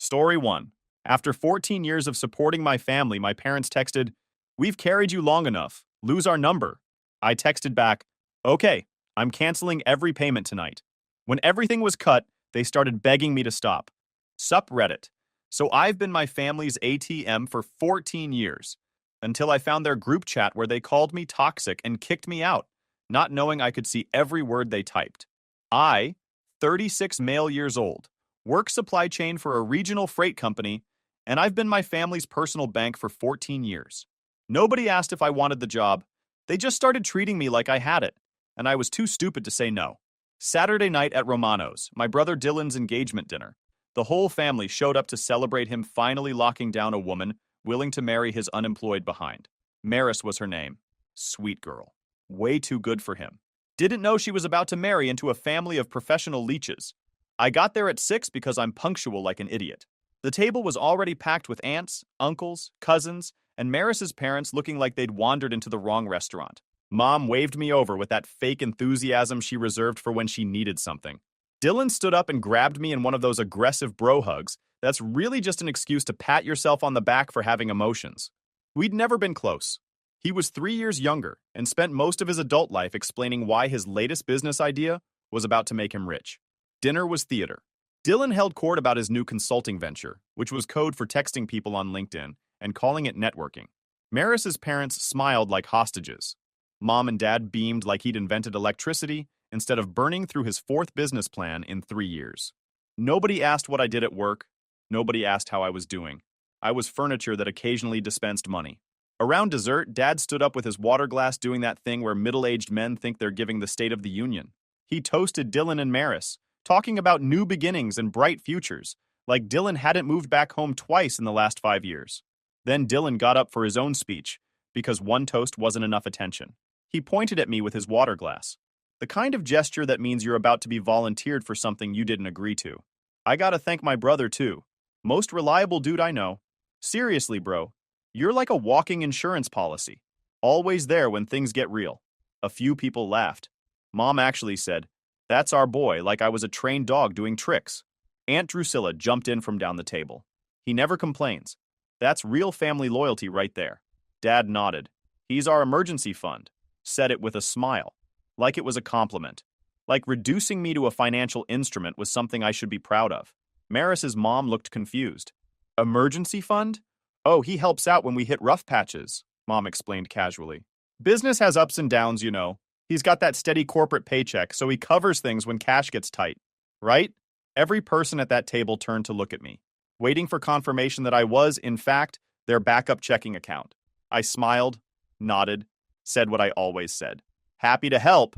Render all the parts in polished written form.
Story 1. After 14 years of supporting my family, my parents texted, "We've carried you long enough. Lose our number." I texted back, "Okay, I'm canceling every payment tonight." When everything was cut, they started begging me to stop. Sup Reddit. So I've been my family's ATM for 14 years, until I found their group chat where they called me toxic and kicked me out, not knowing I could see every word they typed. I, 36 male years old, work supply chain for a regional freight company, and I've been my family's personal bank for 14 years. Nobody asked if I wanted the job. They just started treating me like I had it, and I was too stupid to say no. Saturday night at Romano's, my brother Dylan's engagement dinner. The whole family showed up to celebrate him finally locking down a woman willing to marry his unemployed behind. Maris was her name. Sweet girl. Way too good for him. Didn't know she was about to marry into a family of professional leeches. I got there at 6 because I'm punctual like an idiot. The table was already packed with aunts, uncles, cousins, and Maris's parents looking like they'd wandered into the wrong restaurant. Mom waved me over with that fake enthusiasm she reserved for when she needed something. Dylan stood up and grabbed me in one of those aggressive bro hugs that's really just an excuse to pat yourself on the back for having emotions. We'd never been close. He was 3 years younger and spent most of his adult life explaining why his latest business idea was about to make him rich. Dinner was theater. Dylan held court about his new consulting venture, which was code for texting people on LinkedIn and calling it networking. Maris's parents smiled like hostages. Mom and Dad beamed like he'd invented electricity instead of burning through his 4th business plan in 3 years. Nobody asked what I did at work. Nobody asked how I was doing. I was furniture that occasionally dispensed money. Around dessert, Dad stood up with his water glass doing that thing where middle-aged men think they're giving the State of the Union. He toasted Dylan and Maris, talking about new beginnings and bright futures, like Dylan hadn't moved back home twice in the last 5 years. Then Dylan got up for his own speech, because one toast wasn't enough attention. He pointed at me with his water glass. The kind of gesture that means you're about to be volunteered for something you didn't agree to. I gotta thank my brother, too. Most reliable dude I know. Seriously, bro. You're like a walking insurance policy. Always there when things get real. A few people laughed. Mom actually said, "That's our boy," like I was a trained dog doing tricks. Aunt Drusilla jumped in from down the table. "He never complains. That's real family loyalty right there." Dad nodded. "He's our emergency fund." Said it with a smile. Like it was a compliment. Like reducing me to a financial instrument was something I should be proud of. Maris's mom looked confused. "Emergency fund? Oh, he helps out when we hit rough patches," Mom explained casually. "Business has ups and downs, you know. He's got that steady corporate paycheck, so he covers things when cash gets tight. Right?" Every person at that table turned to look at me, waiting for confirmation that I was, in fact, their backup checking account. I smiled, nodded, said what I always said. "Happy to help."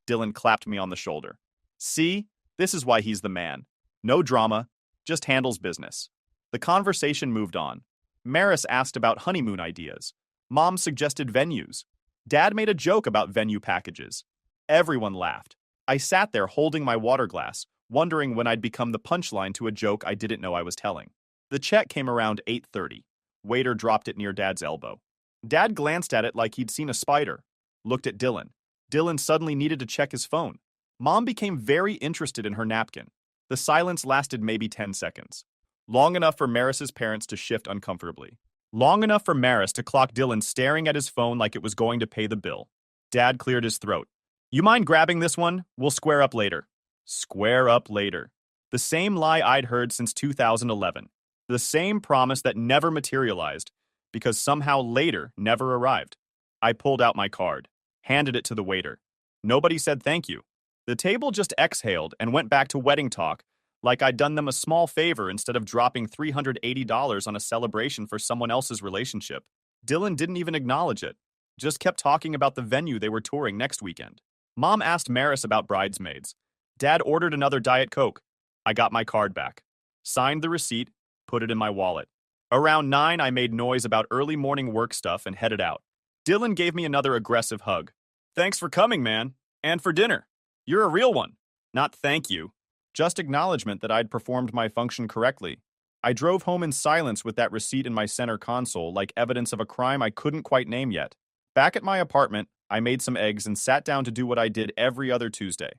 Dylan clapped me on the shoulder. "See? This is why he's the man. No drama, just handles business." The conversation moved on. Maris asked about honeymoon ideas. Mom suggested venues. Dad made a joke about venue packages. Everyone laughed. I sat there holding my water glass, wondering when I'd become the punchline to a joke I didn't know I was telling. The check came around 8:30. Waiter dropped it near Dad's elbow. Dad glanced at it like he'd seen a spider. Looked at Dylan. Dylan suddenly needed to check his phone. Mom became very interested in her napkin. The silence lasted maybe 10 seconds. Long enough for Maris's parents to shift uncomfortably. Long enough for Maris to clock Dylan staring at his phone like it was going to pay the bill. Dad cleared his throat. "You mind grabbing this one? We'll square up later." Square up later. The same lie I'd heard since 2011. The same promise that never materialized, because somehow later never arrived. I pulled out my card, handed it to the waiter. Nobody said thank you. The table just exhaled and went back to wedding talk, like I'd done them a small favor instead of dropping $380 on a celebration for someone else's relationship. Dylan didn't even acknowledge it, just kept talking about the venue they were touring next weekend. Mom asked Maris about bridesmaids. Dad ordered another Diet Coke. I got my card back, signed the receipt, put it in my wallet. Around 9, I made noise about early morning work stuff and headed out. Dylan gave me another aggressive hug. "Thanks for coming, man. And for dinner. You're a real one." Not thank you. Just acknowledgement that I'd performed my function correctly. I drove home in silence with that receipt in my center console like evidence of a crime I couldn't quite name yet. Back at my apartment, I made some eggs and sat down to do what I did every other Tuesday.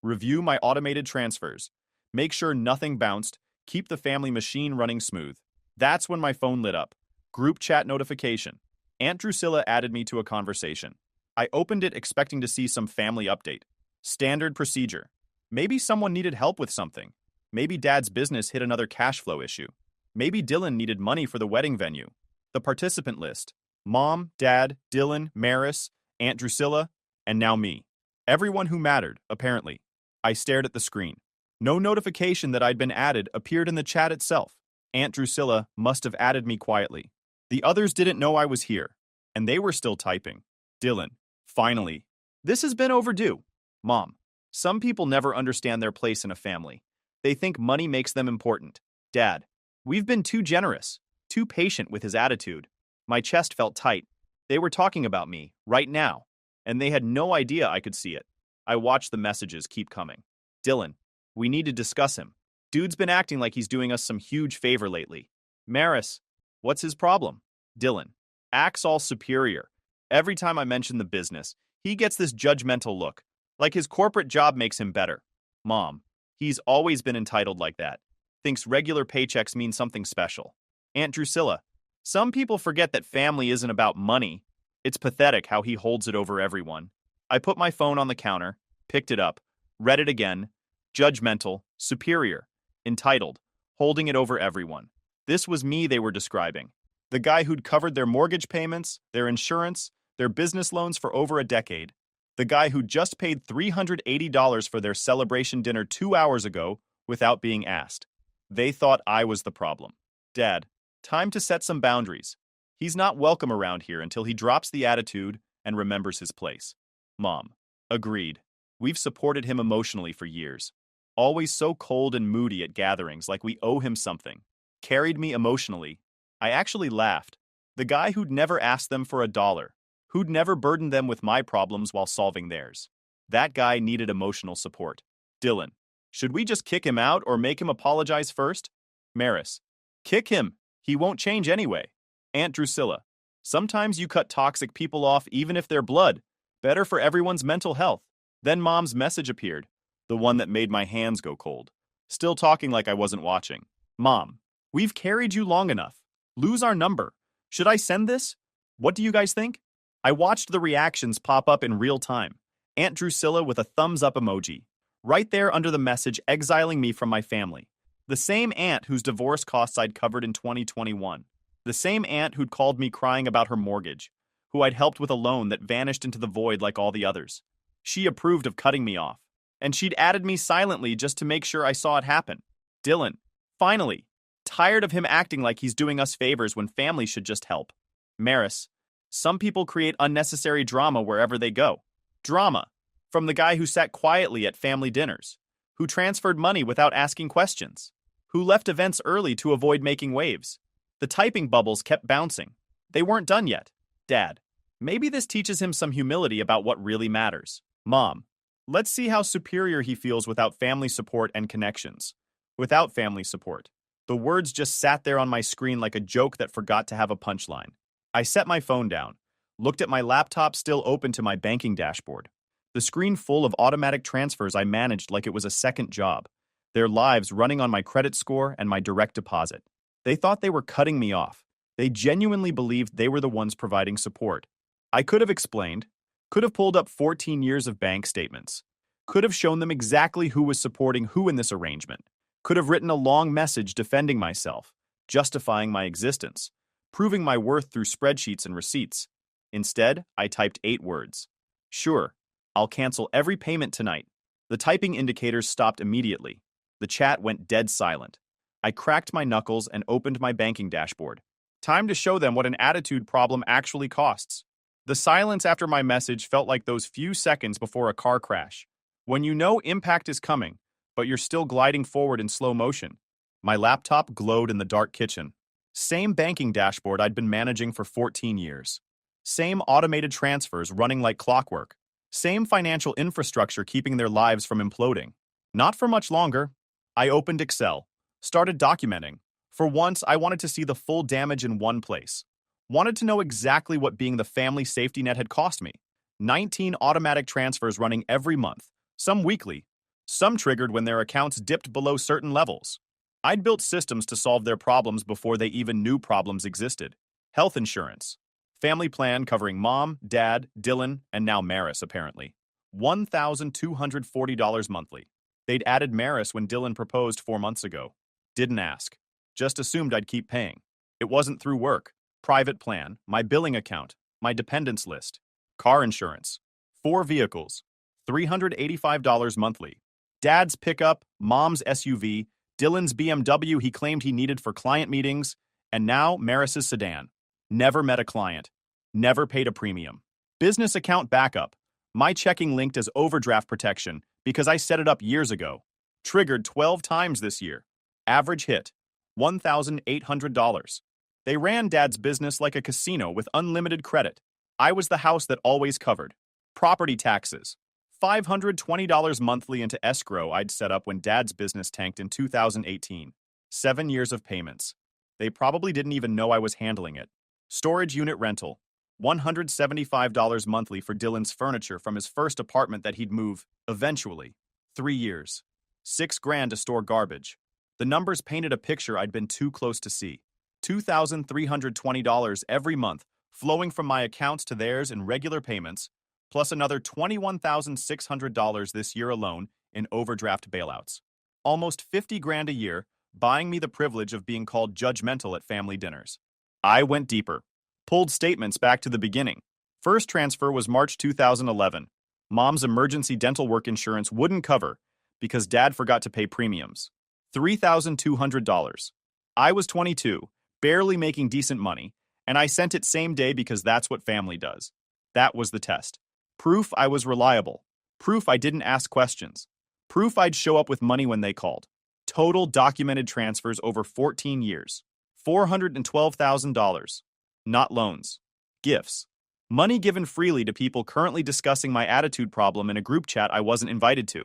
Review my automated transfers. Make sure nothing bounced. Keep the family machine running smooth. That's when my phone lit up. Group chat notification. Aunt Drusilla added me to a conversation. I opened it expecting to see some family update. Standard procedure. Maybe someone needed help with something. Maybe Dad's business hit another cash flow issue. Maybe Dylan needed money for the wedding venue. The participant list. Mom, Dad, Dylan, Maris, Aunt Drusilla, and now me. Everyone who mattered, apparently. I stared at the screen. No notification that I'd been added appeared in the chat itself. Aunt Drusilla must have added me quietly. The others didn't know I was here, and they were still typing. Dylan, finally. This has been overdue. Mom, some people never understand their place in a family. They think money makes them important. Dad, we've been too generous, too patient with his attitude. My chest felt tight. They were talking about me, right now, and they had no idea I could see it. I watched the messages keep coming. Dylan, we need to discuss him. Dude's been acting like he's doing us some huge favor lately. Maris, what's his problem? Dylan, acts all superior. Every time I mention the business, he gets this judgmental look, like his corporate job makes him better. Mom, he's always been entitled like that. Thinks regular paychecks mean something special. Aunt Drusilla, some people forget that family isn't about money. It's pathetic how he holds it over everyone. I put my phone on the counter, picked it up, read it again. Judgmental, superior, entitled, holding it over everyone. This was me they were describing. The guy who'd covered their mortgage payments, their insurance, their business loans for over a decade. The guy who just paid $380 for their celebration dinner 2 hours ago without being asked. They thought I was the problem. Dad, time to set some boundaries. He's not welcome around here until he drops the attitude and remembers his place. Mom, agreed. We've supported him emotionally for years. Always so cold and moody at gatherings like we owe him something. Carried me emotionally. I actually laughed. The guy who'd never asked them for $1, who'd never burdened them with my problems while solving theirs. That guy needed emotional support. Dylan, should we just kick him out or make him apologize first? Maris, kick him. He won't change anyway. Aunt Drusilla, sometimes you cut toxic people off even if they're blood. Better for everyone's mental health. Then Mom's message appeared, the one that made my hands go cold. Still talking like I wasn't watching. Mom, we've carried you long enough. Lose our number. Should I send this? What do you guys think? I watched the reactions pop up in real time. Aunt Drusilla with a thumbs up emoji. Right there under the message exiling me from my family. The same aunt whose divorce costs I'd covered in 2021. The same aunt who'd called me crying about her mortgage. Who I'd helped with a loan that vanished into the void like all the others. She approved of cutting me off. And she'd added me silently just to make sure I saw it happen. Dylan, finally. Tired of him acting like he's doing us favors when family should just help. Maris, some people create unnecessary drama wherever they go. Drama. From the guy who sat quietly at family dinners. Who transferred money without asking questions. Who left events early to avoid making waves. The typing bubbles kept bouncing. They weren't done yet. Dad, maybe this teaches him some humility about what really matters. Mom, let's see how superior he feels without family support and connections. Without family support. The words just sat there on my screen like a joke that forgot to have a punchline. I set my phone down, looked at my laptop still open to my banking dashboard. The screen full of automatic transfers I managed like it was a second job. Their lives running on my credit score and my direct deposit. They thought they were cutting me off. They genuinely believed they were the ones providing support. I could have explained, could have pulled up 14 years of bank statements, could have shown them exactly who was supporting who in this arrangement, could have written a long message defending myself, justifying my existence, proving my worth through spreadsheets and receipts. Instead, I typed 8 words. Sure, I'll cancel every payment tonight. The typing indicators stopped immediately. The chat went dead silent. I cracked my knuckles and opened my banking dashboard. Time to show them what an attitude problem actually costs. The silence after my message felt like those few seconds before a car crash. When you know impact is coming, but you're still gliding forward in slow motion. My laptop glowed in the dark kitchen. Same banking dashboard I'd been managing for 14 years. Same automated transfers running like clockwork. Same financial infrastructure keeping their lives from imploding. Not for much longer. I opened Excel, started documenting. For once, I wanted to see the full damage in one place. Wanted to know exactly what being the family safety net had cost me. 19 automatic transfers running every month, some weekly, some triggered when their accounts dipped below certain levels. I'd built systems to solve their problems before they even knew problems existed. Health insurance. Family plan covering mom, dad, Dylan, and now Maris, apparently. $1,240 monthly. They'd added Maris when Dylan proposed 4 months ago. Didn't ask. Just assumed I'd keep paying. It wasn't through work. Private plan, my billing account, my dependents list. Car insurance. 4 vehicles. $385 monthly. Dad's pickup, mom's SUV, Dylan's BMW he claimed he needed for client meetings, and now Maris's sedan. Never met a client. Never paid a premium. Business account backup. My checking linked as overdraft protection because I set it up years ago. Triggered 12 times this year. Average hit. $1,800. They ran Dad's business like a casino with unlimited credit. I was the house that always covered. Property taxes. $520 monthly into escrow I'd set up when Dad's business tanked in 2018. 7 years of payments. They probably didn't even know I was handling it. Storage unit rental. $175 monthly for Dylan's furniture from his first apartment that he'd move, eventually. 3 years. $6,000 to store garbage. The numbers painted a picture I'd been too close to see. $2,320 every month, flowing from my accounts to theirs in regular payments, plus another $21,600 this year alone in overdraft bailouts. Almost $50,000 a year, buying me the privilege of being called judgmental at family dinners. I went deeper. Pulled statements back to the beginning. First transfer was March 2011. Mom's emergency dental work insurance wouldn't cover because Dad forgot to pay premiums. $3,200. I was 22, barely making decent money, and I sent it same day because that's what family does. That was the test. Proof I was reliable. Proof I didn't ask questions. Proof I'd show up with money when they called. Total documented transfers over 14 years. $412,000. Not loans. Gifts. Money given freely to people currently discussing my attitude problem in a group chat I wasn't invited to.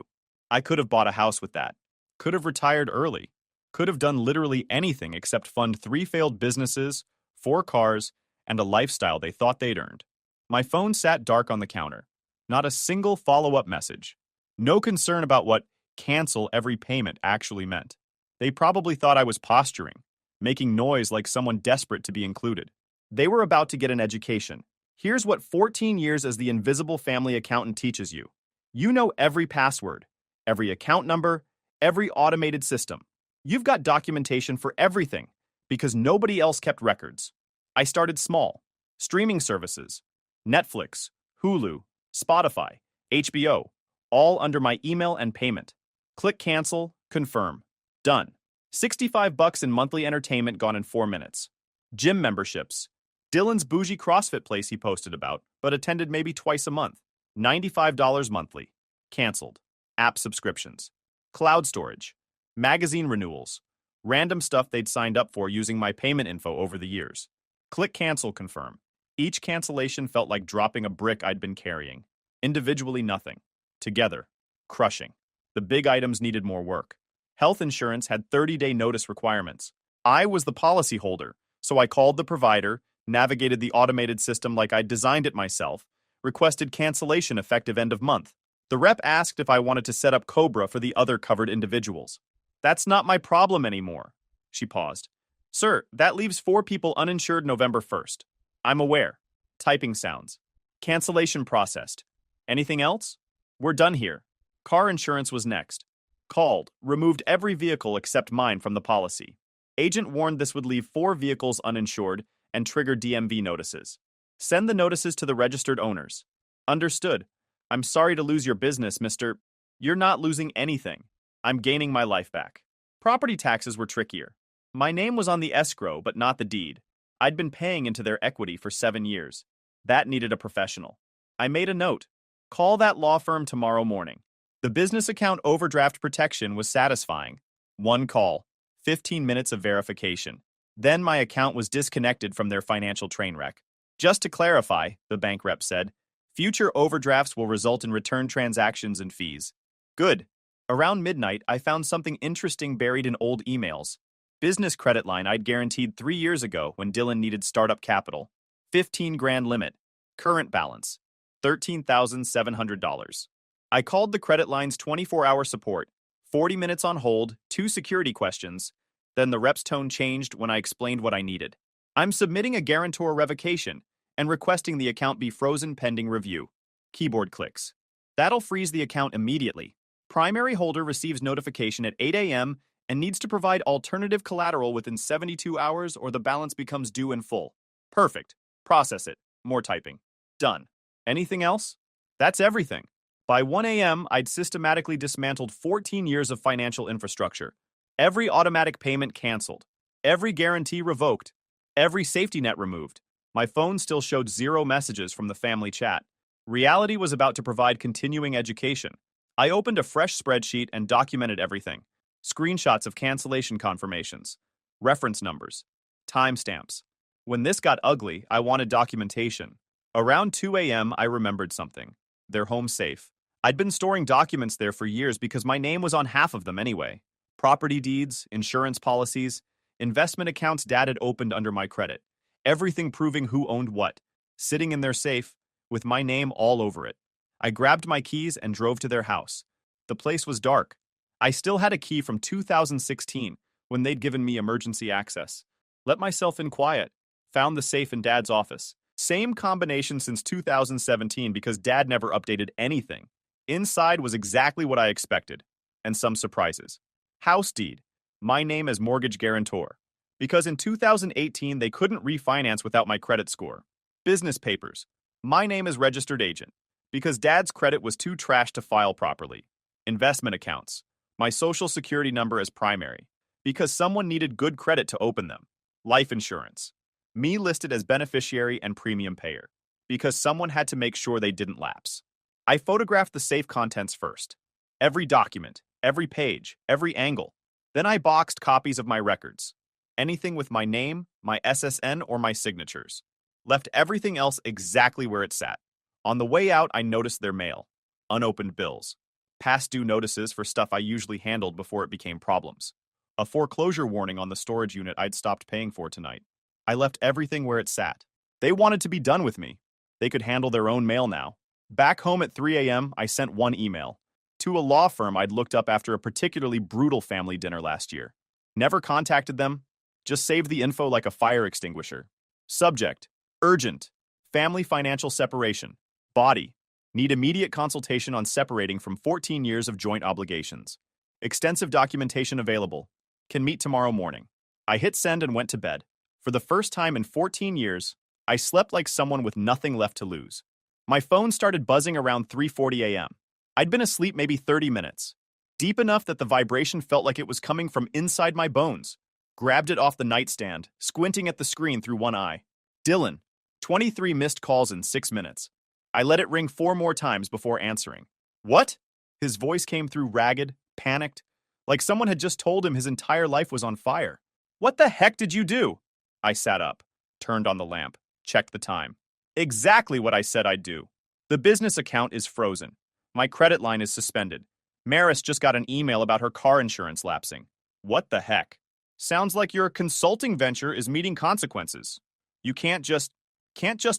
I could have bought a house with that. Could have retired early. Could have done literally anything except fund 3 failed businesses, 4 cars, and a lifestyle they thought they'd earned. My phone sat dark on the counter. Not a single follow-up message. No concern about what cancel every payment actually meant. They probably thought I was posturing, making noise like someone desperate to be included. They were about to get an education. Here's what 14 years as the invisible family accountant teaches you. You know every password, every account number, every automated system. You've got documentation for everything because nobody else kept records. I started small. Streaming services. Netflix, Hulu, Spotify, HBO, all under my email and payment. Click cancel, confirm. Done. $65 in monthly entertainment gone in 4 minutes. Gym memberships. Dylan's bougie CrossFit place he posted about, but attended maybe twice a month. $95 monthly. Canceled. App subscriptions. Cloud storage. Magazine renewals. Random stuff they'd signed up for using my payment info over the years. Click cancel, confirm. Each cancellation felt like dropping a brick I'd been carrying. Individually, nothing. Together, crushing. The big items needed more work. Health insurance had 30-day notice requirements. I was the policyholder, so I called the provider, navigated the automated system like I'd designed it myself, requested cancellation effective end of month. The rep asked if I wanted to set up Cobra for the other covered individuals. That's not my problem anymore. She paused. Sir, that leaves 4 people uninsured November 1st. I'm aware. Typing sounds. Cancellation processed. Anything else? We're done here. Car insurance was next. Called, removed every vehicle except mine from the policy. Agent warned this would leave 4 vehicles uninsured and trigger DMV notices. Send the notices to the registered owners. Understood. I'm sorry to lose your business, Mr. You're not losing anything. I'm gaining my life back. Property taxes were trickier. My name was on the escrow, but not the deed. I'd been paying into their equity for 7 years. That needed a professional. I made a note. Call that law firm tomorrow morning. The business account overdraft protection was satisfying. 1 call. 15 minutes of verification. Then my account was disconnected from their financial train wreck. Just to clarify, the bank rep said, future overdrafts will result in return transactions and fees. Good. Around midnight, I found something interesting buried in old emails. Business credit line I'd guaranteed 3 years ago when Dylan needed startup capital. $15,000 limit. Current balance. $13,700. I called the credit line's 24-hour support. 40 minutes on hold, 2 security questions, Then the rep's tone changed when I explained what I needed. I'm submitting a guarantor revocation and requesting the account be frozen pending review. Keyboard clicks. That'll freeze the account immediately. Primary holder receives notification at 8 a.m. and needs to provide alternative collateral within 72 hours or the balance becomes due in full. Perfect. Process it. More typing. Done. Anything else? That's everything. By 1 a.m., I'd systematically dismantled 14 years of financial infrastructure. Every automatic payment canceled. Every guarantee revoked. Every safety net removed. My phone still showed 0 messages from the family chat. Reality was about to provide continuing education. I opened a fresh spreadsheet and documented everything. Screenshots of cancellation confirmations, reference numbers, timestamps. When this got ugly, I wanted documentation. Around 2 a.m., I remembered something. Their home safe. I'd been storing documents there for years because my name was on half of them anyway. Property deeds, insurance policies, investment accounts Dad had opened under my credit. Everything proving who owned what. Sitting in their safe, with my name all over it. I grabbed my keys and drove to their house. The place was dark. I still had a key from 2016 when they'd given me emergency access. Let myself in quiet. Found the safe in Dad's office. Same combination since 2017 because Dad never updated anything. Inside was exactly what I expected. And some surprises. House deed. My name as mortgage guarantor. Because in 2018 they couldn't refinance without my credit score. Business papers. My name as registered agent. Because Dad's credit was too trash to file properly. Investment accounts. My social security number as primary. Because someone needed good credit to open them. Life insurance. Me listed as beneficiary and premium payer. Because someone had to make sure they didn't lapse. I photographed the safe contents first. Every document, every page, every angle. Then I boxed copies of my records. Anything with my name, my SSN, or my signatures. Left everything else exactly where it sat. On the way out, I noticed their mail. Unopened bills. Past due notices for stuff I usually handled before it became problems. A foreclosure warning on the storage unit I'd stopped paying for tonight. I left everything where it sat. They wanted to be done with me. They could handle their own mail now. Back home at 3 a.m., I sent one email. To a law firm I'd looked up after a particularly brutal family dinner last year. Never contacted them. Just saved the info like a fire extinguisher. Subject. Urgent. Family financial separation. Body. Need immediate consultation on separating from 14 years of joint obligations. Extensive documentation available. Can meet tomorrow morning. I hit send and went to bed. For the first time in 14 years, I slept like someone with nothing left to lose. My phone started buzzing around 3:40 a.m. I'd been asleep maybe 30 minutes. Deep enough that the vibration felt like it was coming from inside my bones. Grabbed it off the nightstand, squinting at the screen through one eye. Dylan. 23 missed calls in 6 minutes. I let it ring 4 more times before answering. What? His voice came through ragged, panicked, like someone had just told him his entire life was on fire. What the heck did you do? I sat up, turned on the lamp, checked the time. Exactly what I said I'd do. The business account is frozen. My credit line is suspended. Maris just got an email about her car insurance lapsing. What the heck? Sounds like your consulting venture is meeting consequences. You can't just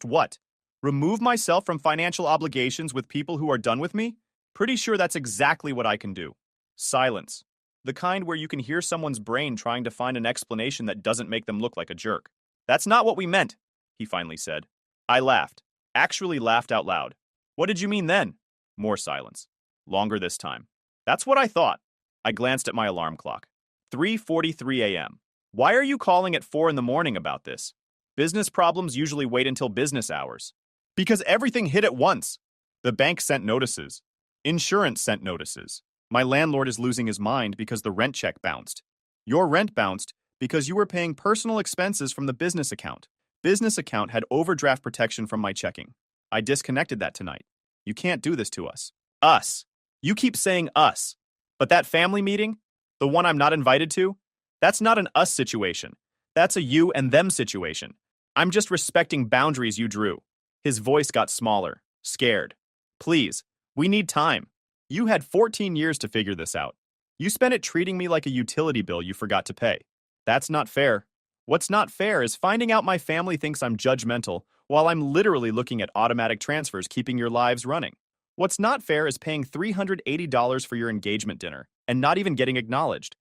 what? Remove myself from financial obligations with people who are done with me? Pretty sure that's exactly what I can do. Silence. The kind where you can hear someone's brain trying to find an explanation that doesn't make them look like a jerk. That's not what we meant, he finally said. I laughed. Actually laughed out loud. What did you mean then? More silence. Longer this time. That's what I thought. I glanced at my alarm clock. 3:43 a.m. Why are you calling at 4 in the morning about this? Business problems usually wait until business hours. Because everything hit at once. The bank sent notices. Insurance sent notices. My landlord is losing his mind because the rent check bounced. Your rent bounced because you were paying personal expenses from the business account. Business account had overdraft protection from my checking. I disconnected that tonight. You can't do this to us. Us. You keep saying us. But that family meeting, the one I'm not invited to, that's not an us situation. That's a you and them situation. I'm just respecting boundaries you drew. His voice got smaller, scared. Please, we need time. You had 14 years to figure this out. You spent it treating me like a utility bill you forgot to pay. That's not fair. What's not fair is finding out my family thinks I'm judgmental while I'm literally looking at automatic transfers keeping your lives running. What's not fair is paying $380 for your engagement dinner and not even getting acknowledged.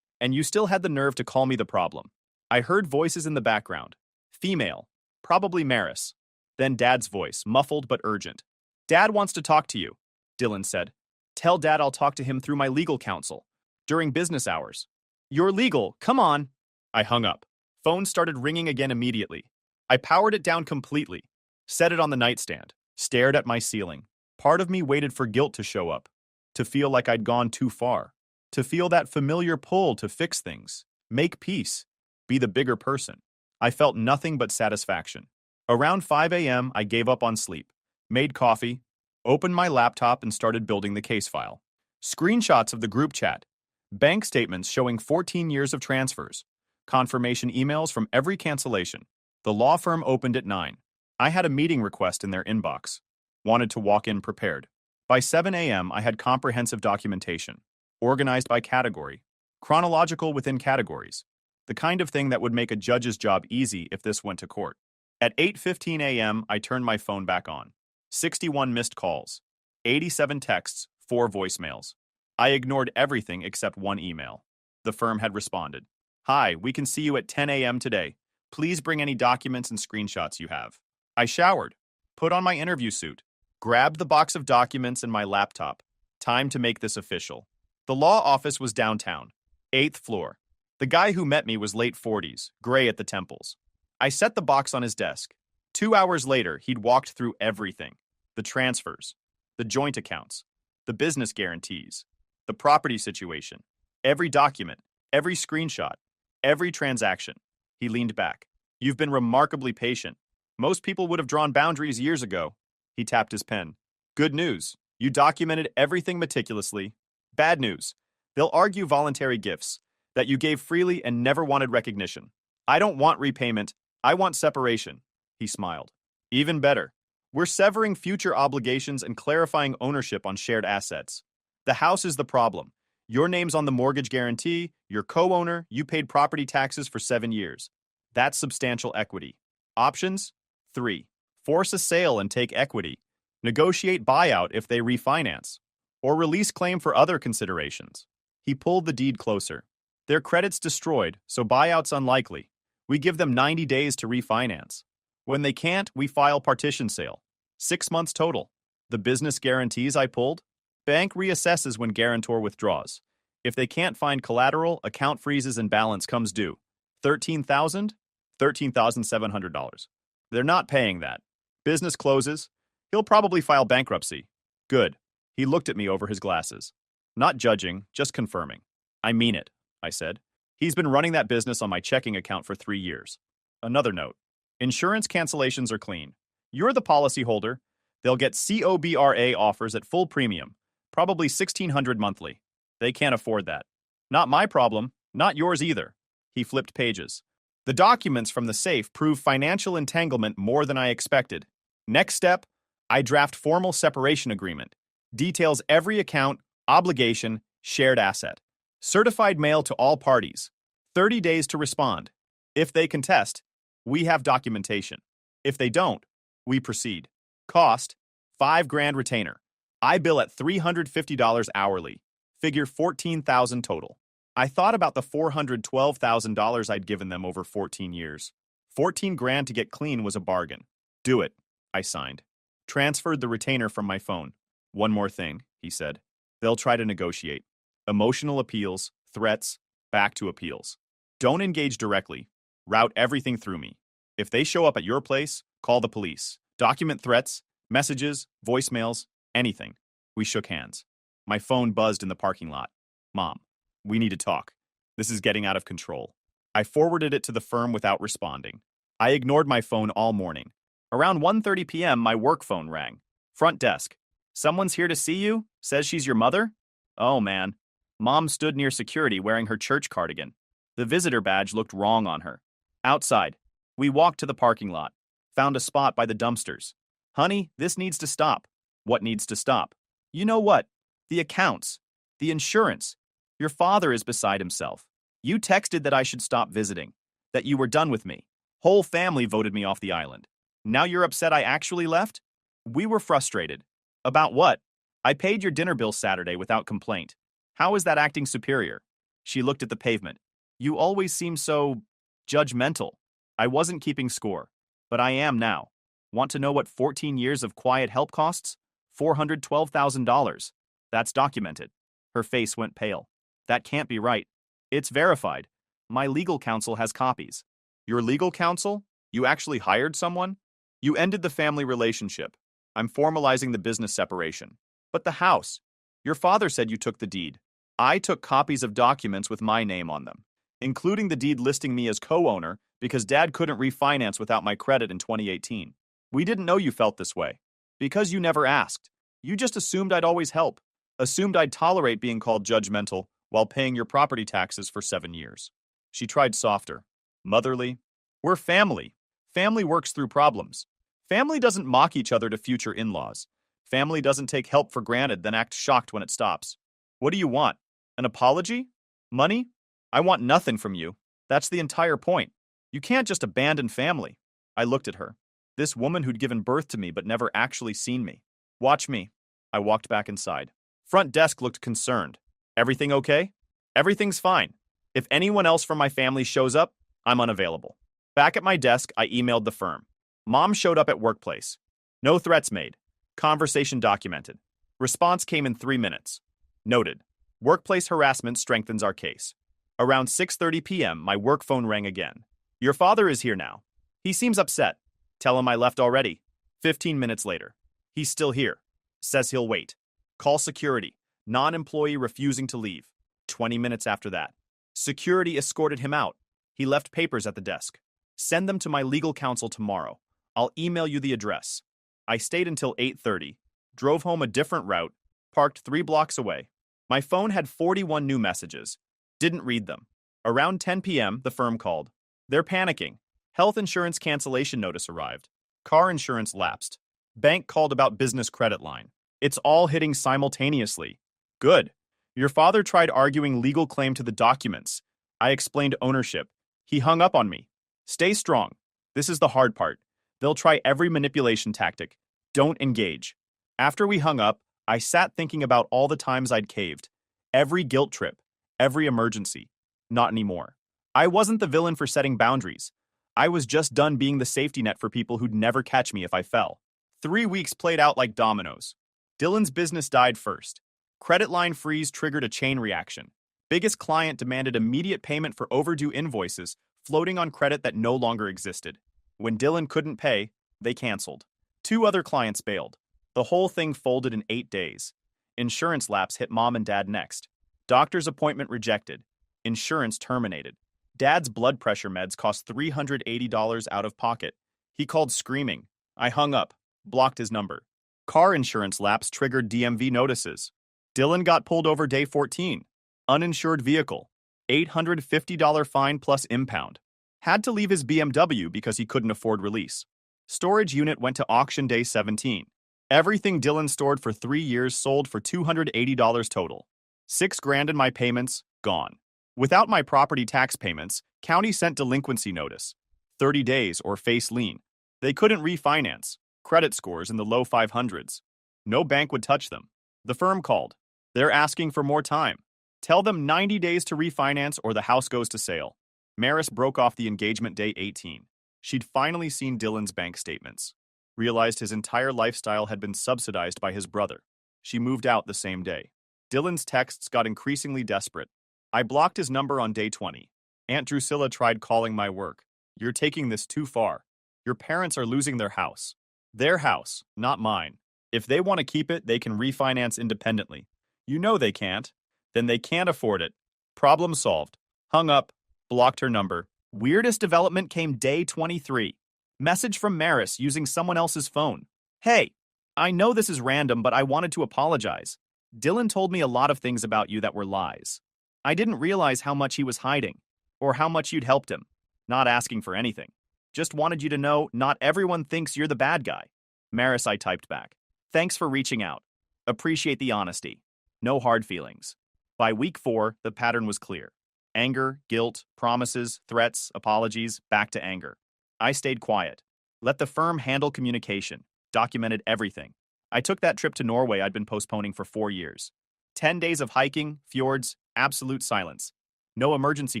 And you still had the nerve to call me the problem. I heard voices in the background. Female. Probably Maris. Then Dad's voice, muffled but urgent. Dad wants to talk to you, Dylan said. Tell Dad I'll talk to him through my legal counsel. During business hours. You're legal, come on. I hung up. Phone started ringing again immediately. I powered it down completely. Set it on the nightstand. Stared at my ceiling. Part of me waited for guilt to show up. To feel like I'd gone too far. To feel that familiar pull to fix things. Make peace. Be the bigger person. I felt nothing but satisfaction. Around 5 a.m., I gave up on sleep. Made coffee. Opened my laptop and started building the case file. Screenshots of the group chat. Bank statements showing 14 years of transfers. Confirmation emails from every cancellation. The law firm opened at 9. I had a meeting request in their inbox. Wanted to walk in prepared. By 7 a.m., I had comprehensive documentation. Organized by category. Chronological within categories. The kind of thing that would make a judge's job easy if this went to court. At 8:15 a.m., I turned my phone back on. 61 missed calls. 87 texts, 4 voicemails. I ignored everything except one email. The firm had responded. Hi, we can see you at 10 a.m. today. Please bring any documents and screenshots you have. I showered, put on my interview suit, grabbed the box of documents and my laptop. Time to make this official. The law office was downtown, 8th floor. The guy who met me was late 40s, gray at the temples. I set the box on his desk. 2 hours later, he'd walked through everything. The transfers, the joint accounts, the business guarantees, the property situation, every document, every screenshot, every transaction. He leaned back. You've been remarkably patient. Most people would have drawn boundaries years ago. He tapped his pen. Good news. You documented everything meticulously. Bad news. They'll argue voluntary gifts, that you gave freely and never wanted recognition. I don't want repayment. I want separation. He smiled. Even better. We're severing future obligations and clarifying ownership on shared assets. The house is the problem. Your name's on the mortgage guarantee, you're co-owner, you paid property taxes for 7 years. That's substantial equity. Options? 3. Force a sale and take equity. Negotiate buyout if they refinance. Or release claim for other considerations. He pulled the deed closer. Their credit's destroyed, so buyout's unlikely. We give them 90 days to refinance. When they can't, we file partition sale. 6 months total. The business guarantees I pulled? Bank reassesses when guarantor withdraws. If they can't find collateral, account freezes and balance comes due. $13,000? $13,700. They're not paying that. Business closes. He'll probably file bankruptcy. Good. He looked at me over his glasses. Not judging, just confirming. I mean it, I said. He's been running that business on my checking account for 3 years. Another note. Insurance cancellations are clean. You're the policyholder. They'll get COBRA offers at full premium, probably $1,600 monthly. They can't afford that. Not my problem, not yours either. He flipped pages. The documents from the safe prove financial entanglement more than I expected. Next step, I draft formal separation agreement. Details every account, obligation, shared asset. Certified mail to all parties. 30 days to respond. If they contest, we have documentation. If they don't, we proceed. Cost, $5,000 retainer. I bill at $350 hourly. Figure $14,000 total. I thought about the $412,000 I'd given them over 14 years. $14,000 to get clean was a bargain. Do it, I signed. Transferred the retainer from my phone. One more thing, he said. They'll try to negotiate. Emotional appeals, threats, back to appeals. Don't engage directly. Route everything through me. If they show up at your place, call the police. Document threats, messages, voicemails, anything. We shook hands. My phone buzzed in the parking lot. Mom, we need to talk. This is getting out of control. I forwarded it to the firm without responding. I ignored my phone all morning. Around 1:30 p.m., my work phone rang. Front desk. Someone's here to see you? Says she's your mother? Oh, man. Mom stood near security wearing her church cardigan. The visitor badge looked wrong on her. Outside. We walked to the parking lot. Found a spot by the dumpsters. Honey, this needs to stop. What needs to stop? You know what? The accounts. The insurance. Your father is beside himself. You texted that I should stop visiting. That you were done with me. Whole family voted me off the island. Now you're upset I actually left? We were frustrated. About what? I paid your dinner bill Saturday without complaint. How is that acting superior? She looked at the pavement. You always seem so judgmental. I wasn't keeping score, but I am now. Want to know what 14 years of quiet help costs? $412,000. That's documented. Her face went pale. That can't be right. It's verified. My legal counsel has copies. Your legal counsel? You actually hired someone? You ended the family relationship. I'm formalizing the business separation. But the house. Your father said you took the deed. I took copies of documents with my name on them, including the deed listing me as co-owner because Dad couldn't refinance without my credit in 2018. We didn't know you felt this way. Because you never asked. You just assumed I'd always help. Assumed I'd tolerate being called judgmental while paying your property taxes for 7 years. She tried softer. Motherly. We're family. Family works through problems. Family doesn't mock each other to future in-laws. Family doesn't take help for granted then act shocked when it stops. What do you want? An apology? Money? I want nothing from you. That's the entire point. You can't just abandon family. I looked at her. This woman who'd given birth to me but never actually seen me. Watch me. I walked back inside. Front desk looked concerned. Everything okay? Everything's fine. If anyone else from my family shows up, I'm unavailable. Back at my desk, I emailed the firm. Mom showed up at workplace. No threats made. Conversation documented. Response came in 3 minutes. Noted. Workplace harassment strengthens our case. Around 6:30 p.m., my work phone rang again. Your father is here now. He seems upset. Tell him I left already. 15 minutes later. He's still here. Says he'll wait. Call security. Non-employee refusing to leave. 20 minutes after that. Security escorted him out. He left papers at the desk. Send them to my legal counsel tomorrow. I'll email you the address. I stayed until 8:30. Drove home a different route. Parked 3 blocks away. My phone had 41 new messages. Didn't read them. Around 10 p.m., the firm called. They're panicking. Health insurance cancellation notice arrived. Car insurance lapsed. Bank called about business credit line. It's all hitting simultaneously. Good. Your father tried arguing legal claim to the documents. I explained ownership. He hung up on me. Stay strong. This is the hard part. They'll try every manipulation tactic. Don't engage. After we hung up, I sat thinking about all the times I'd caved. Every guilt trip. Every emergency. Not anymore. I wasn't the villain for setting boundaries. I was just done being the safety net for people who'd never catch me if I fell. 3 weeks played out like dominoes. Dylan's business died first. Credit line freeze triggered a chain reaction. Biggest client demanded immediate payment for overdue invoices floating on credit that no longer existed. When Dylan couldn't pay, they canceled. 2 other clients bailed. The whole thing folded in 8 days. Insurance lapse hit Mom and Dad next. Doctor's appointment rejected. Insurance terminated. Dad's blood pressure meds cost $380 out of pocket. He called screaming. I hung up, blocked his number. Car insurance lapse triggered DMV notices. Dylan got pulled over day 14. Uninsured vehicle. $850 fine plus impound. Had to leave his BMW because he couldn't afford release. Storage unit went to auction day 17. Everything Dylan stored for 3 years sold for $280 total. $6,000 in my payments, gone. Without my property tax payments, county sent delinquency notice. 30 days or face lien. They couldn't refinance. Credit scores in the low 500s. No bank would touch them. The firm called. They're asking for more time. Tell them 90 days to refinance or the house goes to sale. Maris broke off the engagement day 18. She'd finally seen Dylan's bank statements. Realized his entire lifestyle had been subsidized by his brother. She moved out the same day. Dylan's texts got increasingly desperate. I blocked his number on day 20. Aunt Drusilla tried calling my work. You're taking this too far. Your parents are losing their house. Their house, not mine. If they want to keep it, they can refinance independently. You know they can't. Then they can't afford it. Problem solved. Hung up. Blocked her number. Weirdest development came day 23. Message from Maris using someone else's phone. Hey, I know this is random, but I wanted to apologize. Dylan told me a lot of things about you that were lies. I didn't realize how much he was hiding, or how much you'd helped him. Not asking for anything. Just wanted you to know not everyone thinks you're the bad guy. Maris, I typed back. Thanks for reaching out. Appreciate the honesty. No hard feelings. By week 4, the pattern was clear. Anger, guilt, promises, threats, apologies, back to anger. I stayed quiet. Let the firm handle communication. Documented everything. I took that trip to Norway I'd been postponing for 4 years. 10 days of hiking, fjords, absolute silence. No emergency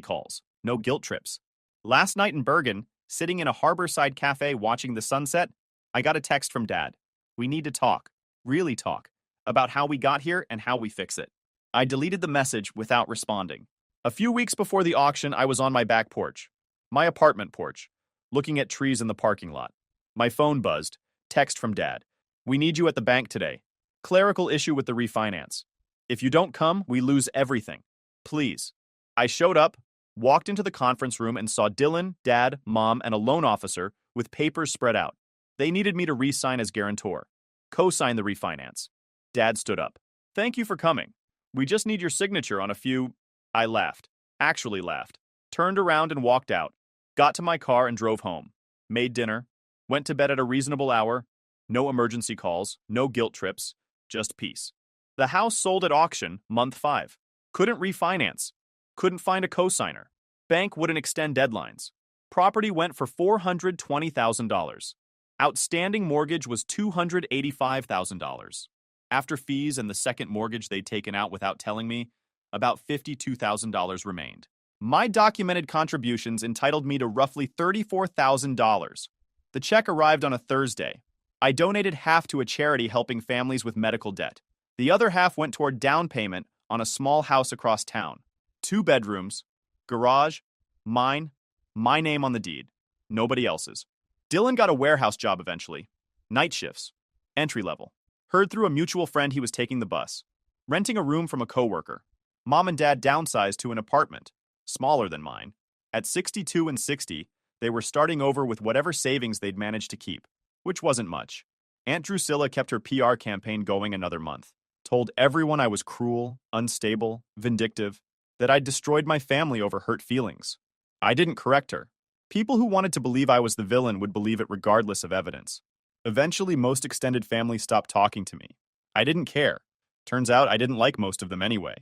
calls. No guilt trips. Last night in Bergen, sitting in a harborside cafe watching the sunset, I got a text from Dad. We need to talk, really talk, about how we got here and how we fix it. I deleted the message without responding. A few weeks before the auction, I was on my back porch, my apartment porch, looking at trees in the parking lot. My phone buzzed. Text from Dad. We need you at the bank today. Clerical issue with the refinance. If you don't come, we lose everything. Please. I showed up, walked into the conference room and saw Dylan, Dad, Mom, and a loan officer with papers spread out. They needed me to re-sign as guarantor. Co-sign the refinance. Dad stood up. Thank you for coming. We just need your signature on a few... I laughed. Actually laughed. Turned around and walked out. Got to my car and drove home. Made dinner. Went to bed at a reasonable hour. No emergency calls. No guilt trips. Just peace. The house sold at auction, month 5. Couldn't refinance. Couldn't find a cosigner. Bank wouldn't extend deadlines. Property went for $420,000. Outstanding mortgage was $285,000. After fees and the second mortgage they'd taken out without telling me, about $52,000 remained. My documented contributions entitled me to roughly $34,000. The check arrived on a Thursday. I donated half to a charity helping families with medical debt. The other half went toward down payment on a small house across town. 2 bedrooms, garage, mine, my name on the deed, nobody else's. Dylan got a warehouse job eventually. Night shifts, entry level. Heard through a mutual friend he was taking the bus. Renting a room from a coworker. Mom and Dad downsized to an apartment, smaller than mine. At 62 and 60, they were starting over with whatever savings they'd managed to keep, which wasn't much. Aunt Drusilla kept her PR campaign going another month. Told everyone I was cruel, unstable, vindictive, that I'd destroyed my family over hurt feelings. I didn't correct her. People who wanted to believe I was the villain would believe it regardless of evidence. Eventually, most extended family stopped talking to me. I didn't care. Turns out I didn't like most of them anyway.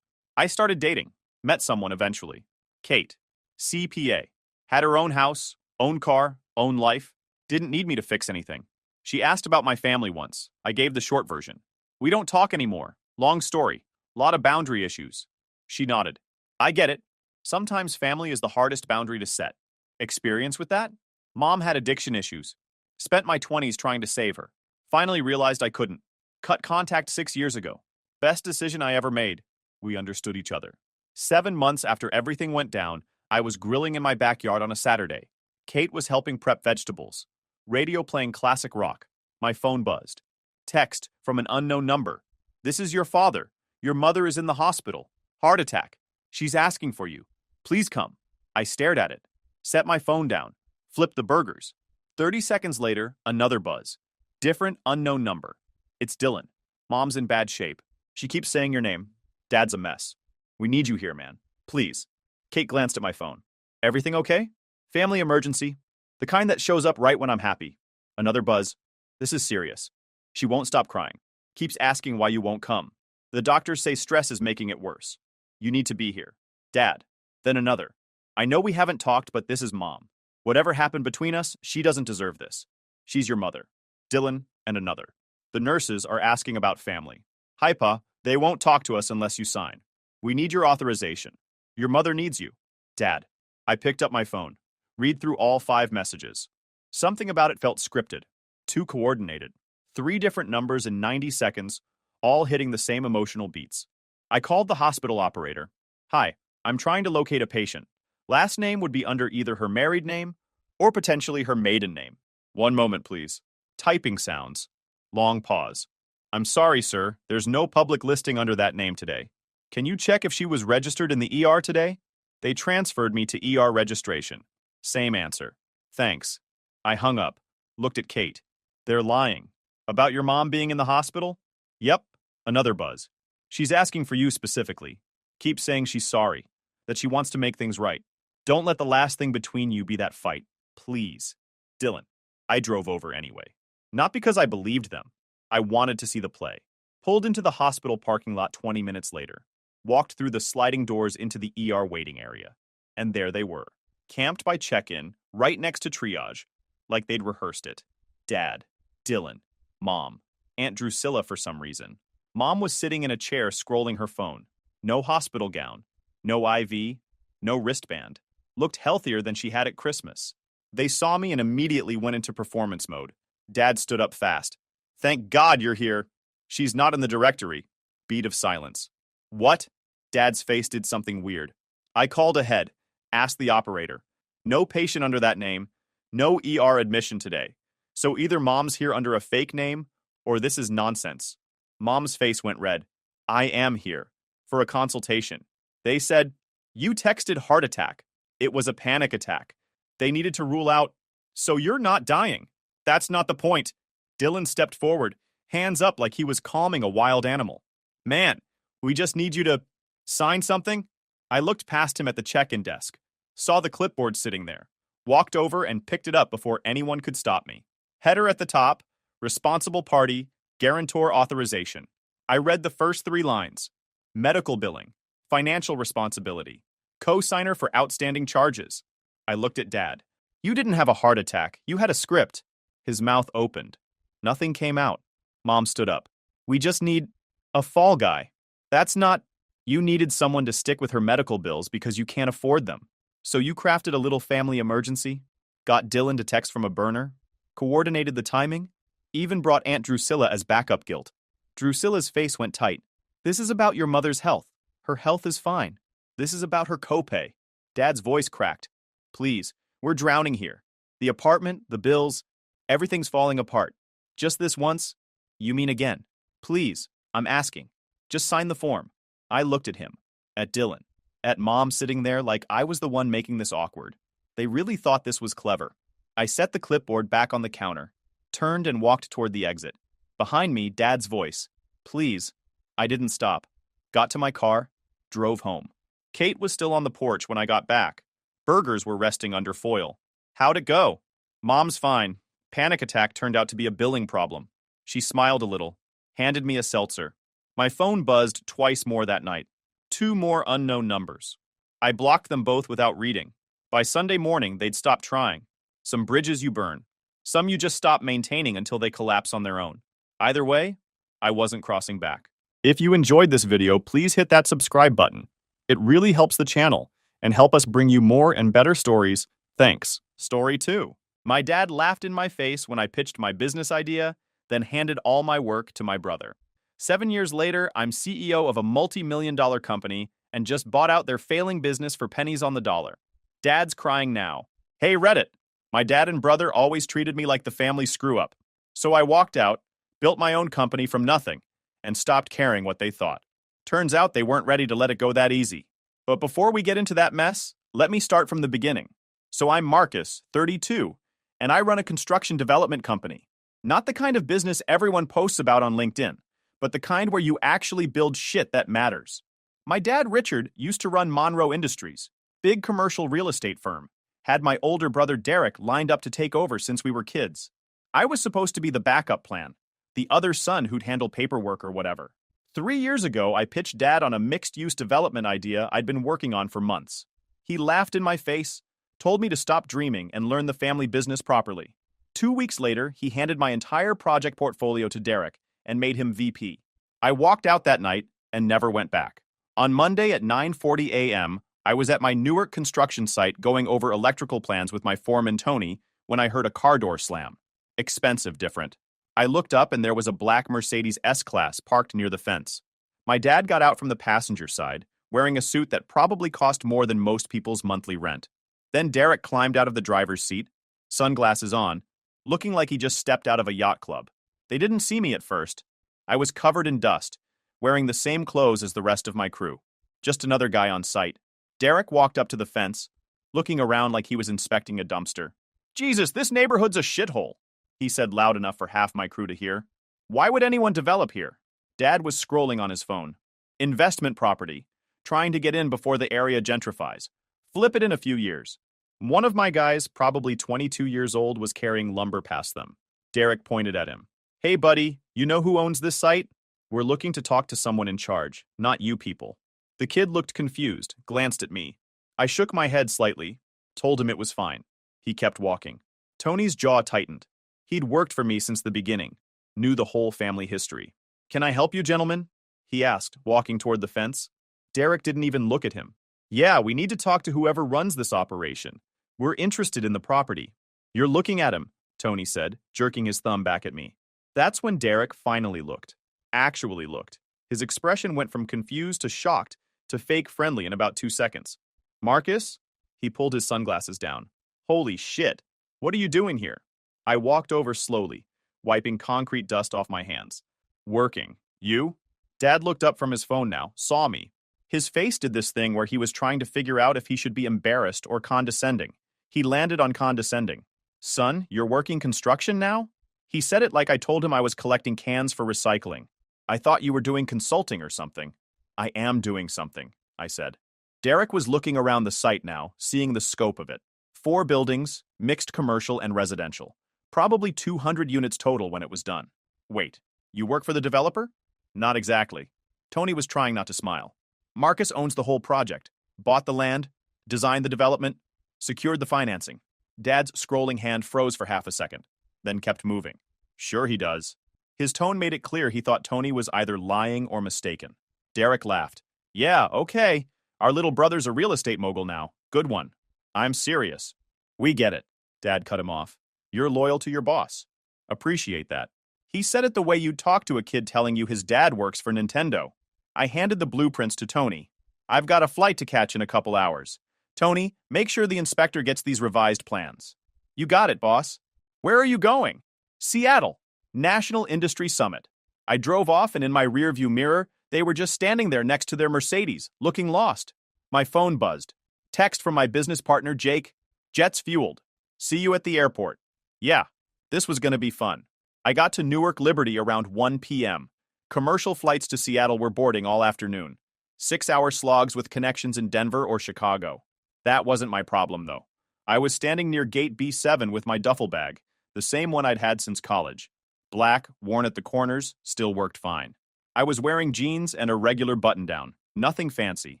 I started dating. Met someone eventually. Kate. CPA. Had her own house, own car, own life. Didn't need me to fix anything. She asked about my family once. I gave the short version. We don't talk anymore. Long story. Lot of boundary issues. She nodded. I get it. Sometimes family is the hardest boundary to set. Experience with that? Mom had addiction issues. Spent my 20s trying to save her. Finally realized I couldn't. Cut contact 6 years ago. Best decision I ever made. We understood each other. 7 months after everything went down, I was grilling in my backyard on a Saturday. Kate was helping prep vegetables. Radio playing classic rock. My phone buzzed. Text from an unknown number. This is your father. Your mother is in the hospital. Heart attack. She's asking for you. Please come. I stared at it. Set my phone down. Flipped the burgers. 30 seconds later, another buzz. Different unknown number. It's Dylan. Mom's in bad shape. She keeps saying your name. Dad's a mess. We need you here, man. Please. Kate glanced at my phone. Everything okay? Family emergency. The kind that shows up right when I'm happy. Another buzz. This is serious. She won't stop crying. Keeps asking why you won't come. The doctors say stress is making it worse. You need to be here. Dad. Then another. I know we haven't talked, but this is Mom. Whatever happened between us, she doesn't deserve this. She's your mother. Dylan and another. The nurses are asking about family. Hi, Pa. They won't talk to us unless you sign. We need your authorization. Your mother needs you. Dad. I picked up my phone. Read through all 5 messages. Something about it felt scripted. Too coordinated. 3 different numbers in 90 seconds, all hitting the same emotional beats. I called the hospital operator. Hi, I'm trying to locate a patient. Last name would be under either her married name or potentially her maiden name. One moment, please. Typing sounds. Long pause. I'm sorry, sir. There's no public listing under that name today. Can you check if she was registered in the ER today? They transferred me to ER registration. Same answer. Thanks. I hung up. Looked at Kate. They're lying. About your mom being in the hospital? Yep. Another buzz. She's asking for you specifically. Keep saying she's sorry. That she wants to make things right. Don't let the last thing between you be that fight. Please. Dylan. I drove over anyway. Not because I believed them. I wanted to see the play. Pulled into the hospital parking lot 20 minutes later. Walked through the sliding doors into the ER waiting area. And there they were. Camped by check-in, right next to triage. Like they'd rehearsed it. Dad. Dylan. Mom. Aunt Drusilla for some reason. Mom was sitting in a chair scrolling her phone. No hospital gown. No IV. no wristband. Looked healthier than she had at Christmas. They saw me and immediately went into performance mode. Dad stood up fast. Thank God you're here. She's not in the directory. Beat of silence. What? Dad's face did something weird. I called ahead, asked the operator. No patient under that name, no ER admission today. So either Mom's here under a fake name, or this is nonsense. Mom's face went red. I am here. For a consultation. They said, you texted heart attack. It was a panic attack. They needed to rule out, so you're not dying. That's not the point. Dylan stepped forward, hands up like he was calming a wild animal. Man, we just need you to sign something? I looked past him at the check-in desk, saw the clipboard sitting there, walked over and picked it up before anyone could stop me. Header at the top, responsible party, guarantor authorization. I read the first 3 lines. Medical billing, financial responsibility, co-signer for outstanding charges. I looked at Dad. You didn't have a heart attack. You had a script. His mouth opened. Nothing came out. Mom stood up. We just need a fall guy. That's not... You needed someone to stick with her medical bills because you can't afford them. So you crafted a little family emergency, got Dylan to text from a burner, coordinated the timing, even brought Aunt Drusilla as backup guilt. Drusilla's face went tight. This is about your mother's health. Her health is fine. This is about her copay. Dad's voice cracked. Please, we're drowning here. The apartment, the bills, everything's falling apart. Just this once? You mean again? Please, I'm asking. Just sign the form. I looked at him, at Dylan, at Mom sitting there like I was the one making this awkward. They really thought this was clever. I set the clipboard back on the counter, turned and walked toward the exit. Behind me, Dad's voice. Please. I didn't stop. Got to my car, drove home. Kate was still on the porch when I got back. Burgers were resting under foil. How'd it go? Mom's fine. Panic attack turned out to be a billing problem. She smiled a little, handed me a seltzer. My phone buzzed twice more that night. 2 more unknown numbers. I blocked them both without reading. By Sunday morning, they'd stopped trying. Some bridges you burn. Some you just stop maintaining until they collapse on their own. Either way, I wasn't crossing back. If you enjoyed this video, please hit that subscribe button. It really helps the channel and help us bring you more and better stories. Thanks. Story 2. My dad laughed in my face when I pitched my business idea, then handed all my work to my brother. 7 years later, I'm CEO of a multi-million-dollar company and just bought out their failing business for pennies on the dollar. Dad's crying now. Hey, Reddit. My dad and brother always treated me like the family screw-up. So I walked out, built my own company from nothing, and stopped caring what they thought. Turns out they weren't ready to let it go that easy. But before we get into that mess, let me start from the beginning. So I'm Marcus, 32, and I run a construction development company. Not the kind of business everyone posts about on LinkedIn, but the kind where you actually build shit that matters. My dad, Richard, used to run Monroe Industries, big commercial real estate firm. Had my older brother Derek lined up to take over since we were kids. I was supposed to be the backup plan, the other son who'd handle paperwork or whatever. 3 years ago, I pitched Dad on a mixed-use development idea I'd been working on for months. He laughed in my face, told me to stop dreaming and learn the family business properly. 2 weeks later, he handed my entire project portfolio to Derek and made him VP. I walked out that night and never went back. On Monday at 9:40 a.m., I was at my Newark construction site going over electrical plans with my foreman Tony when I heard a car door slam. Expensive different. I looked up and there was a black Mercedes S-Class parked near the fence. My dad got out from the passenger side, wearing a suit that probably cost more than most people's monthly rent. Then Derek climbed out of the driver's seat, sunglasses on, looking like he just stepped out of a yacht club. They didn't see me at first. I was covered in dust, wearing the same clothes as the rest of my crew. Just another guy on site. Derek walked up to the fence, looking around like he was inspecting a dumpster. Jesus, this neighborhood's a shithole, he said loud enough for half my crew to hear. Why would anyone develop here? Dad was scrolling on his phone. Investment property. Trying to get in before the area gentrifies. Flip it in a few years. One of my guys, probably 22 years old, was carrying lumber past them. Derek pointed at him. Hey, buddy, you know who owns this site? We're looking to talk to someone in charge, not you people. The kid looked confused, glanced at me. I shook my head slightly, told him it was fine. He kept walking. Tony's jaw tightened. He'd worked for me since the beginning, knew the whole family history. Can I help you, gentlemen? He asked, walking toward the fence. Derek didn't even look at him. Yeah, we need to talk to whoever runs this operation. We're interested in the property. You're looking at him, Tony said, jerking his thumb back at me. That's when Derek finally looked. Actually looked. His expression went from confused to shocked to fake friendly in about 2 seconds. Marcus? He pulled his sunglasses down. Holy shit. What are you doing here? I walked over slowly, wiping concrete dust off my hands. Working. You? Dad looked up from his phone now, saw me. His face did this thing where he was trying to figure out if he should be embarrassed or condescending. He landed on condescending. Son, you're working construction now? He said it like I told him I was collecting cans for recycling. I thought you were doing consulting or something. I am doing something, I said. Derek was looking around the site now, seeing the scope of it. 4 buildings, mixed commercial and residential. Probably 200 units total when it was done. Wait, you work for the developer? Not exactly. Tony was trying not to smile. Marcus owns the whole project. Bought the land, designed the development, secured the financing. Dad's scrolling hand froze for half a second, then kept moving. Sure he does. His tone made it clear he thought Tony was either lying or mistaken. Derek laughed. Yeah, okay. Our little brother's a real estate mogul now. Good one. I'm serious. We get it. Dad cut him off. You're loyal to your boss. Appreciate that. He said it the way you'd talk to a kid telling you his dad works for Nintendo. I handed the blueprints to Tony. I've got a flight to catch in a couple hours. Tony, make sure the inspector gets these revised plans. You got it, boss. Where are you going? Seattle. National Industry Summit. I drove off and in my rearview mirror, they were just standing there next to their Mercedes, looking lost. My phone buzzed. Text from my business partner, Jake. Jet's fueled. See you at the airport. Yeah, this was going to be fun. I got to Newark Liberty around 1 p.m. Commercial flights to Seattle were boarding all afternoon. 6-hour slogs with connections in Denver or Chicago. That wasn't my problem, though. I was standing near gate B7 with my duffel bag, the same one I'd had since college. Black, worn at the corners, still worked fine. I was wearing jeans and a regular button-down, nothing fancy.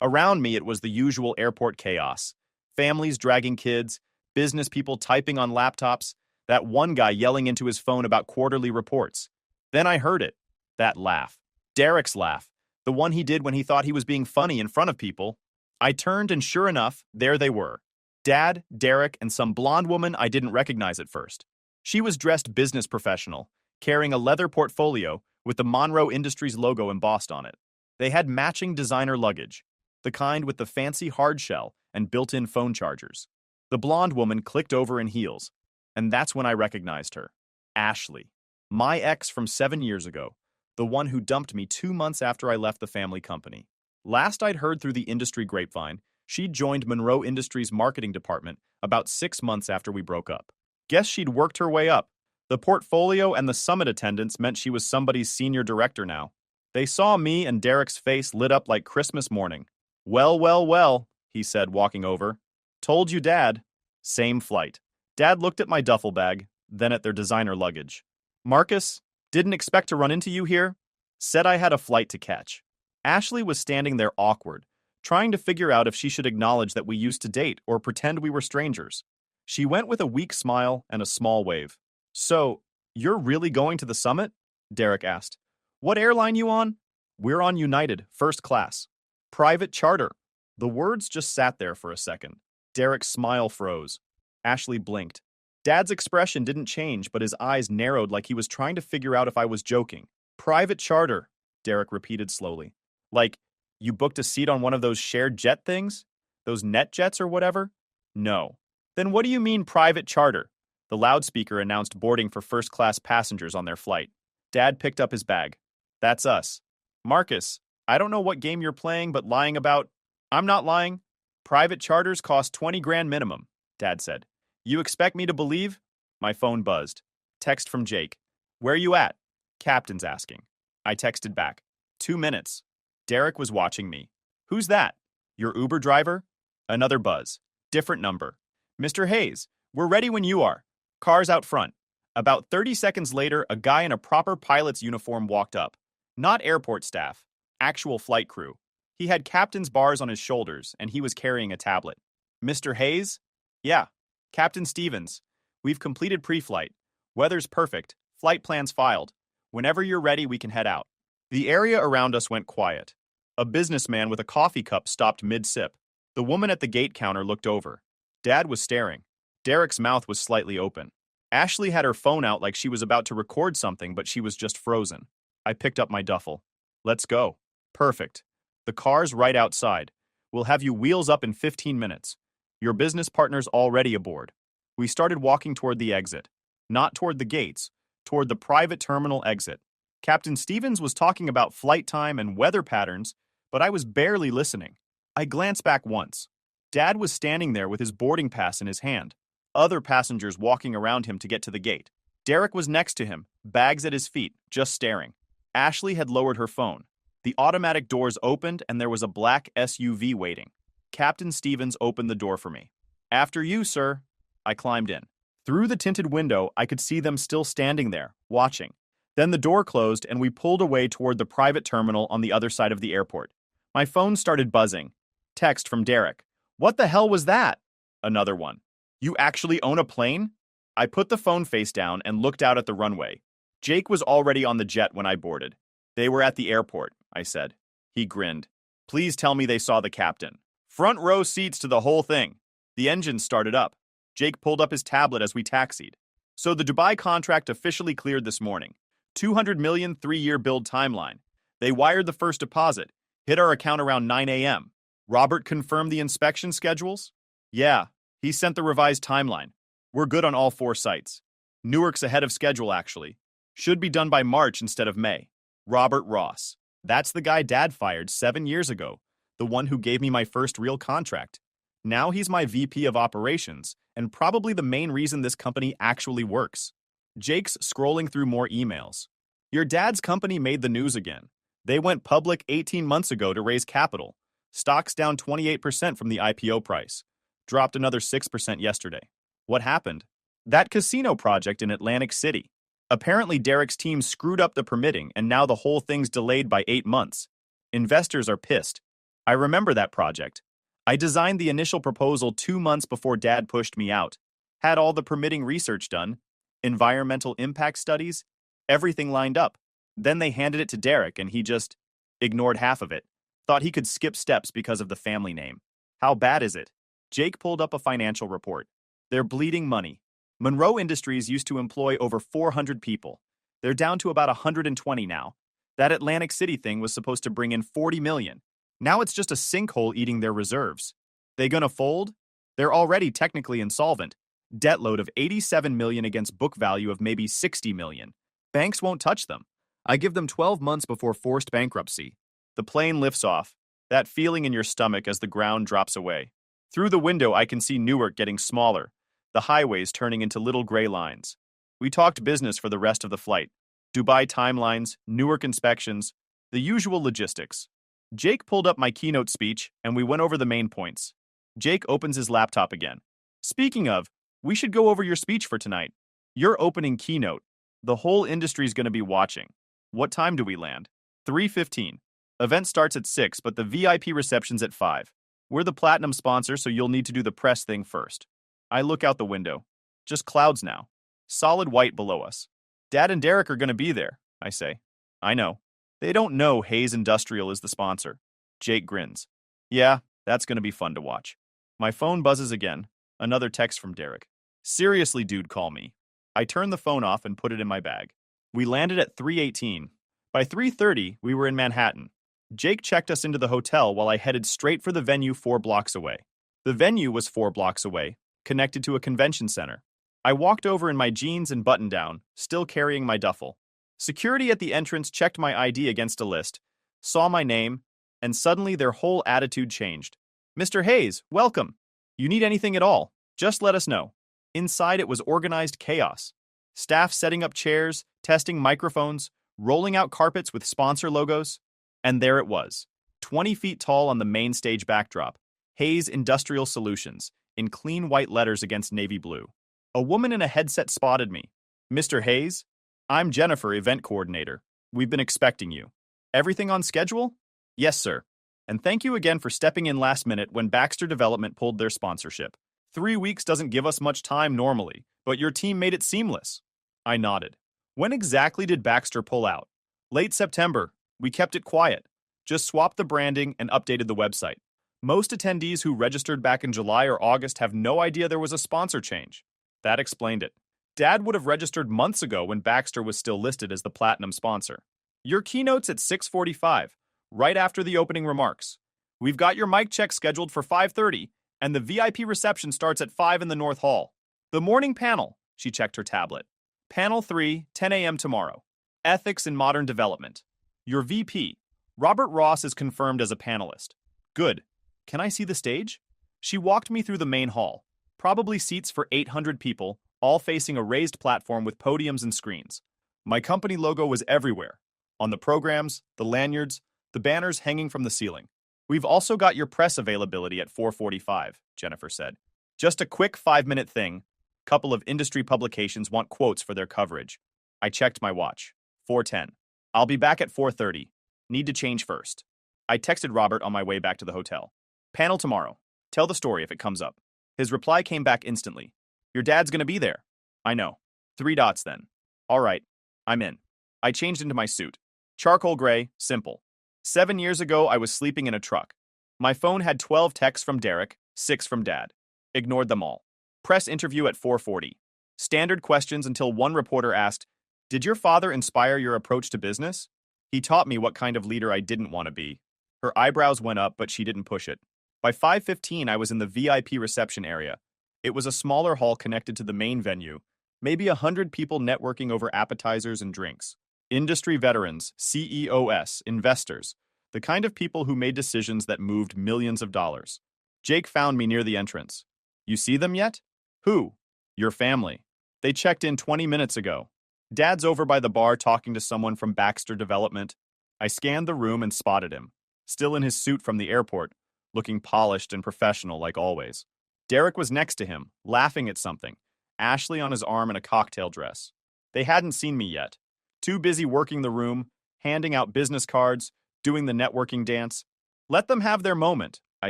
Around me, it was the usual airport chaos. Families dragging kids, business people typing on laptops, that one guy yelling into his phone about quarterly reports. Then I heard it. That laugh. Derek's laugh. The one he did when he thought he was being funny in front of people. I turned and sure enough, there they were. Dad, Derek, and some blonde woman I didn't recognize at first. She was dressed business professional, carrying a leather portfolio with the Monroe Industries logo embossed on it. They had matching designer luggage, the kind with the fancy hard shell and built-in phone chargers. The blonde woman clicked over in heels, and that's when I recognized her. Ashley, my ex from 7 years ago, the one who dumped me 2 months after I left the family company. Last I'd heard through the industry grapevine, she'd joined Monroe Industries' marketing department about 6 months after we broke up. Guess she'd worked her way up. The portfolio and the summit attendance meant she was somebody's senior director now. They saw me and Derek's face lit up like Christmas morning. Well, well, well, he said, walking over. Told you, Dad. Same flight. Dad looked at my duffel bag, then at their designer luggage. Marcus, didn't expect to run into you here. Said I had a flight to catch. Ashley was standing there awkward, trying to figure out if she should acknowledge that we used to date or pretend we were strangers. She went with a weak smile and a small wave. So, you're really going to the summit? Derek asked. What airline you on? We're on United, first class. Private charter. The words just sat there for a second. Derek's smile froze. Ashley blinked. Dad's expression didn't change, but his eyes narrowed like he was trying to figure out if I was joking. Private charter, Derek repeated slowly. Like, you booked a seat on one of those shared jet things? Those net jets or whatever? No. Then what do you mean private charter? The loudspeaker announced boarding for first-class passengers on their flight. Dad picked up his bag. That's us. Marcus, I don't know what game you're playing, but lying about... I'm not lying. Private charters cost 20 grand minimum, Dad said. You expect me to believe? My phone buzzed. Text from Jake. Where you at? Captain's asking. I texted back. 2 minutes. Derek was watching me. Who's that? Your Uber driver? Another buzz. Different number. Mr. Hayes, we're ready when you are. Car's out front. About 30 seconds later, a guy in a proper pilot's uniform walked up. Not airport staff. Actual flight crew. He had captain's bars on his shoulders, and he was carrying a tablet. Mr. Hayes? Yeah. Captain Stevens. We've completed pre-flight. Weather's perfect. Flight plans filed. Whenever you're ready, we can head out. The area around us went quiet. A businessman with a coffee cup stopped mid-sip. The woman at the gate counter looked over. Dad was staring. Derek's mouth was slightly open. Ashley had her phone out like she was about to record something, but she was just frozen. I picked up my duffel. Let's go. Perfect. The car's right outside. We'll have you wheels up in 15 minutes. Your business partner's already aboard. We started walking toward the exit. Not toward the gates, toward the private terminal exit. Captain Stevens was talking about flight time and weather patterns, but I was barely listening. I glanced back once. Dad was standing there with his boarding pass in his hand. Other passengers walking around him to get to the gate. Derek was next to him, bags at his feet, just staring. Ashley had lowered her phone. The automatic doors opened and there was a black SUV waiting. Captain Stevens opened the door for me. After you, sir. I climbed in. Through the tinted window, I could see them still standing there, watching. Then the door closed and we pulled away toward the private terminal on the other side of the airport. My phone started buzzing. Text from Derek. What the hell was that? Another one. You actually own a plane? I put the phone face down and looked out at the runway. Jake was already on the jet when I boarded. They were at the airport, I said. He grinned. Please tell me they saw the captain. Front row seats to the whole thing. The engine started up. Jake pulled up his tablet as we taxied. So the Dubai contract officially cleared this morning. 200 million 3-year build timeline. They wired the first deposit. Hit our account around 9 a.m. Robert confirmed the inspection schedules? Yeah, he sent the revised timeline. We're good on all 4 sites. Newark's ahead of schedule, actually. Should be done by March instead of May. Robert Ross. That's the guy Dad fired 7 years ago, the one who gave me my first real contract. Now he's my VP of operations, and probably the main reason this company actually works. Jake's scrolling through more emails. Your dad's company made the news again. They went public 18 months ago to raise capital. Stocks down 28% from the IPO price. Dropped another 6% yesterday. What happened? That casino project in Atlantic City. Apparently Derek's team screwed up the permitting and now the whole thing's delayed by 8 months. Investors are pissed. I remember that project. I designed the initial proposal 2 months before Dad pushed me out. Had all the permitting research done. Environmental impact studies. Everything lined up. Then they handed it to Derek and he just ignored half of it. Thought he could skip steps because of the family name. How bad is it? Jake pulled up a financial report. They're bleeding money. Monroe Industries used to employ over 400 people. They're down to about 120 now. That Atlantic City thing was supposed to bring in 40 million. Now it's just a sinkhole eating their reserves. They gonna fold? They're already technically insolvent. Debt load of 87 million against book value of maybe 60 million. Banks won't touch them. I give them 12 months before forced bankruptcy. The plane lifts off. That feeling in your stomach as the ground drops away. Through the window, I can see Newark getting smaller, the highways turning into little gray lines. We talked business for the rest of the flight. Dubai timelines, Newark inspections, the usual logistics. Jake pulled up my keynote speech, and we went over the main points. Jake opens his laptop again. Speaking of, we should go over your speech for tonight. Your opening keynote. The whole industry's going to be watching. What time do we land? 3:15. Event starts at 6, but the VIP reception's at 5. We're the platinum sponsor, so you'll need to do the press thing first. I look out the window. Just clouds now. Solid white below us. Dad and Derek are going to be there, I say. I know. They don't know Hayes Industrial is the sponsor. Jake grins. Yeah, that's going to be fun to watch. My phone buzzes again. Another text from Derek. Seriously, dude, call me. I turn the phone off and put it in my bag. We landed at 3:18. By 3:30, we were in Manhattan. Jake checked us into the hotel while I headed straight for the venue 4 blocks away. The venue was 4 blocks away, connected to a convention center. I walked over in my jeans and button-down, still carrying my duffel. Security at the entrance checked my ID against a list, saw my name, and suddenly their whole attitude changed. Mr. Hayes, welcome. You need anything at all, just let us know. Inside it was organized chaos. Staff setting up chairs, testing microphones, rolling out carpets with sponsor logos. And there it was, 20 feet tall on the main stage backdrop, Hayes Industrial Solutions, in clean white letters against navy blue. A woman in a headset spotted me. Mr. Hayes? I'm Jennifer, event coordinator. We've been expecting you. Everything on schedule? Yes, sir. And thank you again for stepping in last minute when Baxter Development pulled their sponsorship. 3 weeks doesn't give us much time normally, but your team made it seamless. I nodded. When exactly did Baxter pull out? Late September. We kept it quiet. Just swapped the branding and updated the website. Most attendees who registered back in July or August have no idea there was a sponsor change. That explained it. Dad would have registered months ago when Baxter was still listed as the platinum sponsor. Your keynote's at 6:45, right after the opening remarks. We've got your mic check scheduled for 5:30, and the VIP reception starts at 5 in the North Hall. The morning panel, she checked her tablet. Panel 3, 10 a.m. tomorrow. Ethics in Modern Development. Your VP, Robert Ross, is confirmed as a panelist. Good. Can I see the stage? She walked me through the main hall. Probably seats for 800 people, all facing a raised platform with podiums and screens. My company logo was everywhere. On the programs, the lanyards, the banners hanging from the ceiling. We've also got your press availability at 4:45, Jennifer said. Just a quick 5-minute thing. Couple of industry publications want quotes for their coverage. I checked my watch. 4:10. I'll be back at 4:30. Need to change first. I texted Robert on my way back to the hotel. Panel tomorrow. Tell the story if it comes up. His reply came back instantly. Your dad's gonna be there. I know. 3 dots then. All right. I'm in. I changed into my suit. Charcoal gray, simple. 7 years ago, I was sleeping in a truck. My phone had 12 texts from Derek, 6 from Dad. Ignored them all. Press interview at 4:40. Standard questions until one reporter asked, "Did your father inspire your approach to business?" He taught me what kind of leader I didn't want to be. Her eyebrows went up, but she didn't push it. By 5:15, I was in the VIP reception area. It was a smaller hall connected to the main venue, maybe 100 people networking over appetizers and drinks. Industry veterans, CEOs, investors, the kind of people who made decisions that moved millions of dollars. Jake found me near the entrance. You see them yet? Who? Your family. They checked in 20 minutes ago. Dad's over by the bar talking to someone from Baxter Development. I scanned the room and spotted him, still in his suit from the airport, looking polished and professional like always. Derek was next to him, laughing at something, Ashley on his arm in a cocktail dress. They hadn't seen me yet. Too busy working the room, handing out business cards, doing the networking dance. Let them have their moment, I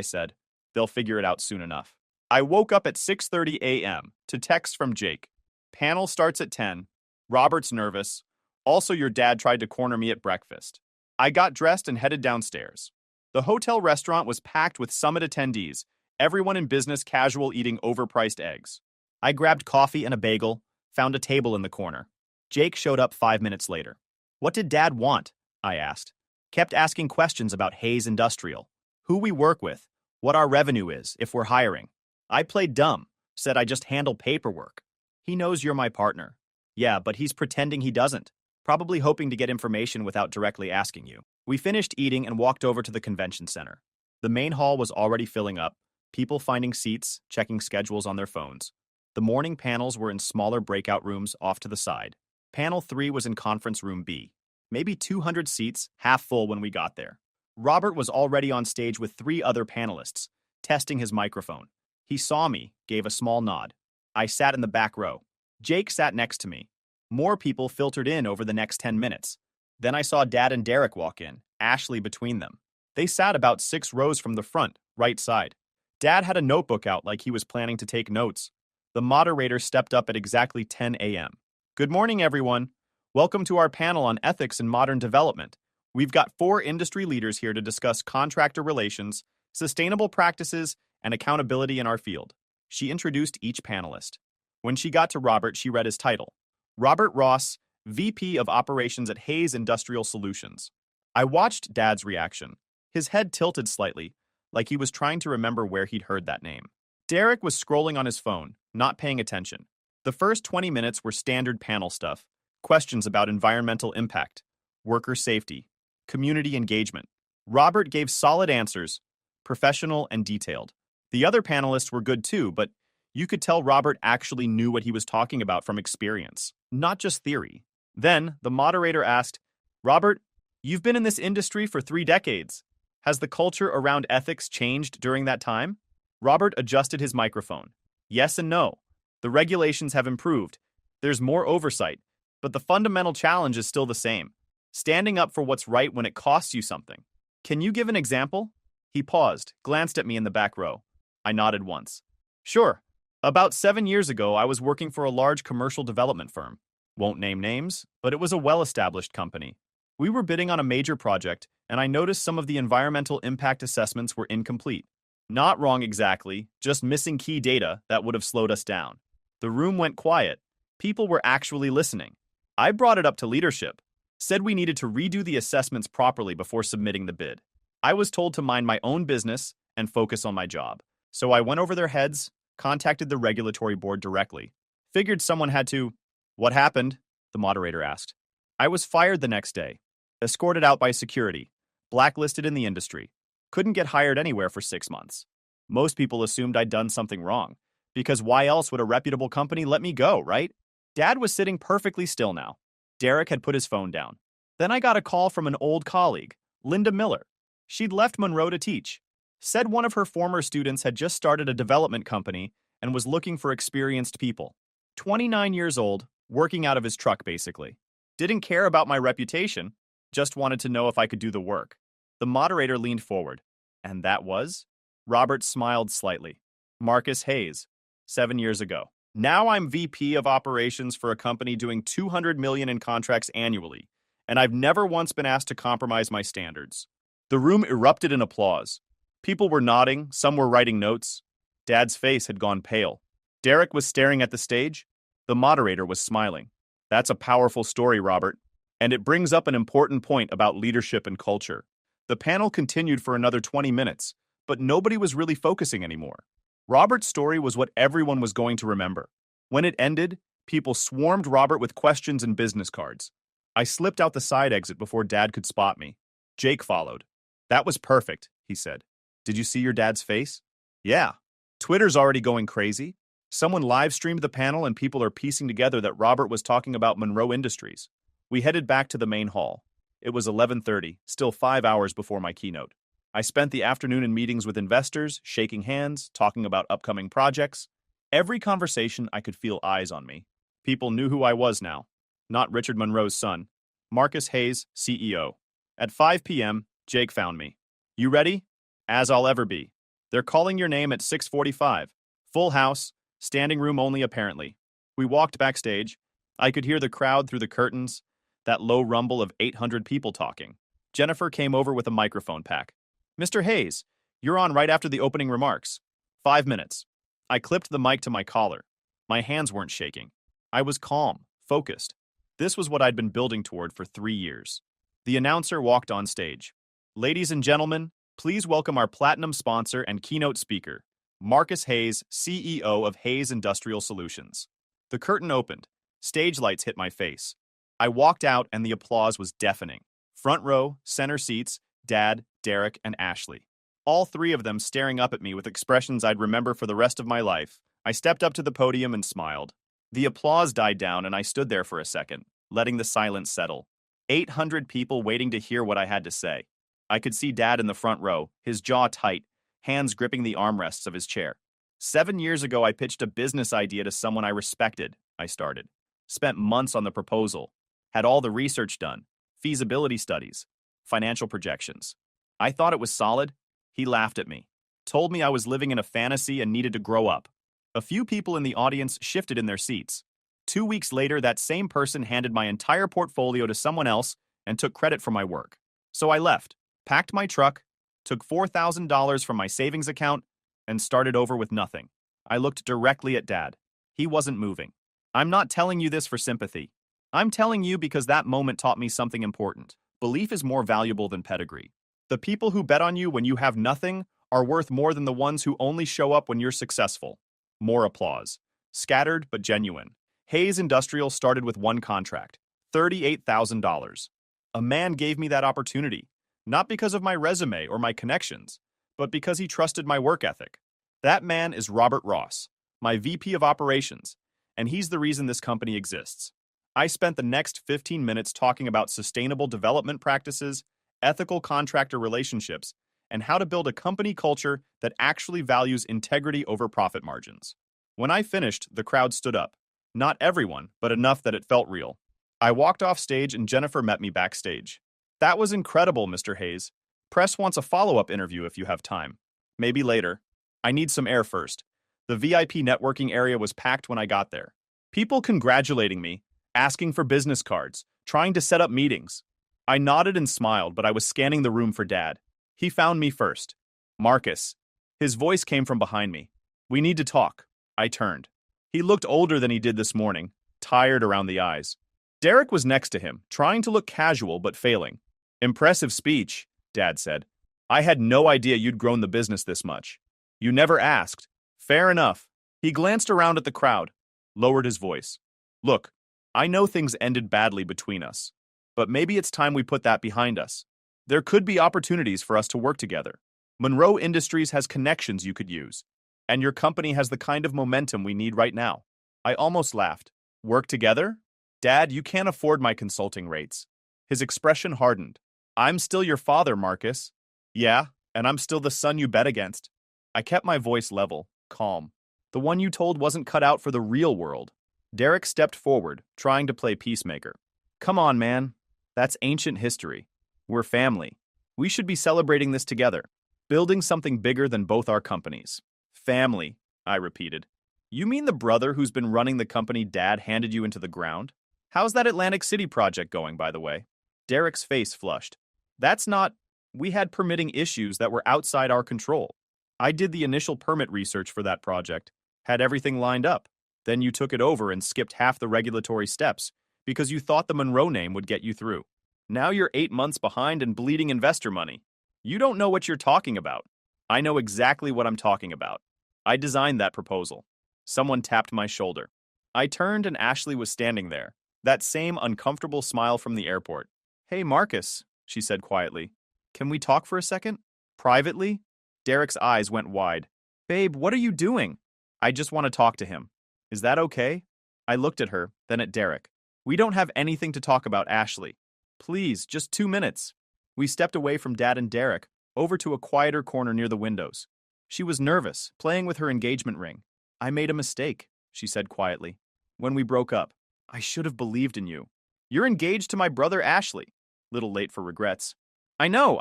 said. They'll figure it out soon enough. I woke up at 6:30 a.m. to text from Jake. Panel starts at 10. Robert's nervous. Also, your dad tried to corner me at breakfast. I got dressed and headed downstairs. The hotel restaurant was packed with summit attendees, everyone in business casual eating overpriced eggs. I grabbed coffee and a bagel, found a table in the corner. Jake showed up 5 minutes later. What did Dad want? I asked. Kept asking questions about Hayes Industrial, who we work with, what our revenue is, if we're hiring. I played dumb, said I just handle paperwork. He knows you're my partner. Yeah, but he's pretending he doesn't, probably hoping to get information without directly asking you. We finished eating and walked over to the convention center. The main hall was already filling up, people finding seats, checking schedules on their phones. The morning panels were in smaller breakout rooms off to the side. Panel 3 was in Conference Room B. Maybe 200 seats, half full when we got there. Robert was already on stage with 3 other panelists, testing his microphone. He saw me, gave a small nod. I sat in the back row. Jake sat next to me. More people filtered in over the next 10 minutes. Then I saw Dad and Derek walk in, Ashley between them. They sat about 6 rows from the front, right side. Dad had a notebook out like he was planning to take notes. The moderator stepped up at exactly 10 a.m. Good morning, everyone. Welcome to our panel on ethics in modern development. We've got 4 industry leaders here to discuss contractor relations, sustainable practices, and accountability in our field. She introduced each panelist. When she got to Robert, she read his title. Robert Ross, VP of Operations at Hayes Industrial Solutions. I watched Dad's reaction. His head tilted slightly, like he was trying to remember where he'd heard that name. Derek was scrolling on his phone, not paying attention. The first 20 minutes were standard panel stuff, questions about environmental impact, worker safety, community engagement. Robert gave solid answers, professional and detailed. The other panelists were good too, but you could tell Robert actually knew what he was talking about from experience, not just theory. Then, the moderator asked, Robert, you've been in this industry for 3 decades. Has the culture around ethics changed during that time? Robert adjusted his microphone. Yes and no. The regulations have improved. There's more oversight, but the fundamental challenge is still the same. Standing up for what's right when it costs you something. Can you give an example? He paused, glanced at me in the back row. I nodded once. Sure. About 7 years ago, I was working for a large commercial development firm. Won't name names, but it was a well-established company. We were bidding on a major project, and I noticed some of the environmental impact assessments were incomplete. Not wrong exactly, just missing key data that would have slowed us down. The room went quiet. People were actually listening. I brought it up to leadership, said we needed to redo the assessments properly before submitting the bid. I was told to mind my own business and focus on my job. So I went over their heads, contacted the regulatory board directly. Figured someone had to. What happened? The moderator asked. I was fired the next day, escorted out by security, blacklisted in the industry. Couldn't get hired anywhere for 6 months. Most people assumed I'd done something wrong, because why else would a reputable company let me go, right? Dad was sitting perfectly still now. Derek had put his phone down. Then I got a call from an old colleague, Linda Miller. She'd left Monroe to teach. Said one of her former students had just started a development company and was looking for experienced people. 29 years old, working out of his truck basically. Didn't care about my reputation, just wanted to know if I could do the work. The moderator leaned forward. And that was? Robert smiled slightly. Marcus Hayes, 7 years ago. Now I'm VP of operations for a company doing $200 million in contracts annually, and I've never once been asked to compromise my standards. The room erupted in applause. People were nodding, some were writing notes. Dad's face had gone pale. Derek was staring at the stage. The moderator was smiling. That's a powerful story, Robert, and it brings up an important point about leadership and culture. The panel continued for another 20 minutes, but nobody was really focusing anymore. Robert's story was what everyone was going to remember. When it ended, people swarmed Robert with questions and business cards. I slipped out the side exit before Dad could spot me. Jake followed. That was perfect, he said. Did you see your dad's face? Yeah. Twitter's already going crazy. Someone live-streamed the panel and people are piecing together that Robert was talking about Monroe Industries. We headed back to the main hall. It was 11:30, still 5 hours before my keynote. I spent the afternoon in meetings with investors, shaking hands, talking about upcoming projects. Every conversation, I could feel eyes on me. People knew who I was now. Not Richard Monroe's son. Marcus Hayes, CEO. At 5 p.m., Jake found me. You ready? As I'll ever be. They're calling your name at 6:45. Full house, standing room only apparently. We walked backstage. I could hear the crowd through the curtains, that low rumble of 800 people talking. Jennifer came over with a microphone pack. Mr. Hayes, you're on right after the opening remarks. 5 minutes. I clipped the mic to my collar. My hands weren't shaking. I was calm, focused. This was what I'd been building toward for 3 years. The announcer walked on stage. Ladies and gentlemen, please welcome our platinum sponsor and keynote speaker, Marcus Hayes, CEO of Hayes Industrial Solutions. The curtain opened. Stage lights hit my face. I walked out and the applause was deafening. Front row, center seats, Dad, Derek, and Ashley. All three of them staring up at me with expressions I'd remember for the rest of my life. I stepped up to the podium and smiled. The applause died down and I stood there for a second, letting the silence settle. 800 people waiting to hear what I had to say. I could see Dad in the front row, his jaw tight, hands gripping the armrests of his chair. 7 years ago, I pitched a business idea to someone I respected, I started. Spent months on the proposal. Had all the research done. Feasibility studies. Financial projections. I thought it was solid. He laughed at me. Told me I was living in a fantasy and needed to grow up. A few people in the audience shifted in their seats. 2 weeks later, that same person handed my entire portfolio to someone else and took credit for my work. So I left, packed my truck, took $4,000 from my savings account, and started over with nothing. I looked directly at Dad. He wasn't moving. I'm not telling you this for sympathy. I'm telling you because that moment taught me something important. Belief is more valuable than pedigree. The people who bet on you when you have nothing are worth more than the ones who only show up when you're successful. More applause. Scattered but genuine. Hayes Industrial started with one contract, $38,000. A man gave me that opportunity, not because of my resume or my connections, but because he trusted my work ethic. That man is Robert Ross, my VP of Operations, and he's the reason this company exists. I spent the next 15 minutes talking about sustainable development practices, ethical contractor relationships, and how to build a company culture that actually values integrity over profit margins. When I finished, the crowd stood up. Not everyone, but enough that it felt real. I walked off stage and Jennifer met me backstage. That was incredible, Mr. Hayes. Press wants a follow-up interview if you have time. Maybe later. I need some air first. The VIP networking area was packed when I got there. People congratulating me, asking for business cards, trying to set up meetings. I nodded and smiled, but I was scanning the room for Dad. He found me first. Marcus. His voice came from behind me. We need to talk. I turned. He looked older than he did this morning, tired around the eyes. Derek was next to him, trying to look casual but failing. Impressive speech, Dad said. I had no idea you'd grown the business this much. You never asked. Fair enough. He glanced around at the crowd, lowered his voice. Look, I know things ended badly between us, but maybe it's time we put that behind us. There could be opportunities for us to work together. Monroe Industries has connections you could use, and your company has the kind of momentum we need right now. I almost laughed. Work together? Dad, you can't afford my consulting rates. His expression hardened. I'm still your father, Marcus. Yeah, and I'm still the son you bet against. I kept my voice level, calm. The one you told wasn't cut out for the real world. Derek stepped forward, trying to play peacemaker. Come on, man. That's ancient history. We're family. We should be celebrating this together, building something bigger than both our companies. Family, I repeated. You mean the brother who's been running the company Dad handed you into the ground? How's that Atlantic City project going, by the way? Derek's face flushed. That's not... We had permitting issues that were outside our control. I did the initial permit research for that project, had everything lined up. Then you took it over and skipped half the regulatory steps because you thought the Monroe name would get you through. Now you're 8 months behind and bleeding investor money. You don't know what you're talking about. I know exactly what I'm talking about. I designed that proposal. Someone tapped my shoulder. I turned and Ashley was standing there, that same uncomfortable smile from the airport. Hey, Marcus, she said quietly. Can we talk for a second? Privately? Derek's eyes went wide. Babe, what are you doing? I just want to talk to him. Is that okay? I looked at her, then at Derek. We don't have anything to talk about, Ashley. Please, just 2 minutes. We stepped away from Dad and Derek, over to a quieter corner near the windows. She was nervous, playing with her engagement ring. I made a mistake, she said quietly. When we broke up, I should have believed in you. You're engaged to my brother Ashley. Little late for regrets. I know,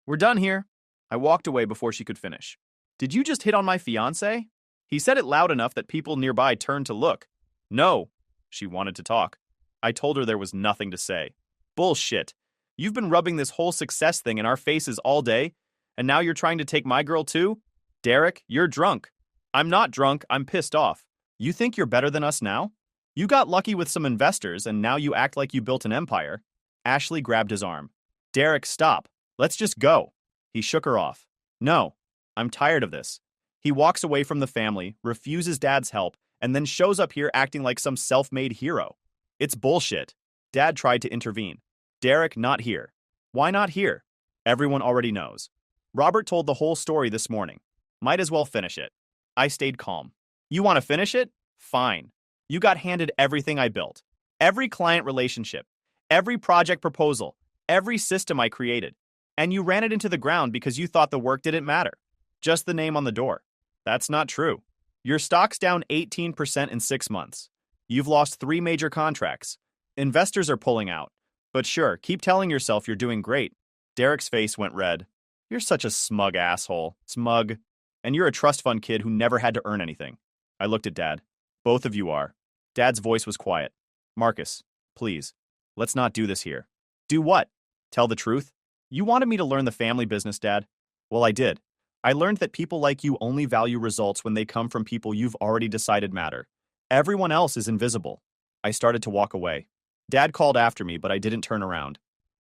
We're done here. I walked away before she could finish. Did you just hit on my fiancé? He said it loud enough that people nearby turned to look. No. She wanted to talk. I told her there was nothing to say. Bullshit. You've been rubbing this whole success thing in our faces all day, and now you're trying to take my girl too? Derek, you're drunk. I'm not drunk, I'm pissed off. You think you're better than us now? You got lucky with some investors, and now you act like you built an empire. Ashley grabbed his arm. Derek, stop. Let's just go. He shook her off. No, I'm tired of this. He walks away from the family, refuses Dad's help, and then shows up here acting like some self-made hero. It's bullshit. Dad tried to intervene. Derek, not here. Why not here? Everyone already knows. Robert told the whole story this morning. Might as well finish it. I stayed calm. You want to finish it? Fine. You got handed everything I built. Every client relationship. Every project proposal. Every system I created. And you ran it into the ground because you thought the work didn't matter. Just the name on the door. That's not true. Your stock's down 18% in 6 months. You've lost 3 major contracts. Investors are pulling out. But sure, keep telling yourself you're doing great. Derek's face went red. You're such a smug asshole. Smug. And you're a trust fund kid who never had to earn anything. I looked at Dad. Both of you are. Dad's voice was quiet. Marcus, please, let's not do this here. Do what? Tell the truth? You wanted me to learn the family business, Dad. Well, I did. I learned that people like you only value results when they come from people you've already decided matter. Everyone else is invisible. I started to walk away. Dad called after me, but I didn't turn around.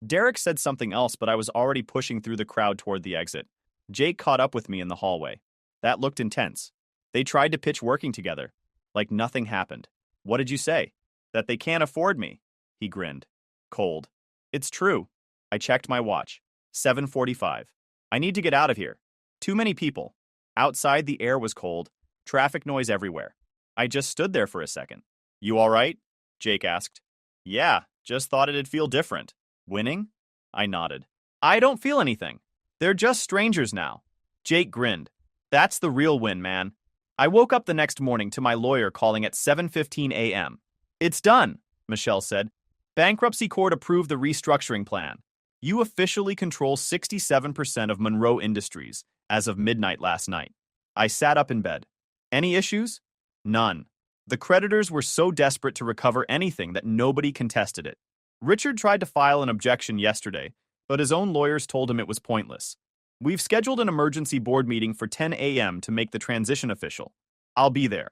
Derek said something else, but I was already pushing through the crowd toward the exit. Jake caught up with me in the hallway. That looked intense. They tried to pitch working together. Like nothing happened. What did you say? That they can't afford me. He grinned. Cold. It's true. I checked my watch. 7:45. I need to get out of here. Too many people. Outside the air was cold. Traffic noise everywhere. I just stood there for a second. You all right? Jake asked. Yeah, just thought it'd feel different. Winning? I nodded. I don't feel anything. They're just strangers now. Jake grinned. That's the real win, man. I woke up the next morning to my lawyer calling at 7:15 a.m. It's done, Michelle said. Bankruptcy court approved the restructuring plan. You officially control 67% of Monroe Industries as of midnight last night. I sat up in bed. Any issues? None. The creditors were so desperate to recover anything that nobody contested it. Richard tried to file an objection yesterday, but his own lawyers told him it was pointless. We've scheduled an emergency board meeting for 10 a.m. to make the transition official. I'll be there.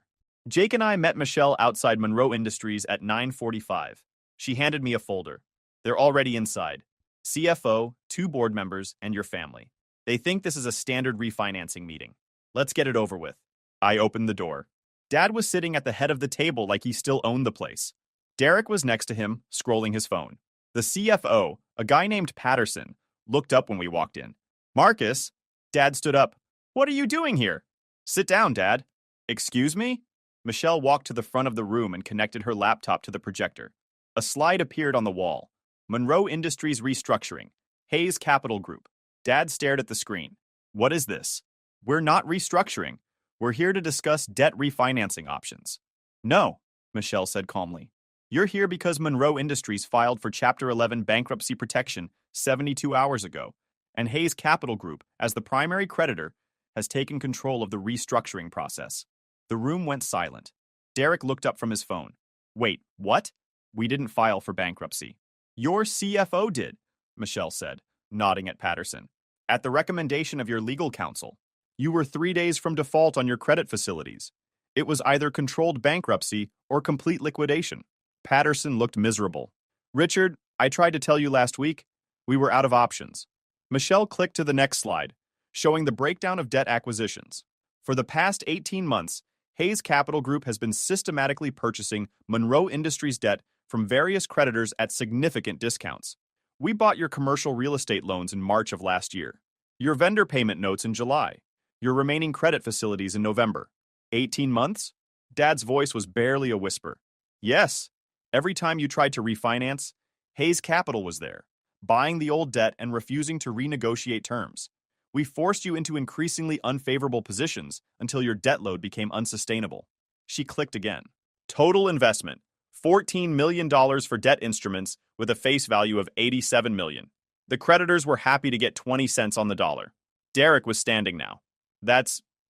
Jake and I met Michelle outside Monroe Industries at 9:45. She handed me a folder. They're already inside. CFO, 2 board members, and your family. They think this is a standard refinancing meeting. Let's get it over with. I opened the door. Dad was sitting at the head of the table like he still owned the place. Derek was next to him, scrolling his phone. The CFO, a guy named Patterson, looked up when we walked in. Marcus? Dad stood up. What are you doing here? Sit down, Dad. Excuse me? Michelle walked to the front of the room and connected her laptop to the projector. A slide appeared on the wall. Monroe Industries restructuring. Hayes Capital Group. Dad stared at the screen. What is this? We're not restructuring. We're here to discuss debt refinancing options. No, Michelle said calmly. You're here because Monroe Industries filed for Chapter 11 bankruptcy protection 72 hours ago, and Hayes Capital Group, as the primary creditor, has taken control of the restructuring process. The room went silent. Derek looked up from his phone. Wait, what? We didn't file for bankruptcy. Your CFO did, Michelle said, nodding at Patterson. At the recommendation of your legal counsel. You were 3 days from default on your credit facilities. It was either controlled bankruptcy or complete liquidation. Patterson looked miserable. Richard, I tried to tell you last week. We were out of options. Michelle clicked to the next slide, showing the breakdown of debt acquisitions. For the past 18 months, Hayes Capital Group has been systematically purchasing Monroe Industries debt from various creditors at significant discounts. We bought your commercial real estate loans in March of last year, your vendor payment notes in July, your remaining credit facilities in November. 18 months? Dad's voice was barely a whisper. Yes. Every time you tried to refinance, Hayes Capital was there, buying the old debt and refusing to renegotiate terms. We forced you into increasingly unfavorable positions until your debt load became unsustainable. She clicked again. Total investment, $14 million for debt instruments with a face value of $87 million. The creditors were happy to get 20 cents on the dollar. Derek was standing now.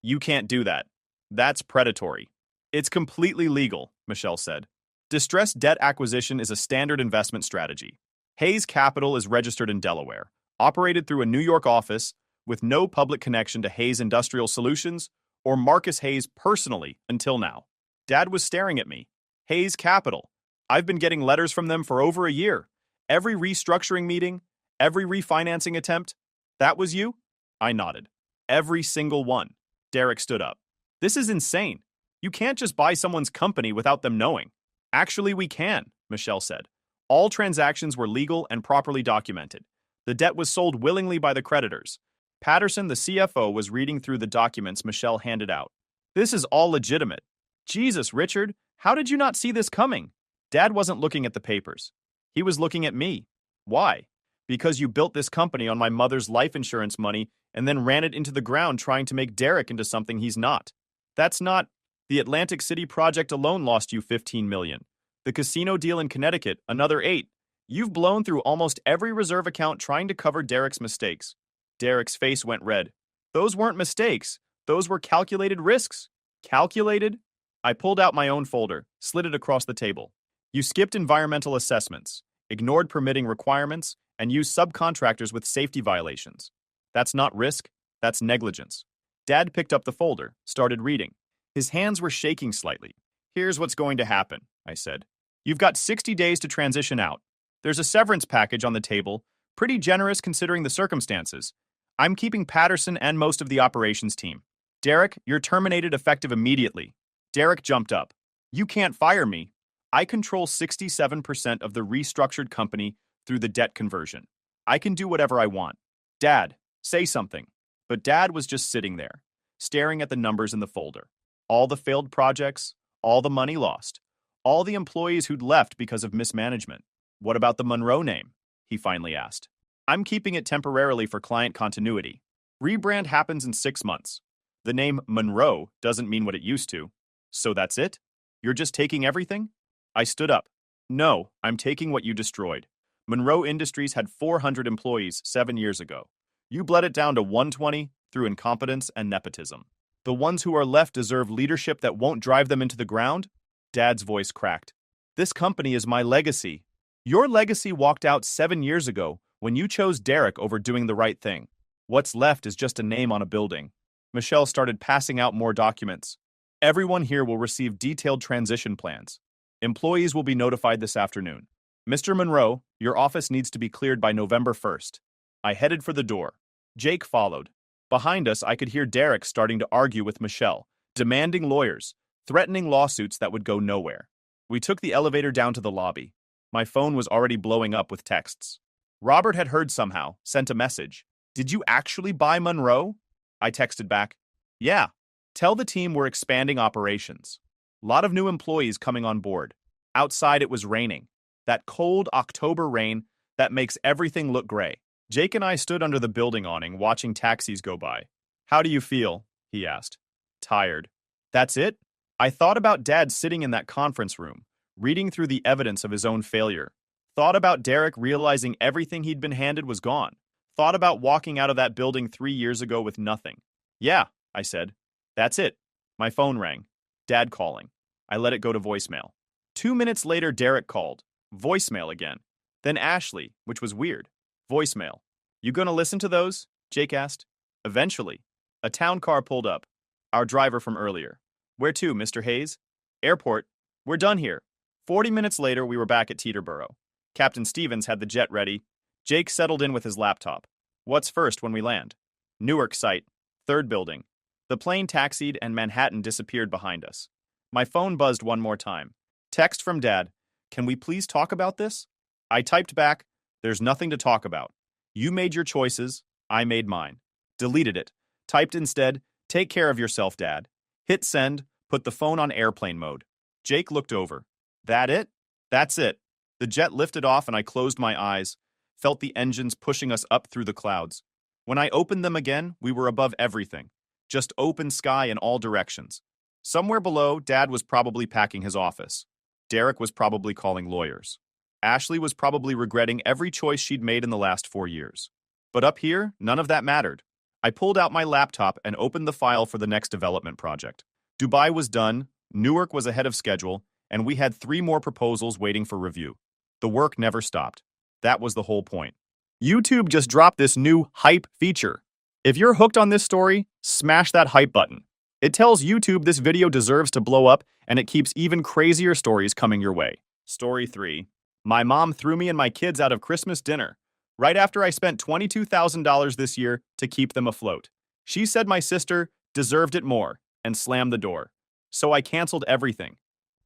You can't do that. That's predatory. It's completely legal, Michelle said. Distressed debt acquisition is a standard investment strategy. Hayes Capital is registered in Delaware, operated through a New York office, with no public connection to Hayes Industrial Solutions or Marcus Hayes personally until now. Dad was staring at me. Hayes Capital. I've been getting letters from them for over a year. Every restructuring meeting, every refinancing attempt. That was you? I nodded. Every single one. Derek stood up. This is insane. You can't just buy someone's company without them knowing. Actually, we can, Michelle said. All transactions were legal and properly documented. The debt was sold willingly by the creditors. Patterson, the CFO, was reading through the documents Michelle handed out. This is all legitimate. Jesus, Richard, how did you not see this coming? Dad wasn't looking at the papers. He was looking at me. Why? Because you built this company on my mother's life insurance money and then ran it into the ground trying to make Derek into something he's not. That's not. The Atlantic City project alone lost you $15 million. The casino deal in Connecticut, another $8 million. You've blown through almost every reserve account trying to cover Derek's mistakes. Derek's face went red. Those weren't mistakes. Those were calculated risks. Calculated? I pulled out my own folder, slid it across the table. You skipped environmental assessments, ignored permitting requirements, and used subcontractors with safety violations. That's not risk, that's negligence. Dad picked up the folder, started reading. His hands were shaking slightly. Here's what's going to happen, I said. You've got 60 days to transition out. There's a severance package on the table, pretty generous considering the circumstances. I'm keeping Patterson and most of the operations team. Derek, you're terminated effective immediately. Derek jumped up. You can't fire me. I control 67% of the restructured company through the debt conversion. I can do whatever I want. Dad, say something. But Dad was just sitting there, staring at the numbers in the folder. All the failed projects, all the money lost, all the employees who'd left because of mismanagement. What about the Monroe name? He finally asked. I'm keeping it temporarily for client continuity. Rebrand happens in 6 months. The name Monroe doesn't mean what it used to. So that's it? You're just taking everything? I stood up. No, I'm taking what you destroyed. Monroe Industries had 400 employees 7 years ago. You bled it down to 120 through incompetence and nepotism. The ones who are left deserve leadership that won't drive them into the ground? Dad's voice cracked. This company is my legacy. Your legacy walked out 7 years ago when you chose Derek over doing the right thing. What's left is just a name on a building. Michelle started passing out more documents. Everyone here will receive detailed transition plans. Employees will be notified this afternoon. Mr. Monroe, your office needs to be cleared by November 1st. I headed for the door. Jake followed. Behind us, I could hear Derek starting to argue with Michelle, demanding lawyers, threatening lawsuits that would go nowhere. We took the elevator down to the lobby. My phone was already blowing up with texts. Robert had heard somehow, sent a message. Did you actually buy Monroe? I texted back. Yeah. Tell the team we're expanding operations. Lot of new employees coming on board. Outside it was raining. That cold October rain that makes everything look gray. Jake and I stood under the building awning watching taxis go by. How do you feel? He asked. Tired. That's it? I thought about Dad sitting in that conference room, reading through the evidence of his own failure. Thought about Derek realizing everything he'd been handed was gone. Thought about walking out of that building 3 years ago with nothing. Yeah, I said. That's it. My phone rang. Dad calling. I let it go to voicemail. 2 minutes later, Derek called. Voicemail again. Then Ashley, which was weird. Voicemail. You gonna listen to those? Jake asked. Eventually. A town car pulled up. Our driver from earlier. Where to, Mr. Hayes? Airport. We're done here. 40 minutes later, we were back at Teterboro. Captain Stevens had the jet ready. Jake settled in with his laptop. What's first when we land? Newark site. 3rd building. The plane taxied and Manhattan disappeared behind us. My phone buzzed one more time. Text from Dad. Can we please talk about this? I typed back. There's nothing to talk about. You made your choices. I made mine. Deleted it. Typed instead. Take care of yourself, Dad. Hit send. Put the phone on airplane mode. Jake looked over. That it? That's it. The jet lifted off and I closed my eyes, felt the engines pushing us up through the clouds. When I opened them again, we were above everything. Just open sky in all directions. Somewhere below, Dad was probably packing his office. Derek was probably calling lawyers. Ashley was probably regretting every choice she'd made in the last 4 years. But up here, none of that mattered. I pulled out my laptop and opened the file for the next development project. Dubai was done, Newark was ahead of schedule, and we had 3 more proposals waiting for review. The work never stopped. That was the whole point. YouTube just dropped this new hype feature. If you're hooked on this story, smash that hype button. It tells YouTube this video deserves to blow up, and it keeps even crazier stories coming your way. Story 3. My mom threw me and my kids out of Christmas dinner, right after I spent $22,000 this year to keep them afloat. She said my sister deserved it more, and slammed the door. So I canceled everything.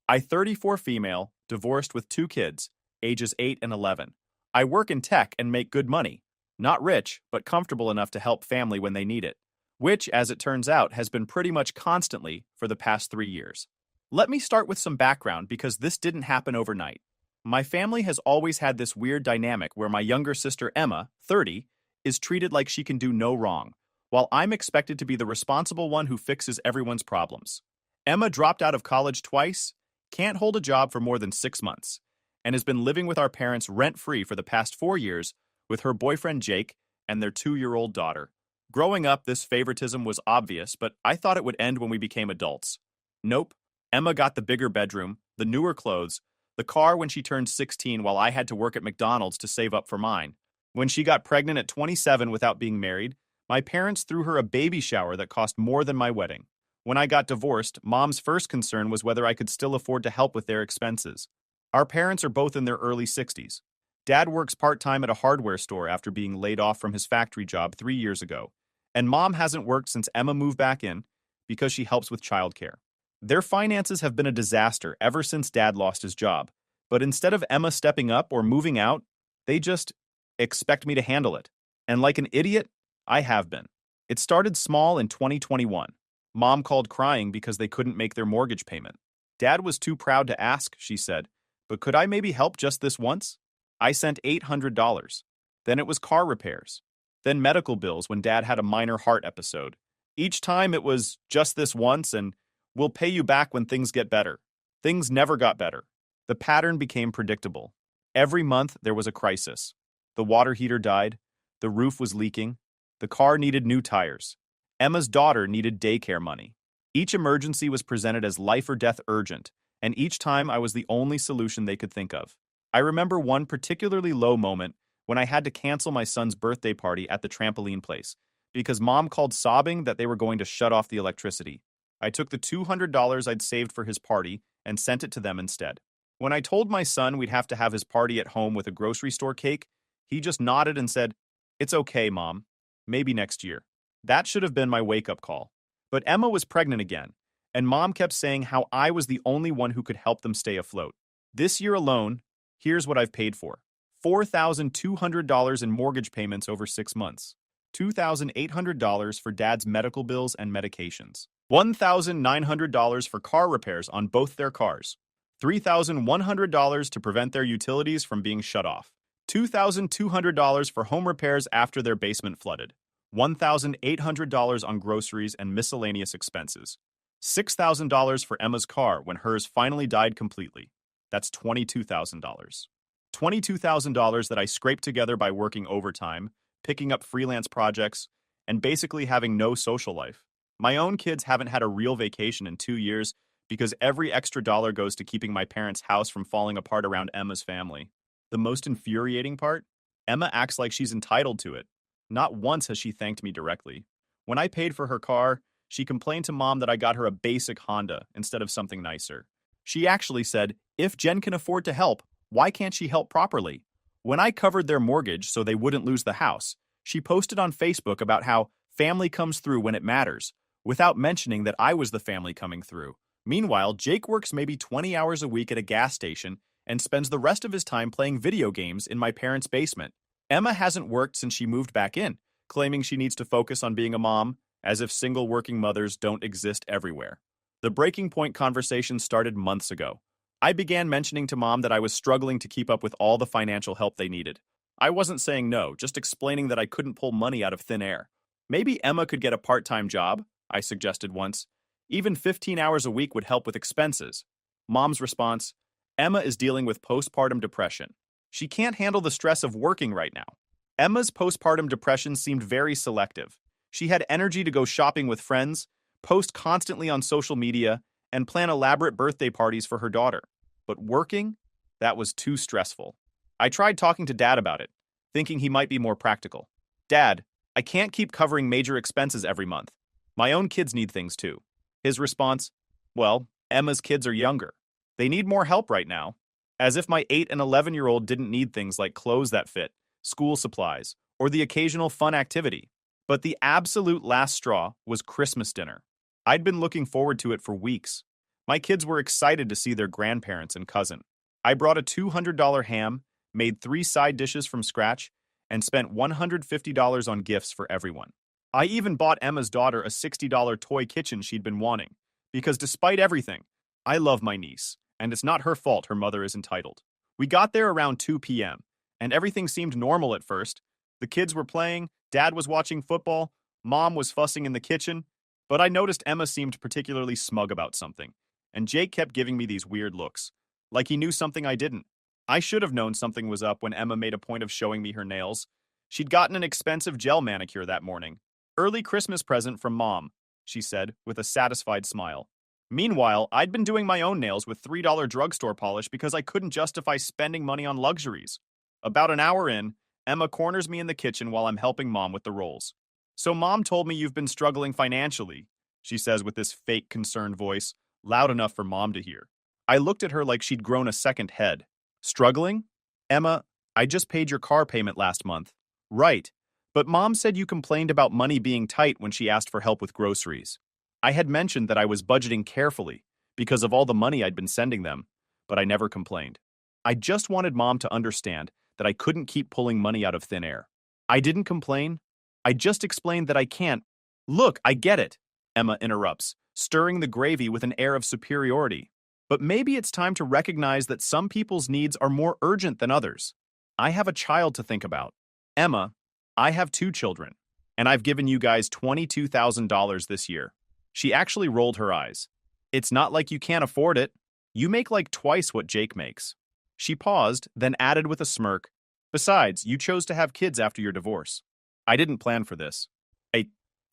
I 34 female, divorced with 2 kids, ages 8 and 11. I work in tech and make good money. Not rich, but comfortable enough to help family when they need it. Which, as it turns out, has been pretty much constantly for the past 3 years. Let me start with some background because this didn't happen overnight. My family has always had this weird dynamic where my younger sister Emma, 30, is treated like she can do no wrong, while I'm expected to be the responsible one who fixes everyone's problems. Emma dropped out of college twice, can't hold a job for more than 6 months, and has been living with our parents rent-free for the past 4 years with her boyfriend Jake and their 2-year-old daughter. Growing up, this favoritism was obvious, but I thought it would end when we became adults. Nope. Emma got the bigger bedroom, the newer clothes, the car when she turned 16 while I had to work at McDonald's to save up for mine. When she got pregnant at 27 without being married, my parents threw her a baby shower that cost more than my wedding. When I got divorced, Mom's first concern was whether I could still afford to help with their expenses. Our parents are both in their early 60s. Dad works part-time at a hardware store after being laid off from his factory job 3 years ago. And Mom hasn't worked since Emma moved back in because she helps with childcare. Their finances have been a disaster ever since Dad lost his job. But instead of Emma stepping up or moving out, they just expect me to handle it. And like an idiot, I have been. It started small in 2021. Mom called crying because they couldn't make their mortgage payment. Dad was too proud to ask, she said, but could I maybe help just this once? I sent $800. Then it was car repairs. Then medical bills when Dad had a minor heart episode. Each time it was just this once and we'll pay you back when things get better. Things never got better. The pattern became predictable. Every month there was a crisis. The water heater died. The roof was leaking. The car needed new tires. Emma's daughter needed daycare money. Each emergency was presented as life or death urgent, and each time I was the only solution they could think of. I remember one particularly low moment when I had to cancel my son's birthday party at the trampoline place because mom called sobbing that they were going to shut off the electricity. I took the $200 I'd saved for his party and sent it to them instead. When I told my son we'd have to have his party at home with a grocery store cake, he just nodded and said, "It's okay, Mom. Maybe next year." That should have been my wake-up call. But Emma was pregnant again, and Mom kept saying how I was the only one who could help them stay afloat. This year alone, here's what I've paid for. $4,200 in mortgage payments over 6 months. $2,800 for Dad's medical bills and medications. $1,900 for car repairs on both their cars. $3,100 to prevent their utilities from being shut off. $2,200 for home repairs after their basement flooded. $1,800 on groceries and miscellaneous expenses. $6,000 for Emma's car when hers finally died completely. That's $22,000. $22,000 that I scraped together by working overtime, picking up freelance projects, and basically having no social life. My own kids haven't had a real vacation in 2 years because every extra dollar goes to keeping my parents' house from falling apart around Emma's family. The most infuriating part? Emma acts like she's entitled to it. Not once has she thanked me directly. When I paid for her car, she complained to Mom that I got her a basic Honda instead of something nicer. She actually said, if Jen can afford to help, why can't she help properly? When I covered their mortgage so they wouldn't lose the house, she posted on Facebook about how family comes through when it matters, without mentioning that I was the family coming through. Meanwhile, Jake works maybe 20 hours a week at a gas station and spends the rest of his time playing video games in my parents' basement. Emma hasn't worked since she moved back in, claiming she needs to focus on being a mom, as if single working mothers don't exist everywhere. The breaking point conversation started months ago. I began mentioning to Mom that I was struggling to keep up with all the financial help they needed. I wasn't saying no, just explaining that I couldn't pull money out of thin air. Maybe Emma could get a part-time job, I suggested once. Even 15 hours a week would help with expenses. Mom's response, Emma is dealing with postpartum depression. She can't handle the stress of working right now. Emma's postpartum depression seemed very selective. She had energy to go shopping with friends, post constantly on social media, and plan elaborate birthday parties for her daughter. But working? That was too stressful. I tried talking to Dad about it, thinking he might be more practical. Dad, I can't keep covering major expenses every month. My own kids need things too. His response, well, Emma's kids are younger. They need more help right now. As if my 8 and 11-year-old didn't need things like clothes that fit, school supplies, or the occasional fun activity. But the absolute last straw was Christmas dinner. I'd been looking forward to it for weeks. My kids were excited to see their grandparents and cousin. I brought a $200 ham, made 3 side dishes from scratch, and spent $150 on gifts for everyone. I even bought Emma's daughter a $60 toy kitchen she'd been wanting, because despite everything, I love my niece, and it's not her fault her mother is entitled. We got there around 2 p.m., and everything seemed normal at first. The kids were playing, Dad was watching football, Mom was fussing in the kitchen, but I noticed Emma seemed particularly smug about something, and Jake kept giving me these weird looks, like he knew something I didn't. I should have known something was up when Emma made a point of showing me her nails. She'd gotten an expensive gel manicure that morning. Early Christmas present from Mom, she said, with a satisfied smile. Meanwhile, I'd been doing my own nails with $3 drugstore polish because I couldn't justify spending money on luxuries. About an hour in, Emma corners me in the kitchen while I'm helping Mom with the rolls. So Mom told me you've been struggling financially, she says with this fake concerned voice, loud enough for Mom to hear. I looked at her like she'd grown a second head. Struggling? Emma, I just paid your car payment last month. Right. But Mom said you complained about money being tight when she asked for help with groceries. I had mentioned that I was budgeting carefully because of all the money I'd been sending them, but I never complained. I just wanted Mom to understand that I couldn't keep pulling money out of thin air. I didn't complain. I just explained that I can't. Look, I get it, Emma interrupts, stirring the gravy with an air of superiority. But maybe it's time to recognize that some people's needs are more urgent than others. I have a child to think about. Emma, I have 2 children, and I've given you guys $22,000 this year. She actually rolled her eyes. It's not like you can't afford it. You make like twice what Jake makes. She paused, then added with a smirk, besides, you chose to have kids after your divorce. I didn't plan for this.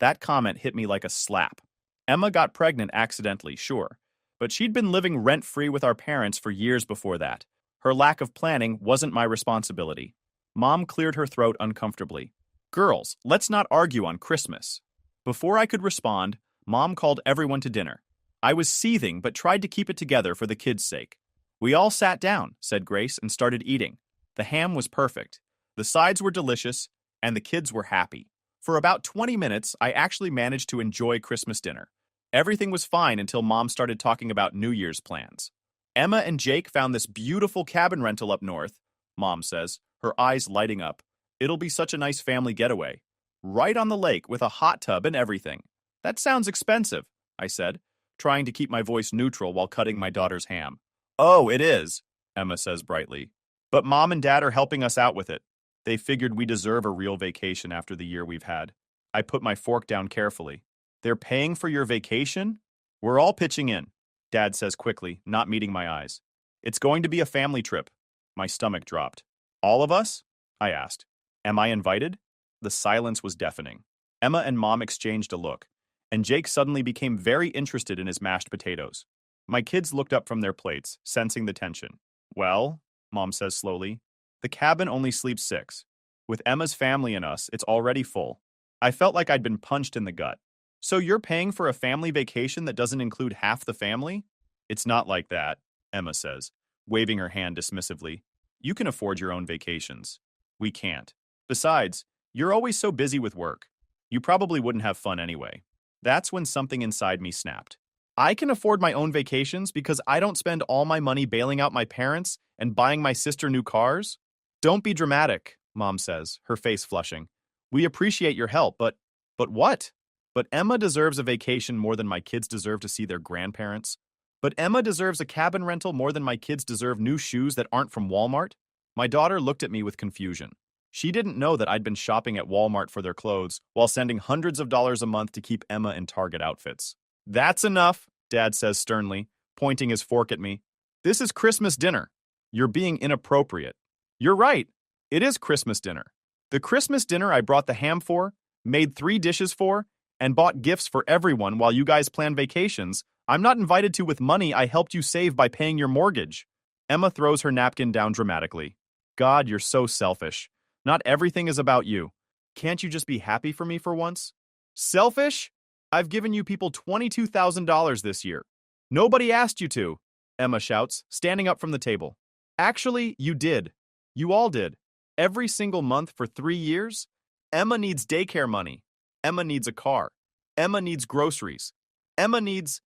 That comment hit me like a slap. Emma got pregnant accidentally, sure, but she'd been living rent-free with our parents for years before that. Her lack of planning wasn't my responsibility. Mom cleared her throat uncomfortably. Girls, let's not argue on Christmas. Before I could respond, Mom called everyone to dinner. I was seething but tried to keep it together for the kids' sake. We all sat down, said Grace, and started eating. The ham was perfect. The sides were delicious, and the kids were happy. For about 20 minutes, I actually managed to enjoy Christmas dinner. Everything was fine until Mom started talking about New Year's plans. Emma and Jake found this beautiful cabin rental up north, Mom says, her eyes lighting up. It'll be such a nice family getaway. Right on the lake with a hot tub and everything. That sounds expensive, I said, trying to keep my voice neutral while cutting my daughter's ham. Oh, it is, Emma says brightly. But Mom and Dad are helping us out with it. They figured we deserve a real vacation after the year we've had. I put my fork down carefully. They're paying for your vacation? We're all pitching in, Dad says quickly, not meeting my eyes. It's going to be a family trip. My stomach dropped. All of us? I asked. Am I invited? The silence was deafening. Emma and Mom exchanged a look, and Jake suddenly became very interested in his mashed potatoes. My kids looked up from their plates, sensing the tension. Well, Mom says slowly, the cabin only sleeps 6. With Emma's family and us, it's already full. I felt like I'd been punched in the gut. So you're paying for a family vacation that doesn't include half the family? It's not like that, Emma says, waving her hand dismissively. You can afford your own vacations. We can't. Besides, you're always so busy with work. You probably wouldn't have fun anyway. That's when something inside me snapped. I can afford my own vacations because I don't spend all my money bailing out my parents and buying my sister new cars? Don't be dramatic, Mom says, her face flushing. We appreciate your help, but what? But Emma deserves a vacation more than my kids deserve to see their grandparents. But Emma deserves a cabin rental more than my kids deserve new shoes that aren't from Walmart. My daughter looked at me with confusion. She didn't know that I'd been shopping at Walmart for their clothes while sending hundreds of dollars a month to keep Emma in Target outfits. That's enough, Dad says sternly, pointing his fork at me. This is Christmas dinner. You're being inappropriate. You're right. It is Christmas dinner. The Christmas dinner I brought the ham for, made 3 dishes for, and bought gifts for everyone while you guys plan vacations, I'm not invited to with money I helped you save by paying your mortgage. Emma throws her napkin down dramatically. God, you're so selfish. Not everything is about you. Can't you just be happy for me for once? Selfish? I've given you people $22,000 this year. Nobody asked you to, Emma shouts, standing up from the table. Actually, you did. You all did. Every single month for 3 years? Emma needs daycare money. Emma needs a car. Emma needs groceries. Emma needs.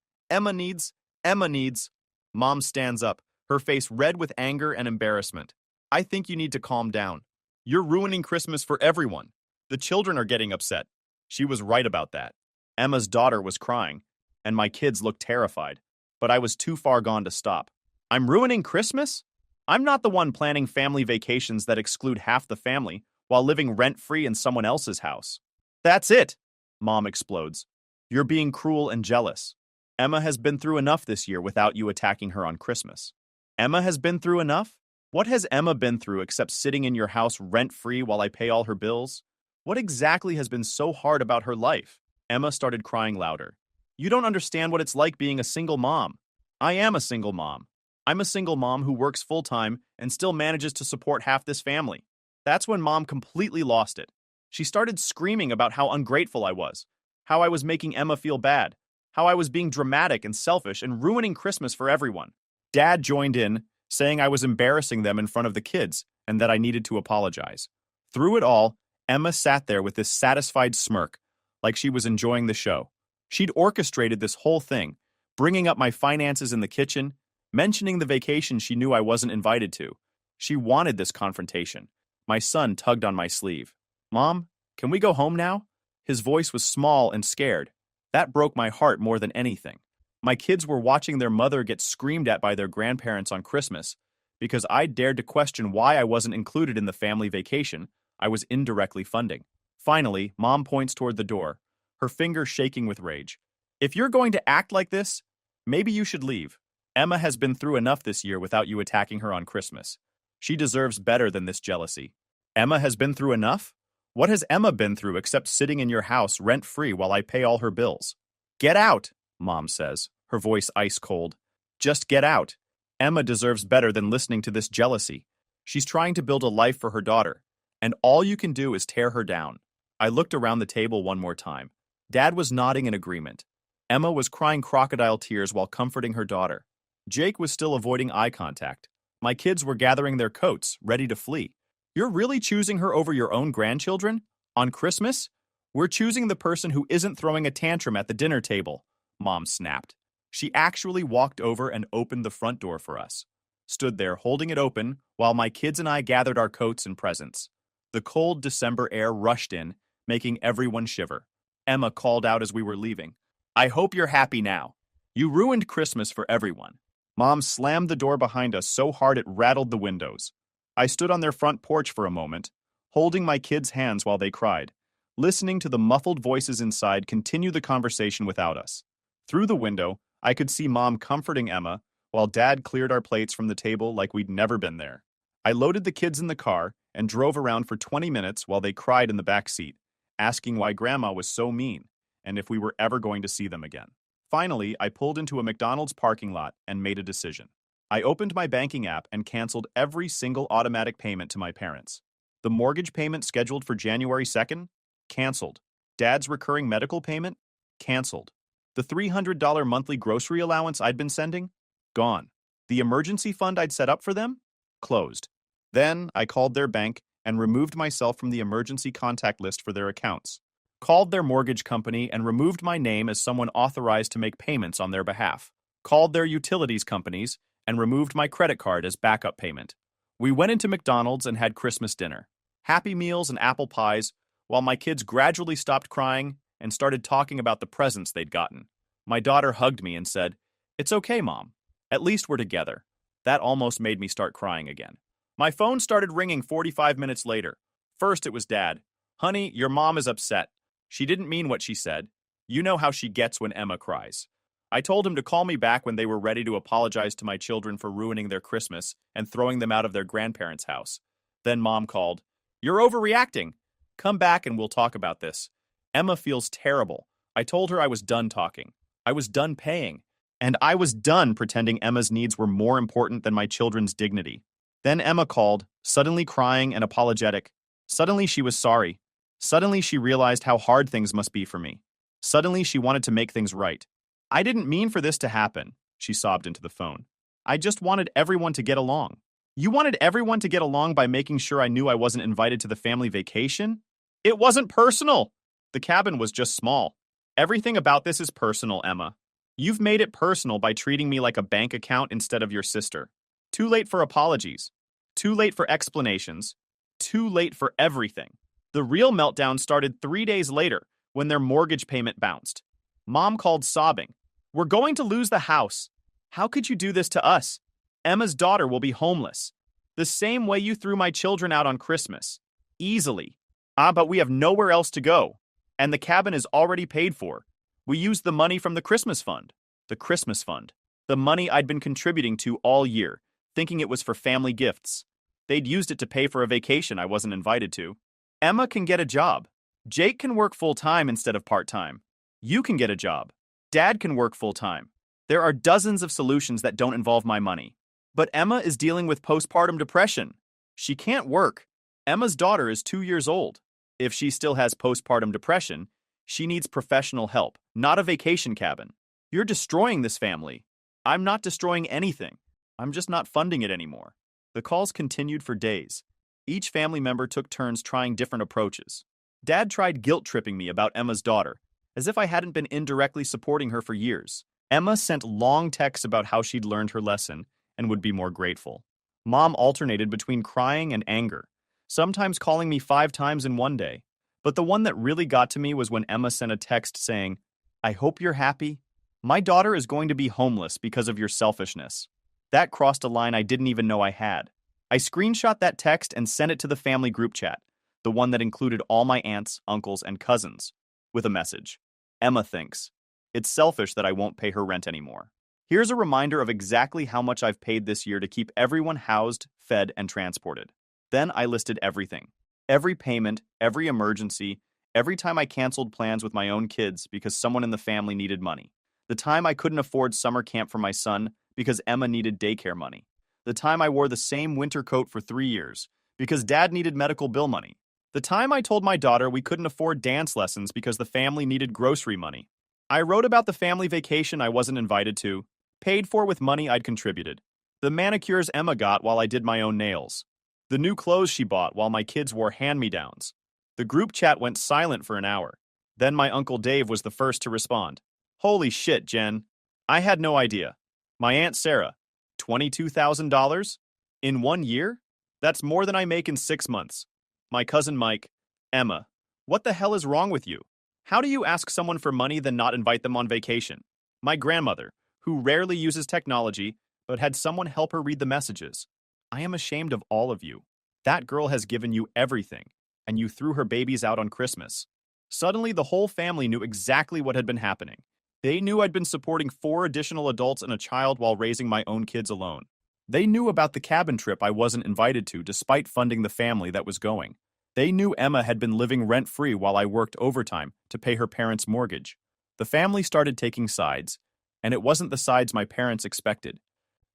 Mom stands up, her face red with anger and embarrassment. I think you need to calm down. You're ruining Christmas for everyone. The children are getting upset. She was right about that. Emma's daughter was crying, and my kids looked terrified, but I was too far gone to stop. I'm ruining Christmas? I'm not the one planning family vacations that exclude half the family while living rent-free in someone else's house. That's it, Mom explodes. You're being cruel and jealous. Emma has been through enough this year without you attacking her on Christmas. Emma has been through enough? What has Emma been through except sitting in your house rent-free while I pay all her bills? What exactly has been so hard about her life? Emma started crying louder. You don't understand what it's like being a single mom. I am a single mom. I'm a single mom who works full-time and still manages to support half this family. That's when Mom completely lost it. She started screaming about how ungrateful I was, how I was making Emma feel bad, how I was being dramatic and selfish and ruining Christmas for everyone. Dad joined in, saying I was embarrassing them in front of the kids and that I needed to apologize. Through it all, Emma sat there with this satisfied smirk, like she was enjoying the show. She'd orchestrated this whole thing, bringing up my finances in the kitchen, mentioning the vacation she knew I wasn't invited to. She wanted this confrontation. My son tugged on my sleeve. Mom, can we go home now? His voice was small and scared. That broke my heart more than anything. My kids were watching their mother get screamed at by their grandparents on Christmas because I dared to question why I wasn't included in the family vacation I was indirectly funding. Finally, Mom points toward the door, her finger shaking with rage. If you're going to act like this, maybe you should leave. Emma has been through enough this year without you attacking her on Christmas. She deserves better than this jealousy. Emma has been through enough? What has Emma been through except sitting in your house rent-free while I pay all her bills? Get out, Mom says, her voice ice cold. Just get out. Emma deserves better than listening to this jealousy. She's trying to build a life for her daughter, and all you can do is tear her down. I looked around the table one more time. Dad was nodding in agreement. Emma was crying crocodile tears while comforting her daughter. Jake was still avoiding eye contact. My kids were gathering their coats, ready to flee. You're really choosing her over your own grandchildren? On Christmas? We're choosing the person who isn't throwing a tantrum at the dinner table, Mom snapped. She actually walked over and opened the front door for us. Stood there holding it open while my kids and I gathered our coats and presents. The cold December air rushed in, making everyone shiver. Emma called out as we were leaving, "I hope you're happy now. You ruined Christmas for everyone." Mom slammed the door behind us so hard it rattled the windows. I stood on their front porch for a moment, holding my kids' hands while they cried, listening to the muffled voices inside continue the conversation without us. Through the window, I could see Mom comforting Emma while Dad cleared our plates from the table like we'd never been there. I loaded the kids in the car and drove around for 20 minutes while they cried in the back seat, asking why Grandma was so mean and if we were ever going to see them again. Finally, I pulled into a McDonald's parking lot and made a decision. I opened my banking app and canceled every single automatic payment to my parents. The mortgage payment scheduled for January 2nd? Canceled. Dad's recurring medical payment? Canceled. The $300 monthly grocery allowance I'd been sending? Gone. The emergency fund I'd set up for them? Closed. Then I called their bank and removed myself from the emergency contact list for their accounts. Called their mortgage company and removed my name as someone authorized to make payments on their behalf. Called their utilities companies and removed my credit card as backup payment. We went into McDonald's and had Christmas dinner. Happy meals and apple pies, while my kids gradually stopped crying and started talking about the presents they'd gotten. My daughter hugged me and said, "It's okay, Mom. At least we're together." That almost made me start crying again. My phone started ringing 45 minutes later. First it was Dad. "Honey, your mom is upset. She didn't mean what she said. You know how she gets when Emma cries." I told him to call me back when they were ready to apologize to my children for ruining their Christmas and throwing them out of their grandparents' house. Then Mom called. "You're overreacting. Come back and we'll talk about this. Emma feels terrible." I told her I was done talking. I was done paying. And I was done pretending Emma's needs were more important than my children's dignity. Then Emma called, suddenly crying and apologetic. Suddenly she was sorry. Suddenly she realized how hard things must be for me. Suddenly she wanted to make things right. "I didn't mean for this to happen," she sobbed into the phone. "I just wanted everyone to get along." "You wanted everyone to get along by making sure I knew I wasn't invited to the family vacation?" "It wasn't personal." "The cabin was just small." "Everything about this is personal, Emma. You've made it personal by treating me like a bank account instead of your sister. Too late for apologies. Too late for explanations. Too late for everything." The real meltdown started 3 days later when their mortgage payment bounced. Mom called sobbing. "We're going to lose the house. How could you do this to us? Emma's daughter will be homeless. The same way you threw my children out on Christmas. Easily. But we have nowhere else to go. And the cabin is already paid for. We used the money from the Christmas fund." The Christmas fund. The money I'd been contributing to all year, thinking it was for family gifts. They'd used it to pay for a vacation I wasn't invited to. "Emma can get a job. Jake can work full-time instead of part-time. You can get a job. Dad can work full-time. There are dozens of solutions that don't involve my money. But Emma is dealing with postpartum depression. She can't work. Emma's daughter is 2 years old. If she still has postpartum depression, she needs professional help, not a vacation cabin. You're destroying this family." "I'm not destroying anything. I'm just not funding it anymore." The calls continued for days. Each family member took turns trying different approaches. Dad tried guilt-tripping me about Emma's daughter, as if I hadn't been indirectly supporting her for years. Emma sent long texts about how she'd learned her lesson and would be more grateful. Mom alternated between crying and anger, sometimes calling me 5 times in one day. But the one that really got to me was when Emma sent a text saying, "I hope you're happy. My daughter is going to be homeless because of your selfishness." That crossed a line I didn't even know I had. I screenshot that text and sent it to the family group chat, the one that included all my aunts, uncles, and cousins, with a message. "Emma thinks it's selfish that I won't pay her rent anymore. Here's a reminder of exactly how much I've paid this year to keep everyone housed, fed, and transported." Then I listed everything. Every payment, every emergency, every time I canceled plans with my own kids because someone in the family needed money. The time I couldn't afford summer camp for my son because Emma needed daycare money. The time I wore the same winter coat for 3 years because Dad needed medical bill money. The time I told my daughter we couldn't afford dance lessons because the family needed grocery money. I wrote about the family vacation I wasn't invited to, paid for with money I'd contributed. The manicures Emma got while I did my own nails. The new clothes she bought while my kids wore hand-me-downs. The group chat went silent for an hour. Then my Uncle Dave was the first to respond. Holy shit, Jen. I had no idea. My Aunt Sarah, $22,000? In 1 year? That's more than I make in 6 months. My cousin Mike, Emma, what the hell is wrong with you? How do you ask someone for money then not invite them on vacation? My grandmother, who rarely uses technology, but had someone help her read the messages. I am ashamed of all of you. That girl has given you everything, and you threw her babies out on Christmas. Suddenly, the whole family knew exactly what had been happening. They knew I'd been supporting 4 additional adults and a child while raising my own kids alone. They knew about the cabin trip I wasn't invited to despite funding the family that was going. They knew Emma had been living rent-free while I worked overtime to pay her parents' mortgage. The family started taking sides, and it wasn't the sides my parents expected.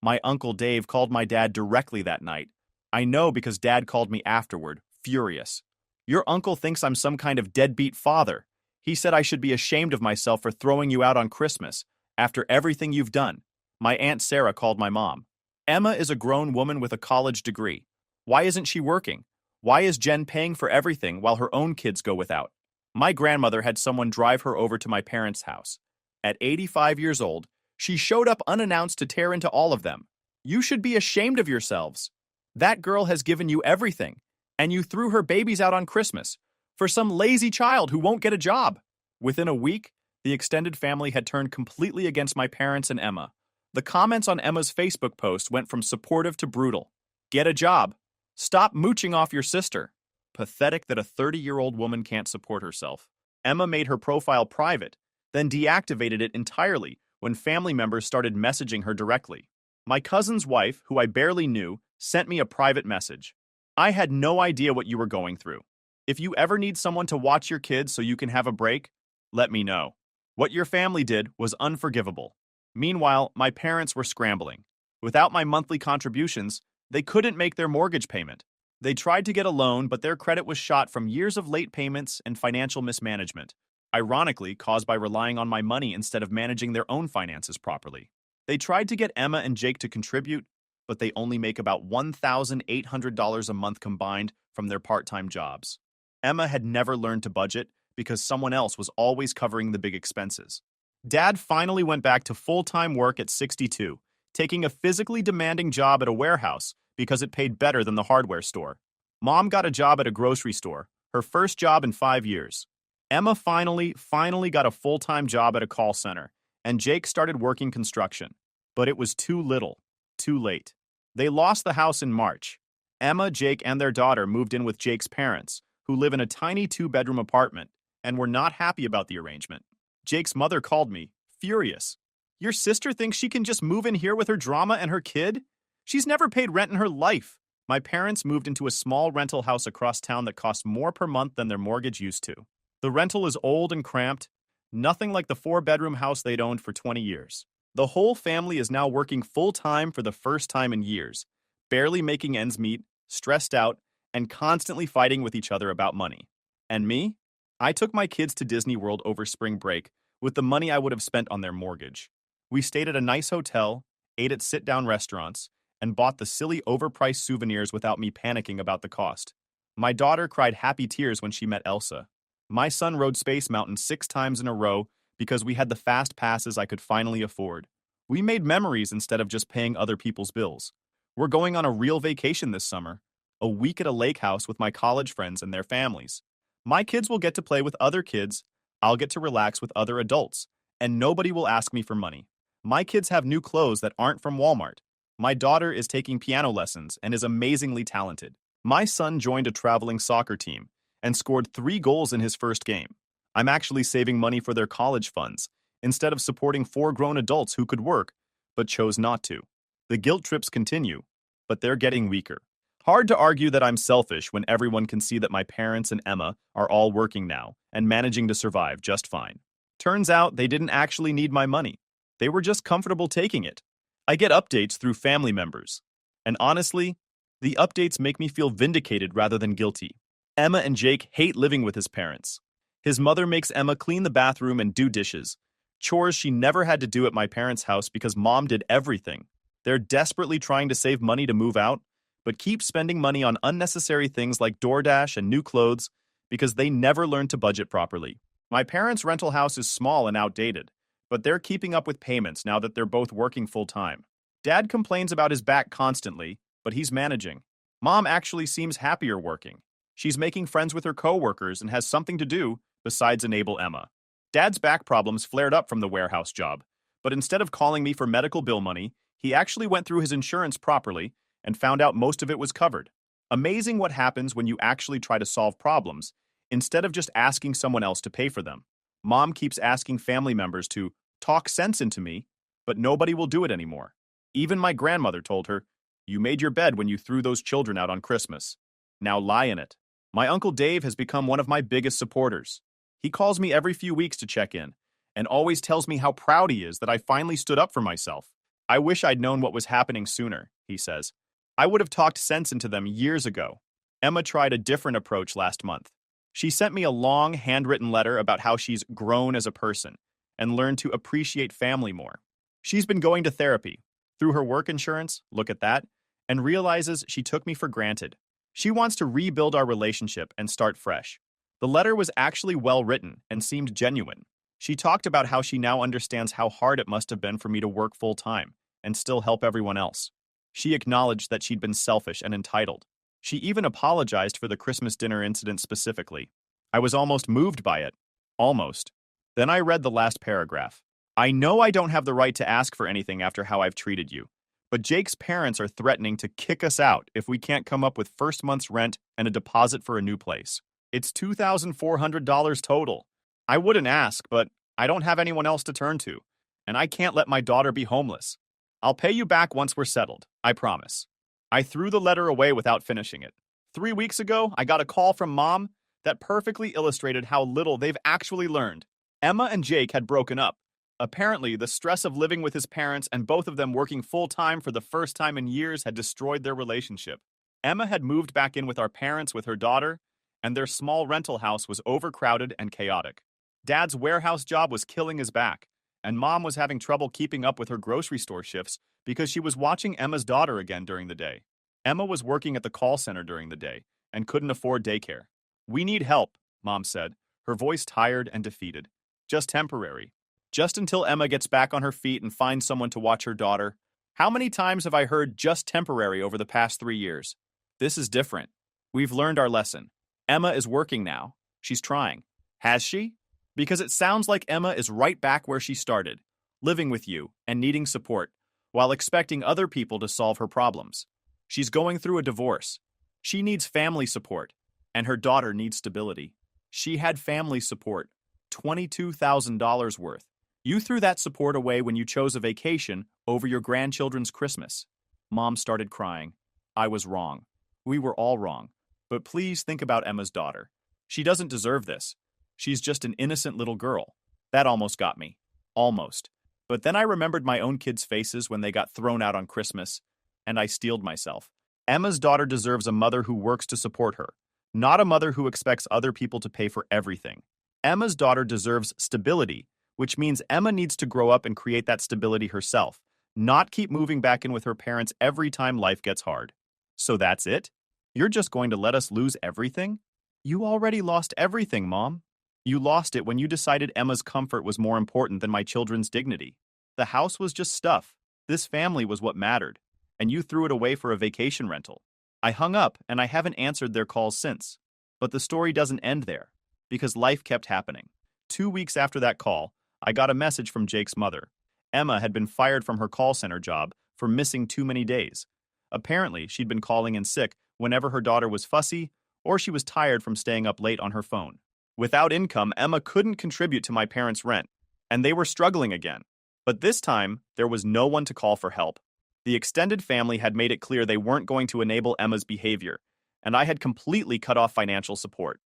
My Uncle Dave called my dad directly that night. I know because Dad called me afterward, furious. Your uncle thinks I'm some kind of deadbeat father. He said I should be ashamed of myself for throwing you out on Christmas, after everything you've done. My Aunt Sarah called my mom. Emma is a grown woman with a college degree. Why isn't she working? Why is Jen paying for everything while her own kids go without? My grandmother had someone drive her over to my parents' house. At 85 years old, she showed up unannounced to tear into all of them. You should be ashamed of yourselves. That girl has given you everything, and you threw her babies out on Christmas for some lazy child who won't get a job. Within a week, the extended family had turned completely against my parents and Emma. The comments on Emma's Facebook post went from supportive to brutal. Get a job. Stop mooching off your sister. Pathetic that a 30-year-old woman can't support herself. Emma made her profile private, then deactivated it entirely when family members started messaging her directly. My cousin's wife, who I barely knew, sent me a private message. I had no idea what you were going through. If you ever need someone to watch your kids so you can have a break, let me know. What your family did was unforgivable. Meanwhile, my parents were scrambling. Without my monthly contributions, they couldn't make their mortgage payment. They tried to get a loan, but their credit was shot from years of late payments and financial mismanagement, ironically caused by relying on my money instead of managing their own finances properly. They tried to get Emma and Jake to contribute, but they only make about $1,800 a month combined from their part-time jobs. Emma had never learned to budget because someone else was always covering the big expenses. Dad finally went back to full-time work at 62, taking a physically demanding job at a warehouse because it paid better than the hardware store. Mom got a job at a grocery store, her first job in 5 years. Emma finally got a full-time job at a call center, and Jake started working construction. But it was too little, too late. They lost the house in March. Emma, Jake, and their daughter moved in with Jake's parents, who live in a tiny 2-bedroom apartment, and were not happy about the arrangement. Jake's mother called me, furious. Your sister thinks she can just move in here with her drama and her kid? She's never paid rent in her life. My parents moved into a small rental house across town that costs more per month than their mortgage used to. The rental is old and cramped, nothing like the 4-bedroom house they'd owned for 20 years. The whole family is now working full-time for the first time in years, barely making ends meet, stressed out, and constantly fighting with each other about money. And me? I took my kids to Disney World over spring break with the money I would have spent on their mortgage. We stayed at a nice hotel, ate at sit-down restaurants, and bought the silly overpriced souvenirs without me panicking about the cost. My daughter cried happy tears when she met Elsa. My son rode Space Mountain 6 times in a row because we had the fast passes I could finally afford. We made memories instead of just paying other people's bills. We're going on a real vacation this summer, a week at a lake house with my college friends and their families. My kids will get to play with other kids, I'll get to relax with other adults, and nobody will ask me for money. My kids have new clothes that aren't from Walmart. My daughter is taking piano lessons and is amazingly talented. My son joined a traveling soccer team and scored 3 goals in his first game. I'm actually saving money for their college funds instead of supporting 4 grown adults who could work, but chose not to. The guilt trips continue, but they're getting weaker. Hard to argue that I'm selfish when everyone can see that my parents and Emma are all working now and managing to survive just fine. Turns out they didn't actually need my money. They were just comfortable taking it. I get updates through family members. And honestly, the updates make me feel vindicated rather than guilty. Emma and Jake hate living with his parents. His mother makes Emma clean the bathroom and do dishes, chores she never had to do at my parents' house because mom did everything. They're desperately trying to save money to move out, but keep spending money on unnecessary things like DoorDash and new clothes because they never learned to budget properly. My parents' rental house is small and outdated, but they're keeping up with payments now that they're both working full-time. Dad complains about his back constantly, but he's managing. Mom actually seems happier working. She's making friends with her coworkers and has something to do besides enable Emma. Dad's back problems flared up from the warehouse job, but instead of calling me for medical bill money, he actually went through his insurance properly and found out most of it was covered. Amazing what happens when you actually try to solve problems, instead of just asking someone else to pay for them. Mom keeps asking family members to talk sense into me, but nobody will do it anymore. Even my grandmother told her, "You made your bed when you threw those children out on Christmas. Now lie in it." My Uncle Dave has become one of my biggest supporters. He calls me every few weeks to check in, and always tells me how proud he is that I finally stood up for myself. "I wish I'd known what was happening sooner," he says. "I would have talked sense into them years ago." Emma tried a different approach last month. She sent me a long, handwritten letter about how she's grown as a person and learned to appreciate family more. She's been going to therapy, through her work insurance, look at that, and realizes she took me for granted. She wants to rebuild our relationship and start fresh. The letter was actually well written and seemed genuine. She talked about how she now understands how hard it must have been for me to work full-time and still help everyone else. She acknowledged that she'd been selfish and entitled. She even apologized for the Christmas dinner incident specifically. I was almost moved by it. Almost. Then I read the last paragraph. "I know I don't have the right to ask for anything after how I've treated you, but Jake's parents are threatening to kick us out if we can't come up with first month's rent and a deposit for a new place. It's $2,400 total. I wouldn't ask, but I don't have anyone else to turn to, and I can't let my daughter be homeless. I'll pay you back once we're settled, I promise." I threw the letter away without finishing it. 3 weeks ago, I got a call from Mom that perfectly illustrated how little they've actually learned. Emma and Jake had broken up. Apparently, the stress of living with his parents and both of them working full-time for the first time in years had destroyed their relationship. Emma had moved back in with our parents with her daughter, and their small rental house was overcrowded and chaotic. Dad's warehouse job was killing his back, and Mom was having trouble keeping up with her grocery store shifts because she was watching Emma's daughter again during the day. Emma was working at the call center during the day and couldn't afford daycare. "We need help," Mom said, her voice tired and defeated. "Just temporary. Just until Emma gets back on her feet and finds someone to watch her daughter." How many times have I heard "just temporary" over the past 3 years? This is different. We've learned our lesson. Emma is working now. She's trying. Has she? Because it sounds like Emma is right back where she started, living with you and needing support, while expecting other people to solve her problems. She's going through a divorce. She needs family support, and her daughter needs stability. She had family support, $22,000 worth. You threw that support away when you chose a vacation over your grandchildren's Christmas. Mom started crying. I was wrong. We were all wrong. But please think about Emma's daughter. She doesn't deserve this. She's just an innocent little girl. That almost got me. Almost. But then I remembered my own kids' faces when they got thrown out on Christmas, and I steeled myself. Emma's daughter deserves a mother who works to support her, not a mother who expects other people to pay for everything. Emma's daughter deserves stability, which means Emma needs to grow up and create that stability herself, not keep moving back in with her parents every time life gets hard. So that's it? You're just going to let us lose everything? You already lost everything, Mom. You lost it when you decided Emma's comfort was more important than my children's dignity. The house was just stuff. This family was what mattered, and you threw it away for a vacation rental. I hung up, and I haven't answered their calls since. But the story doesn't end there, because life kept happening. 2 weeks after that call, I got a message from Jake's mother. Emma had been fired from her call center job for missing too many days. Apparently, she'd been calling in sick whenever her daughter was fussy or she was tired from staying up late on her phone. Without income, Emma couldn't contribute to my parents' rent, and they were struggling again. But this time, there was no one to call for help. The extended family had made it clear they weren't going to enable Emma's behavior, and I had completely cut off financial support.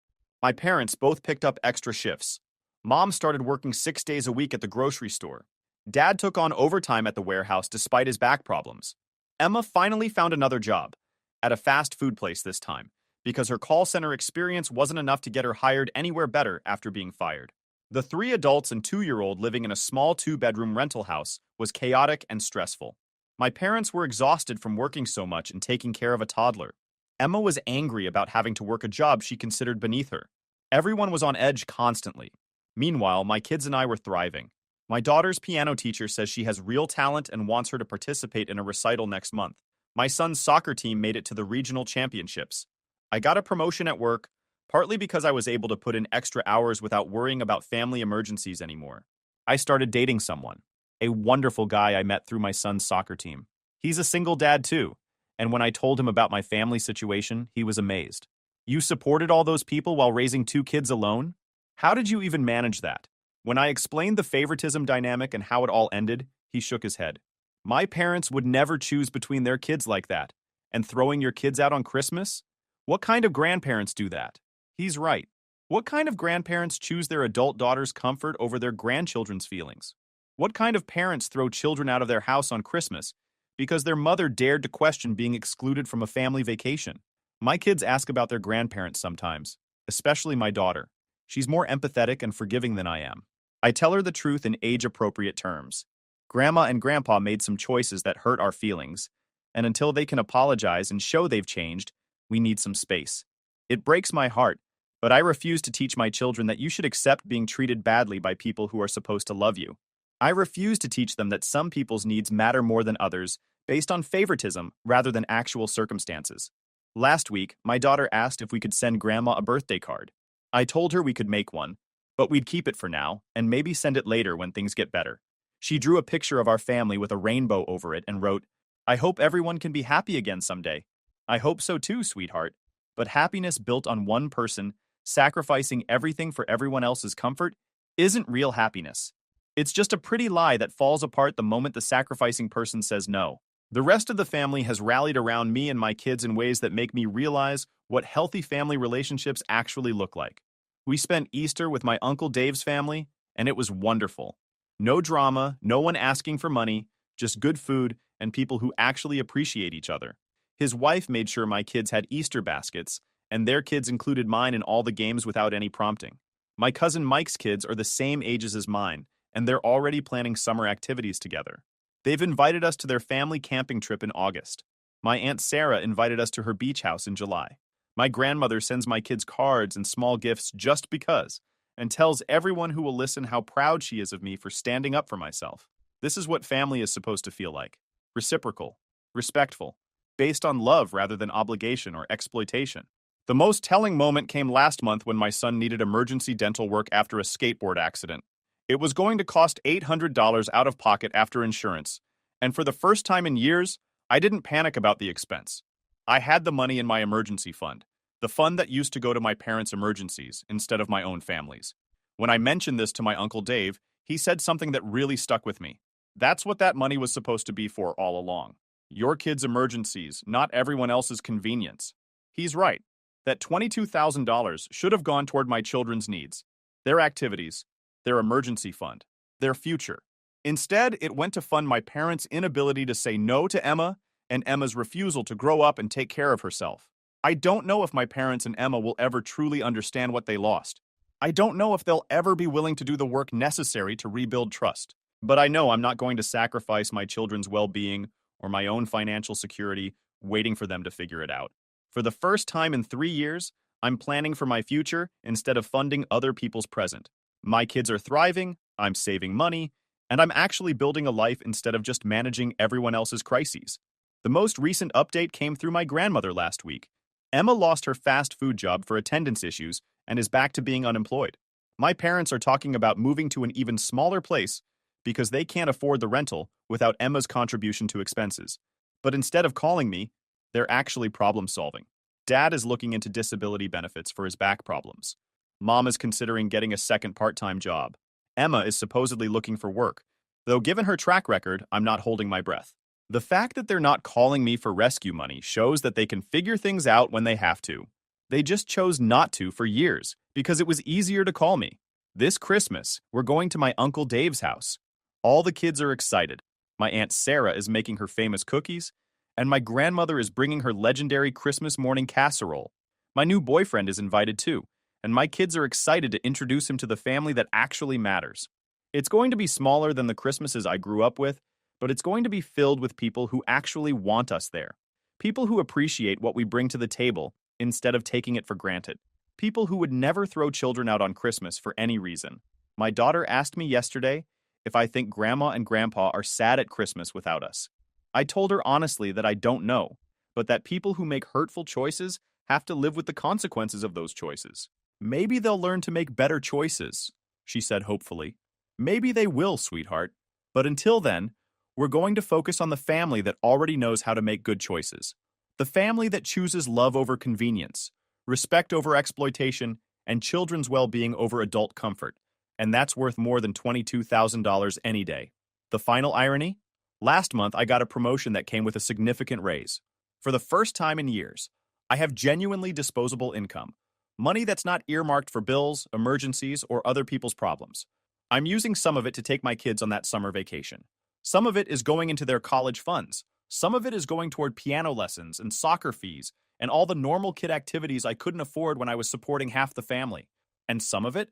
My parents both picked up extra shifts. Mom started working 6 days a week at the grocery store, Dad took on overtime at the warehouse despite his back problems. Emma finally found another job, at a fast food place this time, because her call center experience wasn't enough to get her hired anywhere better after being fired. The 3 adults and 2-year-old living in a small 2-bedroom rental house was chaotic and stressful. My parents were exhausted from working so much and taking care of a toddler. Emma was angry about having to work a job she considered beneath her. Everyone was on edge constantly. Meanwhile, my kids and I were thriving. My daughter's piano teacher says she has real talent and wants her to participate in a recital next month. My son's soccer team made it to the regional championships. I got a promotion at work, partly because I was able to put in extra hours without worrying about family emergencies anymore. I started dating someone, a wonderful guy I met through my son's soccer team. He's a single dad too, and when I told him about my family situation, he was amazed. You supported all those people while raising 2 kids alone? How did you even manage that? When I explained the favoritism dynamic and how it all ended, he shook his head. My parents would never choose between their kids like that. And throwing your kids out on Christmas? What kind of grandparents do that? He's right. What kind of grandparents choose their adult daughter's comfort over their grandchildren's feelings? What kind of parents throw children out of their house on Christmas because their mother dared to question being excluded from a family vacation? My kids ask about their grandparents sometimes, especially my daughter. She's more empathetic and forgiving than I am. I tell her the truth in age-appropriate terms. Grandma and Grandpa made some choices that hurt our feelings, and until they can apologize and show they've changed, we need some space. It breaks my heart, but I refuse to teach my children that you should accept being treated badly by people who are supposed to love you. I refuse to teach them that some people's needs matter more than others based on favoritism rather than actual circumstances. Last week, my daughter asked if we could send Grandma a birthday card. I told her we could make one, but we'd keep it for now and maybe send it later when things get better. She drew a picture of our family with a rainbow over it and wrote, "I hope everyone can be happy again someday." I hope so too, sweetheart. But happiness built on one person, sacrificing everything for everyone else's comfort, isn't real happiness. It's just a pretty lie that falls apart the moment the sacrificing person says no. The rest of the family has rallied around me and my kids in ways that make me realize what healthy family relationships actually look like. We spent Easter with my Uncle Dave's family, and it was wonderful. No drama, no one asking for money, just good food and people who actually appreciate each other. His wife made sure my kids had Easter baskets, and their kids included mine in all the games without any prompting. My cousin Mike's kids are the same ages as mine, and they're already planning summer activities together. They've invited us to their family camping trip in August. My Aunt Sarah invited us to her beach house in July. My grandmother sends my kids cards and small gifts just because, and tells everyone who will listen how proud she is of me for standing up for myself. This is what family is supposed to feel like. Reciprocal, respectful, based on love rather than obligation or exploitation. The most telling moment came last month when my son needed emergency dental work after a skateboard accident. It was going to cost $800 out of pocket after insurance, and for the first time in years, I didn't panic about the expense. I had the money in my emergency fund, the fund that used to go to my parents' emergencies instead of my own family's. When I mentioned this to my Uncle Dave, he said something that really stuck with me. That's what that money was supposed to be for all along. Your kids' emergencies, not everyone else's convenience. He's right. That $22,000 should have gone toward my children's needs, their activities, their emergency fund, their future. Instead, it went to fund my parents' inability to say no to Emma and Emma's refusal to grow up and take care of herself. I don't know if my parents and Emma will ever truly understand what they lost. I don't know if they'll ever be willing to do the work necessary to rebuild trust. But I know I'm not going to sacrifice my children's well-being or my own financial security waiting for them to figure it out. For the first time in 3 years, I'm planning for my future instead of funding other people's present. My kids are thriving, I'm saving money, and I'm actually building a life instead of just managing everyone else's crises. The most recent update came through my grandmother last week. Emma lost her fast food job for attendance issues and is back to being unemployed. My parents are talking about moving to an even smaller place because they can't afford the rental without Emma's contribution to expenses. But instead of calling me, they're actually problem solving. Dad is looking into disability benefits for his back problems. Mom is considering getting a second part-time job. Emma is supposedly looking for work, though given her track record, I'm not holding my breath. The fact that they're not calling me for rescue money shows that they can figure things out when they have to. They just chose not to for years because it was easier to call me. This Christmas, we're going to my Uncle Dave's house. All the kids are excited. My Aunt Sarah is making her famous cookies, and my grandmother is bringing her legendary Christmas morning casserole. My new boyfriend is invited too, and my kids are excited to introduce him to the family that actually matters. It's going to be smaller than the Christmases I grew up with, but it's going to be filled with people who actually want us there. People who appreciate what we bring to the table instead of taking it for granted. People who would never throw children out on Christmas for any reason. My daughter asked me yesterday if I think Grandma and Grandpa are sad at Christmas without us. I told her honestly that I don't know, but that people who make hurtful choices have to live with the consequences of those choices. Maybe they'll learn to make better choices, she said hopefully. Maybe they will, sweetheart. But until then, we're going to focus on the family that already knows how to make good choices. The family that chooses love over convenience, respect over exploitation, and children's well-being over adult comfort. And that's worth more than $22,000 any day. The final irony? Last month, I got a promotion that came with a significant raise. For the first time in years, I have genuinely disposable income. Money that's not earmarked for bills, emergencies, or other people's problems. I'm using some of it to take my kids on that summer vacation. Some of it is going into their college funds. Some of it is going toward piano lessons and soccer fees and all the normal kid activities I couldn't afford when I was supporting half the family. And some of it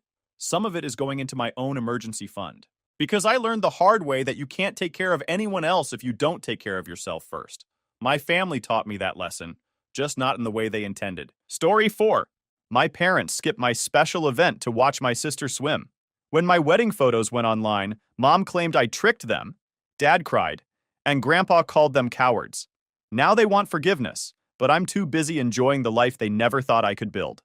is going into my own emergency fund. Because I learned the hard way that you can't take care of anyone else if you don't take care of yourself first. My family taught me that lesson, just not in the way they intended. Story 4. My parents skipped my special event to watch my sister swim. When my wedding photos went online, Mom claimed I tricked them, Dad cried, and Grandpa called them cowards. Now they want forgiveness, but I'm too busy enjoying the life they never thought I could build.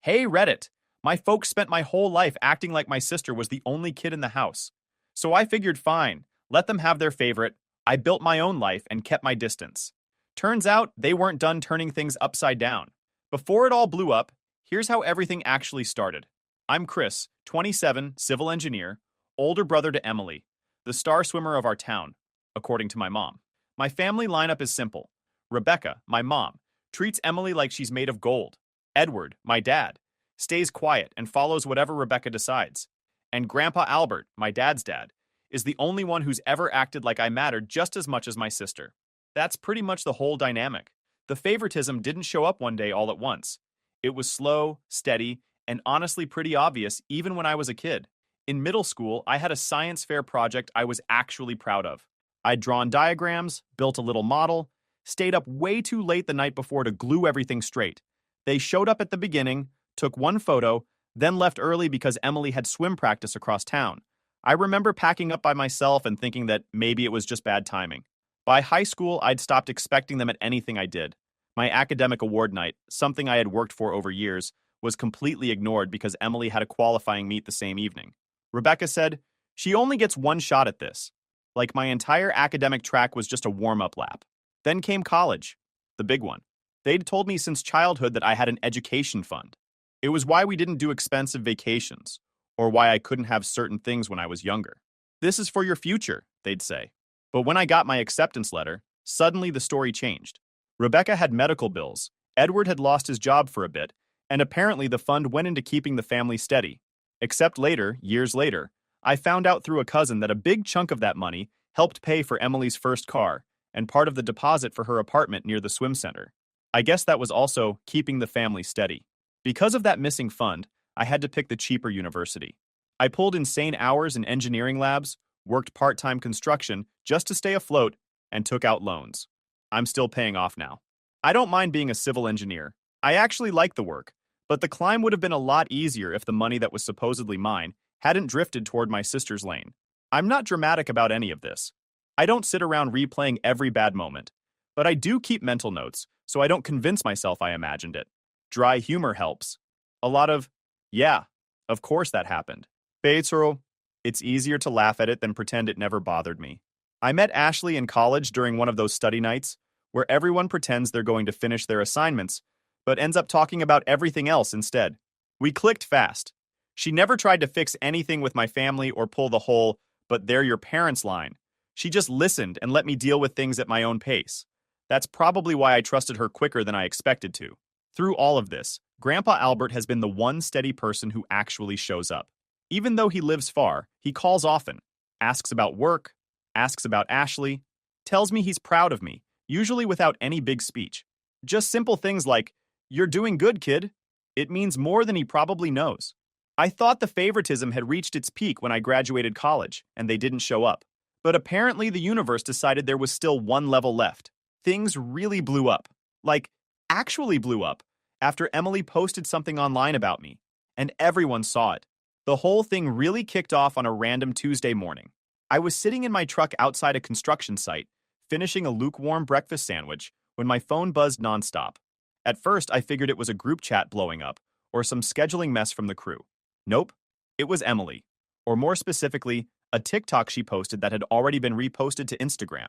Hey Reddit, my folks spent my whole life acting like my sister was the only kid in the house. So I figured fine, let them have their favorite. I built my own life and kept my distance. Turns out they weren't done turning things upside down. Before it all blew up, here's how everything actually started. I'm Chris, 27, civil engineer, older brother to Emily, the star swimmer of our town, according to my mom. My family lineup is simple. Rebecca, my mom, treats Emily like she's made of gold. Edward, my dad, stays quiet and follows whatever Rebecca decides. And Grandpa Albert, my dad's dad, is the only one who's ever acted like I mattered just as much as my sister. That's pretty much the whole dynamic. The favoritism didn't show up one day all at once. It was slow, steady, and honestly pretty obvious even when I was a kid. In middle school, I had a science fair project I was actually proud of. I'd drawn diagrams, built a little model, stayed up way too late the night before to glue everything straight. They showed up at the beginning, took one photo, then left early because Emily had swim practice across town. I remember packing up by myself and thinking that maybe it was just bad timing. By high school, I'd stopped expecting them at anything I did. My academic award night, something I had worked for over years, was completely ignored because Emily had a qualifying meet the same evening. Rebecca said, she only gets one shot at this. Like my entire academic track was just a warm-up lap. Then came college, the big one. They'd told me since childhood that I had an education fund. It was why we didn't do expensive vacations, or why I couldn't have certain things when I was younger. This is for your future, they'd say. But when I got my acceptance letter, suddenly the story changed. Rebecca had medical bills, Edward had lost his job for a bit, and apparently the fund went into keeping the family steady. Except later, years later, I found out through a cousin that a big chunk of that money helped pay for Emily's first car and part of the deposit for her apartment near the swim center. I guess that was also keeping the family steady. Because of that missing fund, I had to pick the cheaper university. I pulled insane hours in engineering labs, worked part-time construction just to stay afloat, and took out loans. I'm still paying off now. I don't mind being a civil engineer. I actually like the work, but the climb would have been a lot easier if the money that was supposedly mine hadn't drifted toward my sister's lane. I'm not dramatic about any of this. I don't sit around replaying every bad moment, but I do keep mental notes so I don't convince myself I imagined it. Dry humor helps. A lot of, yeah, of course that happened. Petro, it's easier to laugh at it than pretend it never bothered me. I met Ashley in college during one of those study nights where everyone pretends they're going to finish their assignments, but ends up talking about everything else instead. We clicked fast. She never tried to fix anything with my family or pull the whole, but they're your parents line. She just listened and let me deal with things at my own pace. That's probably why I trusted her quicker than I expected to. Through all of this, Grandpa Albert has been the one steady person who actually shows up. Even though he lives far, he calls often. Asks about work, asks about Ashley, tells me he's proud of me, usually without any big speech. Just simple things like, "You're doing good, kid." It means more than he probably knows. I thought the favoritism had reached its peak when I graduated college, and they didn't show up. But apparently the universe decided there was still one level left. Things really blew up. Like, actually blew up, after Emily posted something online about me, and everyone saw it. The whole thing really kicked off on a random Tuesday morning. I was sitting in my truck outside a construction site, finishing a lukewarm breakfast sandwich, when my phone buzzed nonstop. At first, I figured it was a group chat blowing up, or some scheduling mess from the crew. Nope, it was Emily. Or more specifically, a TikTok she posted that had already been reposted to Instagram.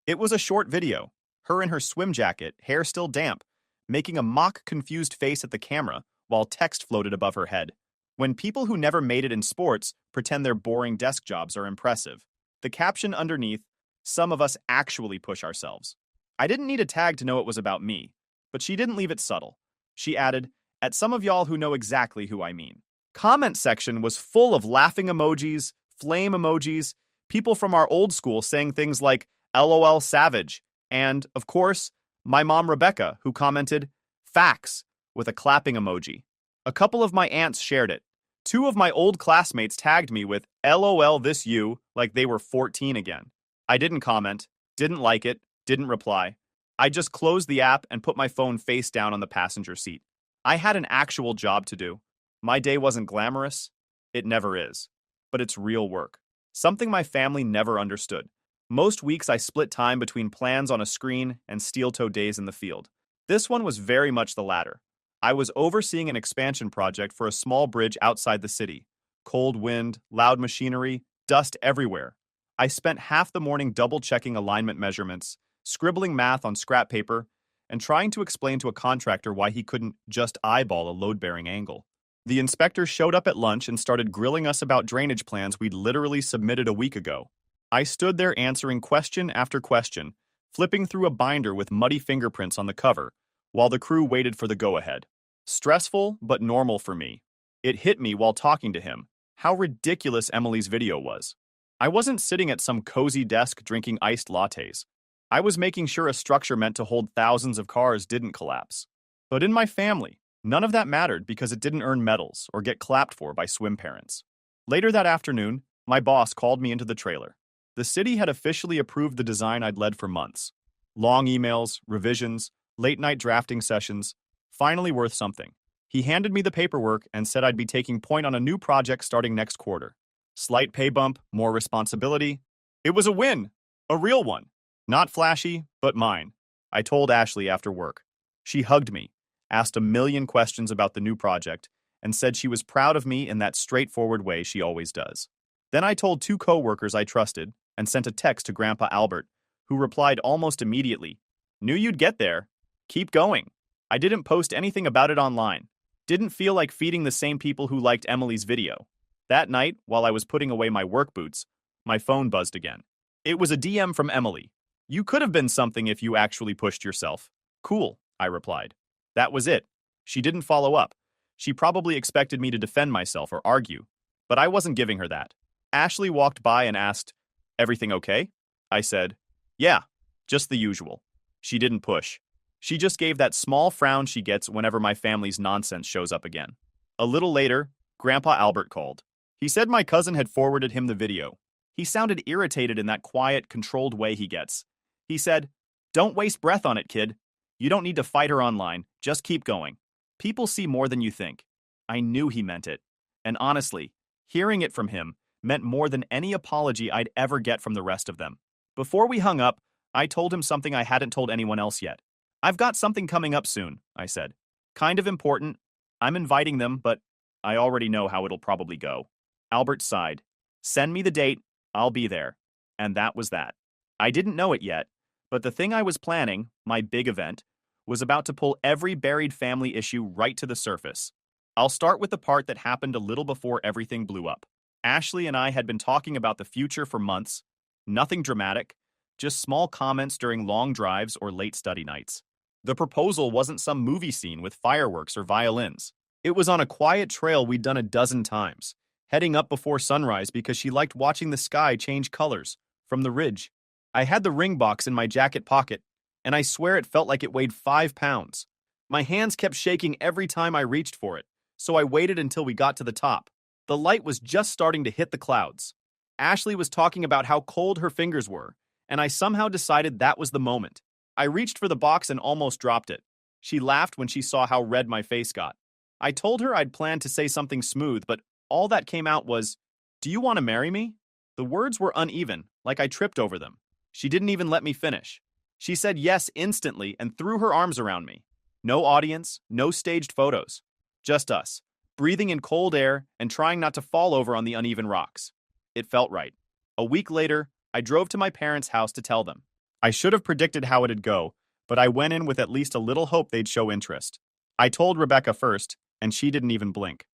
It was a short video, her in her swim jacket, hair still damp, making a mock confused face at the camera while text floated above her head. When people who never made it in sports pretend their boring desk jobs are impressive. The caption underneath, "Some of us actually push ourselves." I didn't need a tag to know it was about me, but she didn't leave it subtle. She added, "At some of y'all who know exactly who I mean." Comment section was full of laughing emojis, flame emojis, people from our old school saying things like "LOL savage," and, of course, my mom Rebecca, who commented, "Facts," with a clapping emoji. A couple of my aunts shared it. Two of my old classmates tagged me with "LOL this you," like they were 14 again. I didn't comment, didn't like it, didn't reply. I just closed the app and put my phone face down on the passenger seat. I had an actual job to do. My day wasn't glamorous. It never is. But it's real work. Something my family never understood. Most weeks I split time between plans on a screen and steel-toe days in the field. This one was very much the latter. I was overseeing an expansion project for a small bridge outside the city. Cold wind, loud machinery, dust everywhere. I spent half the morning double-checking alignment measurements, scribbling math on scrap paper, and trying to explain to a contractor why he couldn't just eyeball a load-bearing angle. The inspector showed up at lunch and started grilling us about drainage plans we'd literally submitted a week ago. I stood there answering question after question, flipping through a binder with muddy fingerprints on the cover, while the crew waited for the go-ahead. Stressful, but normal for me. It hit me while talking to him how ridiculous Emily's video was. I wasn't sitting at some cozy desk drinking iced lattes. I was making sure a structure meant to hold thousands of cars didn't collapse. But in my family, none of that mattered because it didn't earn medals or get clapped for by swim parents. Later that afternoon, my boss called me into the trailer. The city had officially approved the design I'd led for months. Long emails, revisions, late-night drafting sessions, finally worth something. He handed me the paperwork and said I'd be taking point on a new project starting next quarter. Slight pay bump, more responsibility. It was a win, a real one. Not flashy, but mine. I told Ashley after work. She hugged me, asked a million questions about the new project, and said she was proud of me in that straightforward way she always does. Then I told two coworkers I trusted and sent a text to Grandpa Albert, who replied almost immediately, "Knew you'd get there. Keep going." I didn't post anything about it online. Didn't feel like feeding the same people who liked Emily's video. That night, while I was putting away my work boots, my phone buzzed again. It was a DM from Emily. "You could have been something if you actually pushed yourself." "Cool," I replied. That was it. She didn't follow up. She probably expected me to defend myself or argue, but I wasn't giving her that. Ashley walked by and asked, "Everything okay?" I said, "Yeah, just the usual." She didn't push. She just gave that small frown she gets whenever my family's nonsense shows up again. A little later, Grandpa Albert called. He said my cousin had forwarded him the video. He sounded irritated in that quiet, controlled way he gets. He said, "Don't waste breath on it, kid. You don't need to fight her online. Just keep going. People see more than you think." I knew he meant it. And honestly, hearing it from him meant more than any apology I'd ever get from the rest of them. Before we hung up, I told him something I hadn't told anyone else yet. "I've got something coming up soon," I said. "Kind of important. I'm inviting them, but I already know how it'll probably go." Albert sighed. "Send me the date. I'll be there." And that was that. I didn't know it yet, but the thing I was planning, my big event, was about to pull every buried family issue right to the surface. I'll start with the part that happened a little before everything blew up. Ashley and I had been talking about the future for months. Nothing dramatic, just small comments during long drives or late study nights. The proposal wasn't some movie scene with fireworks or violins. It was on a quiet trail we'd done a dozen times, heading up before sunrise because she liked watching the sky change colors from the ridge. I had the ring box in my jacket pocket, and I swear it felt like it weighed 5 pounds. My hands kept shaking every time I reached for it, so I waited until we got to the top. The light was just starting to hit the clouds. Ashley was talking about how cold her fingers were, and I somehow decided that was the moment. I reached for the box and almost dropped it. She laughed when she saw how red my face got. I told her I'd planned to say something smooth, but all that came out was, "Do you want to marry me?" The words were uneven, like I tripped over them. She didn't even let me finish. She said yes instantly and threw her arms around me. No audience, no staged photos. Just us, breathing in cold air and trying not to fall over on the uneven rocks. It felt right. A week later, I drove to my parents' house to tell them. I should have predicted how it'd go, but I went in with at least a little hope they'd show interest. I told Rebecca first, and she didn't even blink.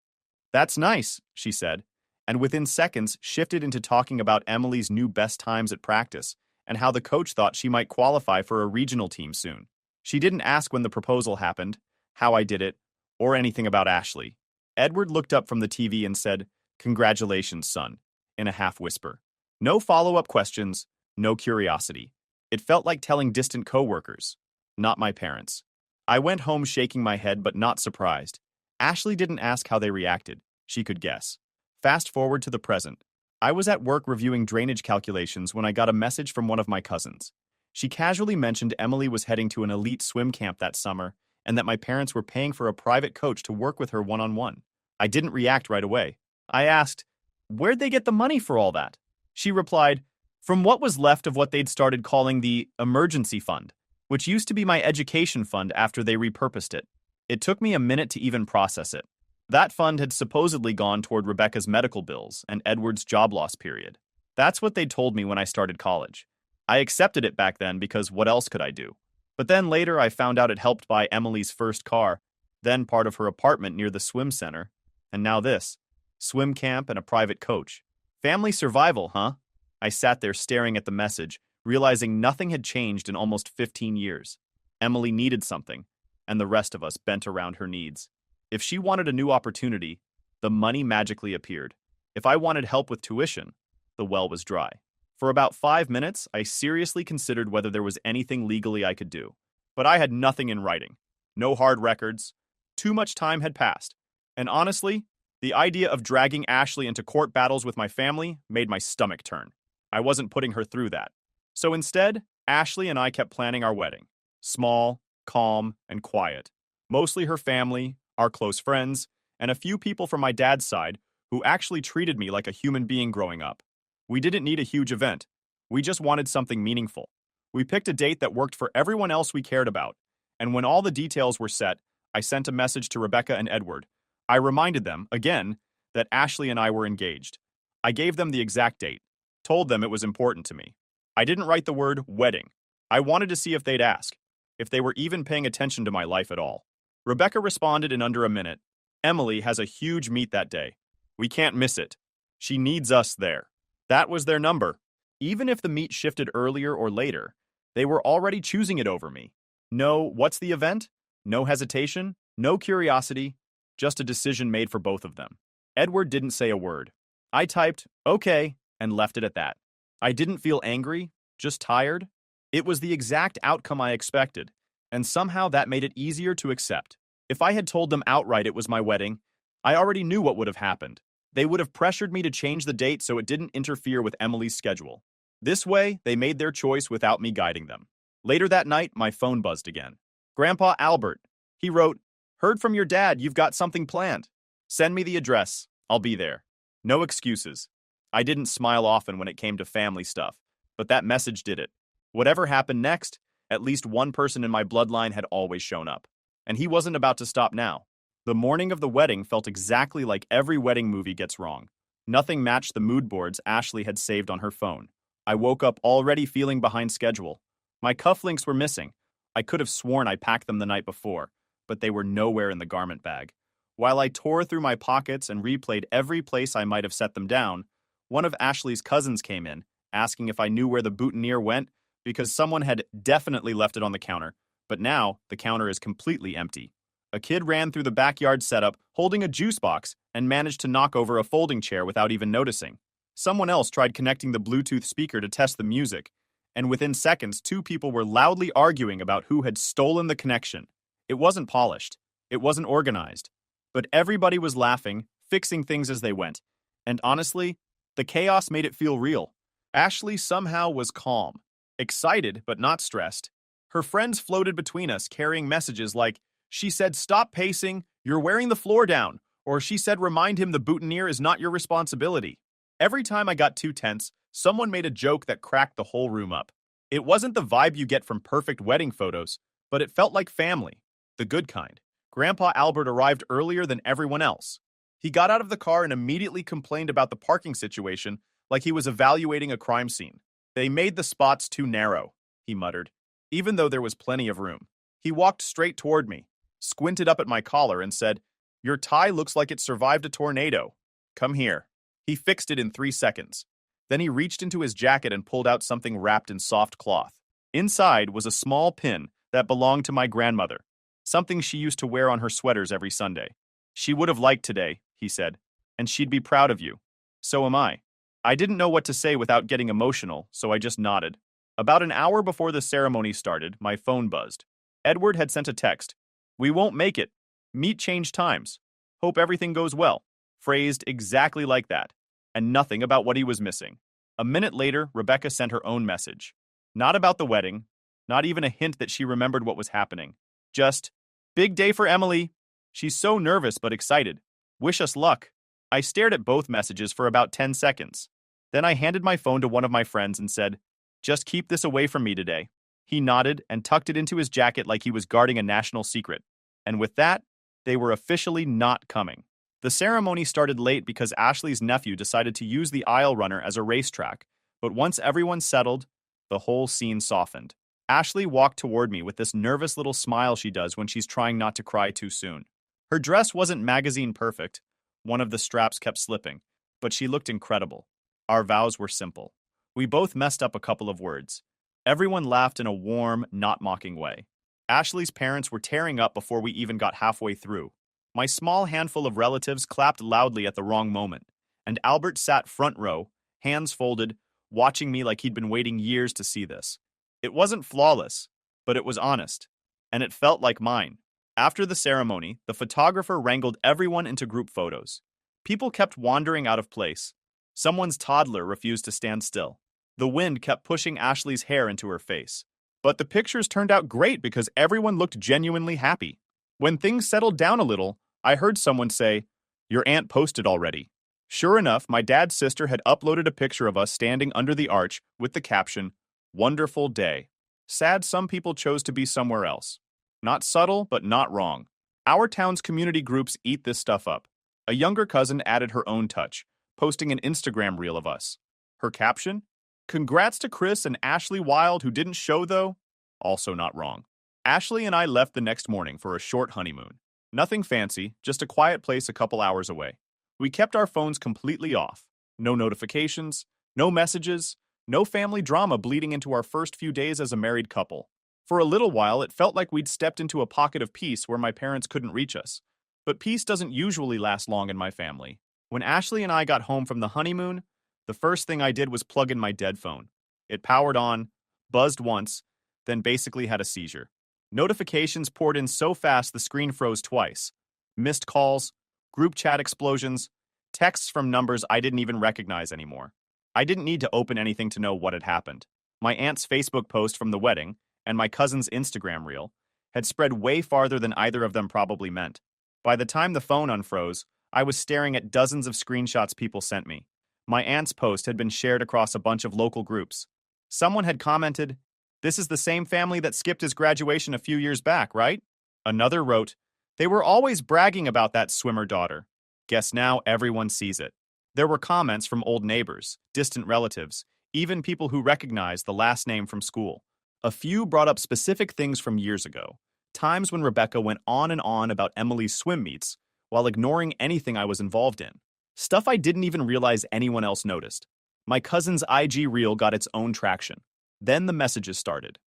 "That's nice," she said, and within seconds shifted into talking about Emily's new best times at practice and how the coach thought she might qualify for a regional team soon. She didn't ask when the proposal happened, how I did it, or anything about Ashley. Edward looked up from the TV and said, "Congratulations, son," in a half whisper. No follow-up questions, no curiosity. It felt like telling distant coworkers, not my parents. I went home shaking my head but not surprised. Ashley didn't ask how they reacted. She could guess. Fast forward to the present. I was at work reviewing drainage calculations when I got a message from one of my cousins. She casually mentioned Emily was heading to an elite swim camp that summer and that my parents were paying for a private coach to work with her one-on-one. I didn't react right away. I asked, "Where'd they get the money for all that?" She replied, "From what was left of what they'd started calling the emergency fund, which used to be my education fund after they repurposed it." It took me a minute to even process it. That fund had supposedly gone toward Rebecca's medical bills and Edward's job loss period. That's what they told me when I started college. I accepted it back then because what else could I do? But then later I found out it helped buy Emily's first car, then part of her apartment near the swim center, and now this. Swim camp and a private coach. Family survival, huh? I sat there staring at the message, realizing nothing had changed in almost 15 years. Emily needed something, and the rest of us bent around her needs. If she wanted a new opportunity, the money magically appeared. If I wanted help with tuition, the well was dry. For about 5 minutes, I seriously considered whether there was anything legally I could do. But I had nothing in writing. No hard records. Too much time had passed. And honestly, the idea of dragging Ashley into court battles with my family made my stomach turn. I wasn't putting her through that. So instead, Ashley and I kept planning our wedding. Small, calm, and quiet. Mostly her family, our close friends, and a few people from my dad's side who actually treated me like a human being growing up. We didn't need a huge event. We just wanted something meaningful. We picked a date that worked for everyone else we cared about, and when all the details were set, I sent a message to Rebecca and Edward. I reminded them, again, that Ashley and I were engaged. I gave them the exact date, told them it was important to me. I didn't write the word wedding. I wanted to see if they'd ask, if they were even paying attention to my life at all. Rebecca responded in under a minute. "Emily has a huge meet that day. We can't miss it. She needs us there." That was their number. Even if the meet shifted earlier or later, they were already choosing it over me. No, what's the event? No hesitation, no curiosity, just a decision made for both of them. Edward didn't say a word. I typed, "Okay," and left it at that. I didn't feel angry, just tired. It was the exact outcome I expected, and somehow that made it easier to accept. If I had told them outright it was my wedding, I already knew what would have happened. They would have pressured me to change the date so it didn't interfere with Emily's schedule. This way, they made their choice without me guiding them. Later that night, my phone buzzed again. Grandpa Albert. He wrote, "Heard from your dad, you've got something planned. Send me the address. I'll be there." No excuses. I didn't smile often when it came to family stuff, but that message did it. Whatever happened next, at least one person in my bloodline had always shown up. And he wasn't about to stop now. The morning of the wedding felt exactly like every wedding movie gets wrong. Nothing matched the mood boards Ashley had saved on her phone. I woke up already feeling behind schedule. My cufflinks were missing. I could have sworn I packed them the night before, but they were nowhere in the garment bag. While I tore through my pockets and replayed every place I might have set them down, one of Ashley's cousins came in, asking if I knew where the boutonniere went, because someone had definitely left it on the counter, but now the counter is completely empty. A kid ran through the backyard setup holding a juice box and managed to knock over a folding chair without even noticing. Someone else tried connecting the Bluetooth speaker to test the music, and within seconds, two people were loudly arguing about who had stolen the connection. It wasn't polished. It wasn't organized. But everybody was laughing, fixing things as they went. And honestly, the chaos made it feel real. Ashley somehow was calm, excited but not stressed. Her friends floated between us carrying messages like, she said, "Stop pacing, you're wearing the floor down," or she said, "Remind him the boutonniere is not your responsibility." Every time I got too tense, someone made a joke that cracked the whole room up. It wasn't the vibe you get from perfect wedding photos, but it felt like family, the good kind. Grandpa Albert arrived earlier than everyone else. He got out of the car and immediately complained about the parking situation like he was evaluating a crime scene. "They made the spots too narrow," he muttered, even though there was plenty of room. He walked straight toward me, squinted up at my collar, and said, "Your tie looks like it survived a tornado. Come here." He fixed it in 3 seconds. Then he reached into his jacket and pulled out something wrapped in soft cloth. Inside was a small pin that belonged to my grandmother, something she used to wear on her sweaters every Sunday. "She would have liked today," he said, "and she'd be proud of you. So am I." I didn't know what to say without getting emotional, so I just nodded. About an hour before the ceremony started, my phone buzzed. Edward had sent a text. "We won't make it. Meet change times. Hope everything goes well." Phrased exactly like that, and nothing about what he was missing. A minute later, Rebecca sent her own message. Not about the wedding, not even a hint that she remembered what was happening. Just, "Big day for Emily. She's so nervous but excited. Wish us luck." I stared at both messages for about 10 seconds. Then I handed my phone to one of my friends and said, "Just keep this away from me today." He nodded and tucked it into his jacket like he was guarding a national secret. And with that, they were officially not coming. The ceremony started late because Ashley's nephew decided to use the aisle runner as a racetrack, but once everyone settled, the whole scene softened. Ashley walked toward me with this nervous little smile she does when she's trying not to cry too soon. Her dress wasn't magazine perfect. One of the straps kept slipping, but she looked incredible. Our vows were simple. We both messed up a couple of words. Everyone laughed in a warm, not mocking way. Ashley's parents were tearing up before we even got halfway through. My small handful of relatives clapped loudly at the wrong moment, and Albert sat front row, hands folded, watching me like he'd been waiting years to see this. It wasn't flawless, but it was honest, and it felt like mine. After the ceremony, the photographer wrangled everyone into group photos. People kept wandering out of place. Someone's toddler refused to stand still. The wind kept pushing Ashley's hair into her face. But the pictures turned out great because everyone looked genuinely happy. When things settled down a little, I heard someone say, "Your aunt posted already." Sure enough, my dad's sister had uploaded a picture of us standing under the arch with the caption, "Wonderful day." Sad some people chose to be somewhere else. Not subtle, but not wrong. Our town's community groups eat this stuff up. A younger cousin added her own touch, posting an Instagram reel of us. Her caption? "Congrats to Chris and Ashley Wild who didn't show though." Also not wrong. Ashley and I left the next morning for a short honeymoon. Nothing fancy, just a quiet place a couple hours away. We kept our phones completely off. No notifications, no messages, no family drama bleeding into our first few days as a married couple. For a little while, it felt like we'd stepped into a pocket of peace where my parents couldn't reach us. But peace doesn't usually last long in my family. When Ashley and I got home from the honeymoon, the first thing I did was plug in my dead phone. It powered on, buzzed once, then basically had a seizure. Notifications poured in so fast the screen froze twice. Missed calls, group chat explosions, texts from numbers I didn't even recognize anymore. I didn't need to open anything to know what had happened. My aunt's Facebook post from the wedding and my cousin's Instagram reel had spread way farther than either of them probably meant. By the time the phone unfroze, I was staring at dozens of screenshots people sent me. My aunt's post had been shared across a bunch of local groups. Someone had commented, "This is the same family that skipped his graduation a few years back, right?" Another wrote, "They were always bragging about that swimmer daughter. Guess now everyone sees it." There were comments from old neighbors, distant relatives, even people who recognized the last name from school. A few brought up specific things from years ago, times when Rebecca went on and on about Emily's swim meets, while ignoring anything I was involved in. Stuff I didn't even realize anyone else noticed. My cousin's IG reel got its own traction. Then the messages started.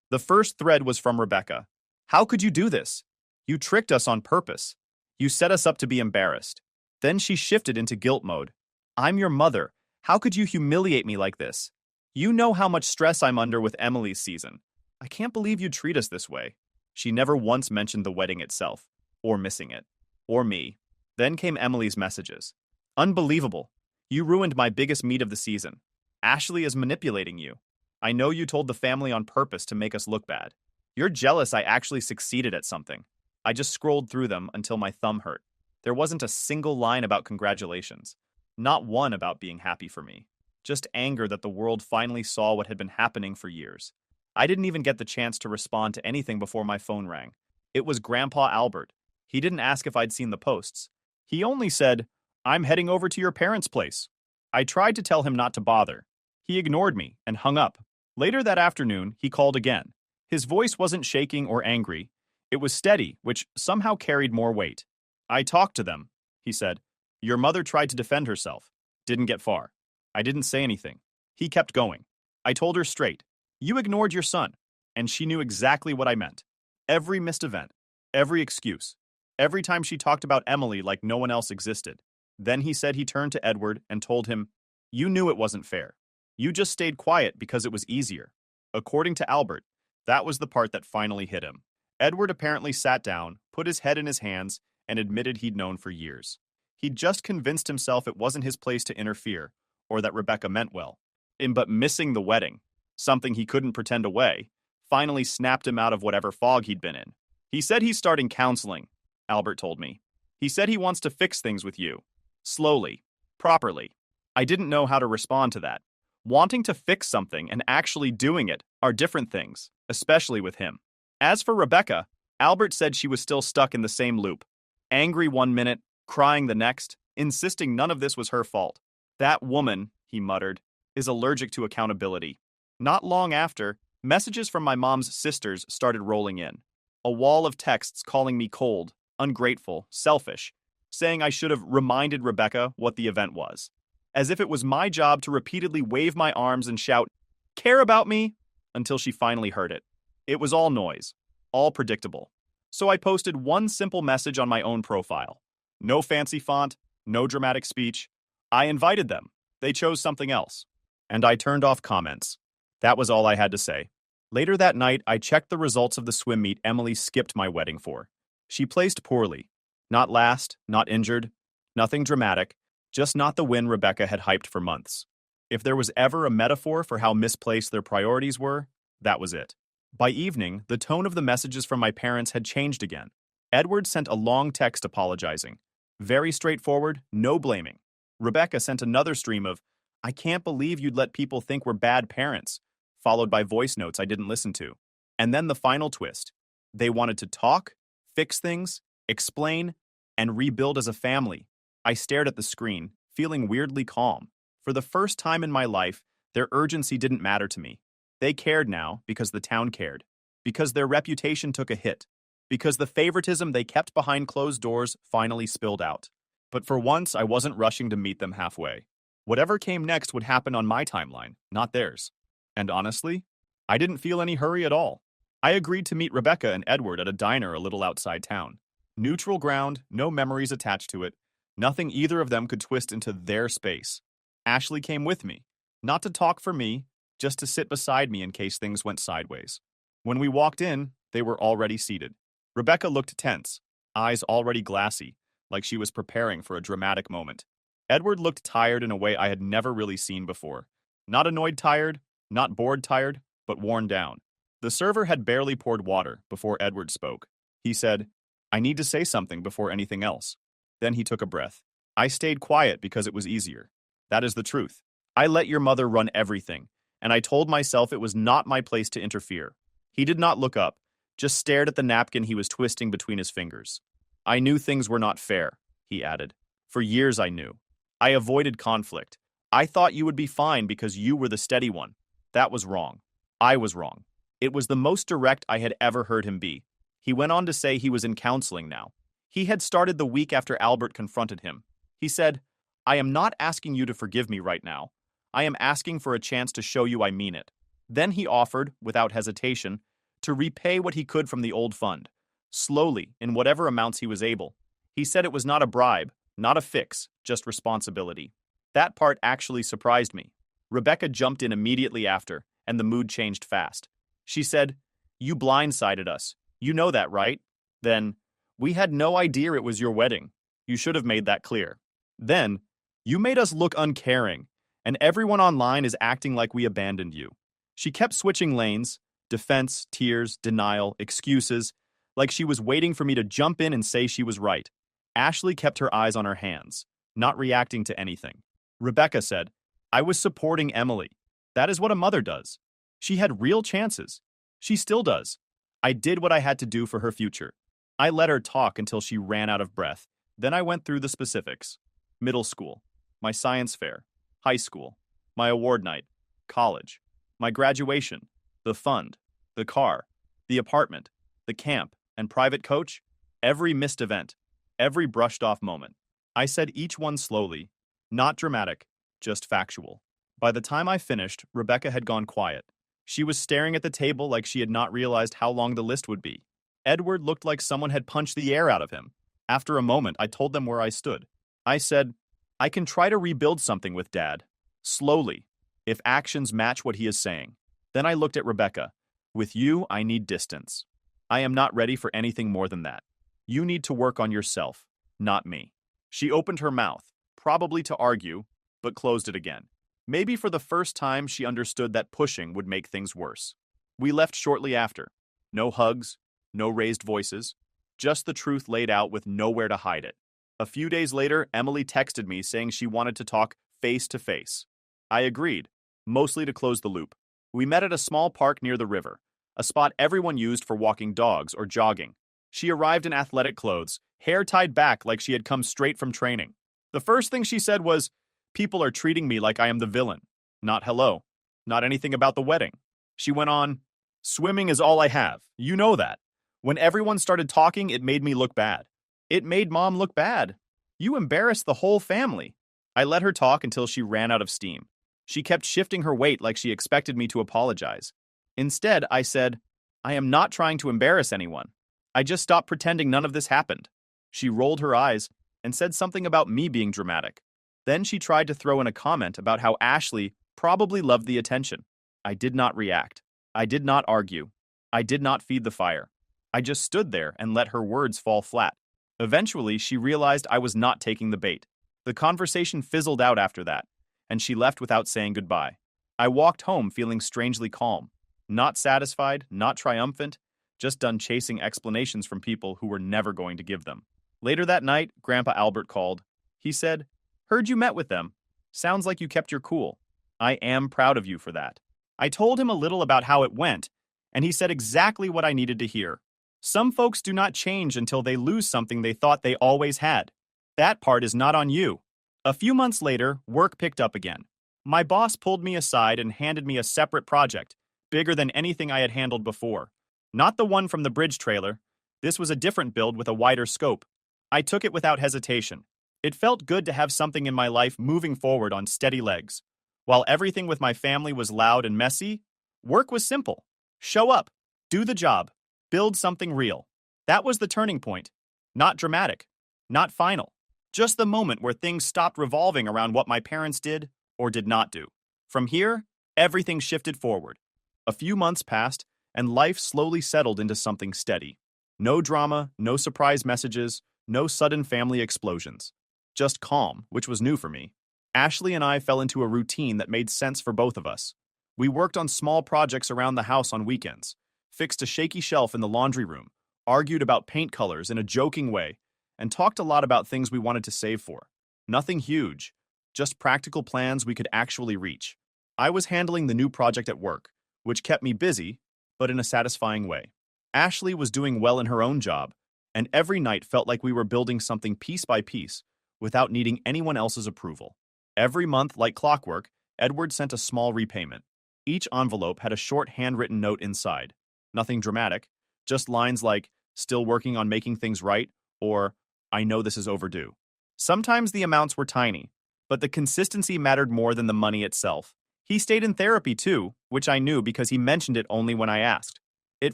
The first thread was from Rebecca. "How could you do this? You tricked us on purpose. You set us up to be embarrassed. Then she shifted into guilt mode. I'm your mother. How could you humiliate me like this? You know how much stress I'm under with Emily's season. I can't believe you treat us this way. She never once mentioned the wedding itself, or missing it, or me. Then came Emily's messages. Unbelievable. You ruined my biggest meet of the season. Ashley is manipulating you. I know you told the family on purpose to make us look bad. You're jealous I actually succeeded at something. I just scrolled through them until my thumb hurt. There wasn't a single line about congratulations. Not one about being happy for me. Just anger that the world finally saw what had been happening for years. I didn't even get the chance to respond to anything before my phone rang. It was Grandpa Albert. He didn't ask if I'd seen the posts. He only said, I'm heading over to your parents' place. I tried to tell him not to bother. He ignored me and hung up. Later that afternoon, he called again. His voice wasn't shaking or angry. It was steady, which somehow carried more weight. I talked to them, he said. Your mother tried to defend herself. Didn't get far. I didn't say anything. He kept going. I told her straight. You ignored your son. And she knew exactly what I meant. Every missed event. Every excuse. Every time she talked about Emily like no one else existed. Then he said he turned to Edward and told him, You knew it wasn't fair. You just stayed quiet because it was easier. According to Albert, that was the part that finally hit him. Edward apparently sat down, put his head in his hands, and admitted he'd known for years. He'd just convinced himself it wasn't his place to interfere, or that Rebecca meant well. But missing the wedding, something he couldn't pretend away, finally snapped him out of whatever fog he'd been in. He said he's starting counseling, Albert told me. He said he wants to fix things with you. Slowly. Properly. I didn't know how to respond to that. Wanting to fix something and actually doing it are different things, especially with him. As for Rebecca, Albert said she was still stuck in the same loop. Angry one minute, crying the next, insisting none of this was her fault. That woman, he muttered, is allergic to accountability. Not long after, messages from my mom's sisters started rolling in. A wall of texts calling me cold, ungrateful, selfish, saying I should have reminded Rebecca what the event was. As if it was my job to repeatedly wave my arms and shout, "Care about me?" until she finally heard it. It was all noise, all predictable. So I posted one simple message on my own profile. No fancy font, no dramatic speech. I invited them. They chose something else. And I turned off comments. That was all I had to say. Later that night, I checked the results of the swim meet Emily skipped my wedding for. She placed poorly. Not last, not injured, nothing dramatic, just not the win Rebecca had hyped for months. If there was ever a metaphor for how misplaced their priorities were, that was it. By evening, the tone of the messages from my parents had changed again. Edward sent a long text apologizing. Very straightforward, no blaming. Rebecca sent another stream of, I can't believe you'd let people think we're bad parents, followed by voice notes I didn't listen to. And then the final twist. They wanted to talk, fix things, explain, and rebuild as a family. I stared at the screen, feeling weirdly calm. For the first time in my life, their urgency didn't matter to me. They cared now because the town cared, because their reputation took a hit, because the favoritism they kept behind closed doors finally spilled out. But for once, I wasn't rushing to meet them halfway. Whatever came next would happen on my timeline, not theirs. And honestly, I didn't feel any hurry at all. I agreed to meet Rebecca and Edward at a diner a little outside town. Neutral ground, no memories attached to it, nothing either of them could twist into their space. Ashley came with me, not to talk for me, just to sit beside me in case things went sideways. When we walked in, they were already seated. Rebecca looked tense, eyes already glassy, like she was preparing for a dramatic moment. Edward looked tired in a way I had never really seen before. Not annoyed tired, not bored tired, but worn down. The server had barely poured water before Edward spoke. He said, I need to say something before anything else. Then he took a breath. I stayed quiet because it was easier. That is the truth. I let your mother run everything, and I told myself it was not my place to interfere. He did not look up, just stared at the napkin he was twisting between his fingers. I knew things were not fair, he added. For years I knew. I avoided conflict. I thought you would be fine because you were the steady one. That was wrong. I was wrong. It was the most direct I had ever heard him be. He went on to say he was in counseling now. He had started the week after Albert confronted him. He said, I am not asking you to forgive me right now. I am asking for a chance to show you I mean it. Then he offered, without hesitation, to repay what he could from the old fund, slowly, in whatever amounts he was able. He said it was not a bribe, not a fix, just responsibility. That part actually surprised me. Rebecca jumped in immediately after, and the mood changed fast. She said, "You blindsided us. You know that, right?" Then, "We had no idea it was your wedding. You should have made that clear." Then, "You made us look uncaring, and everyone online is acting like we abandoned you." She kept switching lanes, defense, tears, denial, excuses, like she was waiting for me to jump in and say she was right. Ashley kept her eyes on her hands, not reacting to anything. Rebecca said, "I was supporting Emily. That is what a mother does. She had real chances. She still does. I did what I had to do for her future." I let her talk until she ran out of breath. Then I went through the specifics. Middle school, my science fair, high school, my award night, college, my graduation, the fund, the car, the apartment, the camp, and private coach, every missed event, every brushed off moment. I said each one slowly, not dramatic, just factual. By the time I finished, Rebecca had gone quiet. She was staring at the table like she had not realized how long the list would be. Edward looked like someone had punched the air out of him. After a moment, I told them where I stood. I said, "I can try to rebuild something with Dad. Slowly, if actions match what he is saying." Then I looked at Rebecca. "With you, I need distance. I am not ready for anything more than that. You need to work on yourself, not me." She opened her mouth, probably to argue, but closed it again. Maybe for the first time she understood that pushing would make things worse. We left shortly after. No hugs, no raised voices, just the truth laid out with nowhere to hide it. A few days later, Emily texted me saying she wanted to talk face to face. I agreed, mostly to close the loop. We met at a small park near the river, a spot everyone used for walking dogs or jogging. She arrived in athletic clothes, hair tied back like she had come straight from training. The first thing she said was, "People are treating me like I am the villain. Not hello. Not anything about the wedding." She went on, "Swimming is all I have. You know that. When everyone started talking, it made me look bad. It made Mom look bad. You embarrassed the whole family." I let her talk until she ran out of steam. She kept shifting her weight like she expected me to apologize. Instead, I said, "I am not trying to embarrass anyone. I just stopped pretending none of this happened." She rolled her eyes and said something about me being dramatic. Then she tried to throw in a comment about how Ashley probably loved the attention. I did not react. I did not argue. I did not feed the fire. I just stood there and let her words fall flat. Eventually, she realized I was not taking the bait. The conversation fizzled out after that, and she left without saying goodbye. I walked home feeling strangely calm. Not satisfied, not triumphant, just done chasing explanations from people who were never going to give them. Later that night, Grandpa Albert called. He said, "Heard you met with them. Sounds like you kept your cool. I am proud of you for that." I told him a little about how it went, and he said exactly what I needed to hear. Some folks do not change until they lose something they thought they always had. That part is not on you. A few months later, work picked up again. My boss pulled me aside and handed me a separate project, bigger than anything I had handled before. Not the one from the bridge trailer. This was a different build with a wider scope. I took it without hesitation. It felt good to have something in my life moving forward on steady legs. While everything with my family was loud and messy, work was simple. Show up, do the job, build something real. That was the turning point. Not dramatic, not final. Just the moment where things stopped revolving around what my parents did or did not do. From here, everything shifted forward. A few months passed, and life slowly settled into something steady. No drama, no surprise messages, no sudden family explosions. Just calm, which was new for me. Ashley and I fell into a routine that made sense for both of us. We worked on small projects around the house on weekends, fixed a shaky shelf in the laundry room, argued about paint colors in a joking way, and talked a lot about things we wanted to save for. Nothing huge, just practical plans we could actually reach. I was handling the new project at work, which kept me busy, but in a satisfying way. Ashley was doing well in her own job, and every night felt like we were building something piece by piece without needing anyone else's approval. Every month, like clockwork, Edward sent a small repayment. Each envelope had a short handwritten note inside. Nothing dramatic, just lines like, "Still working on making things right," or "I know this is overdue." Sometimes the amounts were tiny, but the consistency mattered more than the money itself. He stayed in therapy too, which I knew because he mentioned it only when I asked. It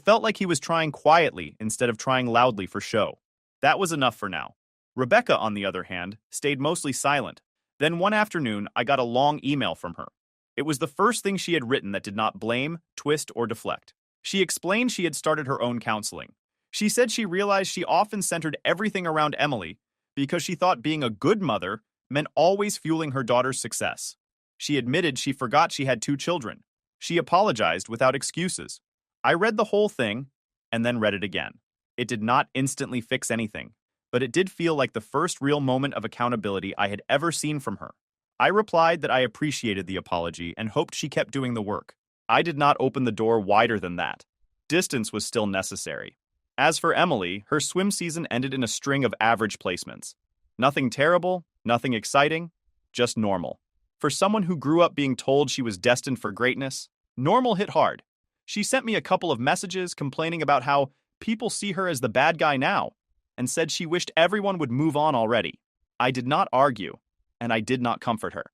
felt like he was trying quietly instead of trying loudly for show. That was enough for now. Rebecca, on the other hand, stayed mostly silent. Then one afternoon, I got a long email from her. It was the first thing she had written that did not blame, twist, or deflect. She explained she had started her own counseling. She said she realized she often centered everything around Emily because she thought being a good mother meant always fueling her daughter's success. She admitted she forgot she had 2 children. She apologized without excuses. I read the whole thing and then read it again. It did not instantly fix anything, but it did feel like the first real moment of accountability I had ever seen from her. I replied that I appreciated the apology and hoped she kept doing the work. I did not open the door wider than that. Distance was still necessary. As for Emily, her swim season ended in a string of average placements. Nothing terrible, nothing exciting, just normal. For someone who grew up being told she was destined for greatness, normal hit hard. She sent me a couple of messages complaining about how people see her as the bad guy now, and said she wished everyone would move on already. I did not argue, and I did not comfort her.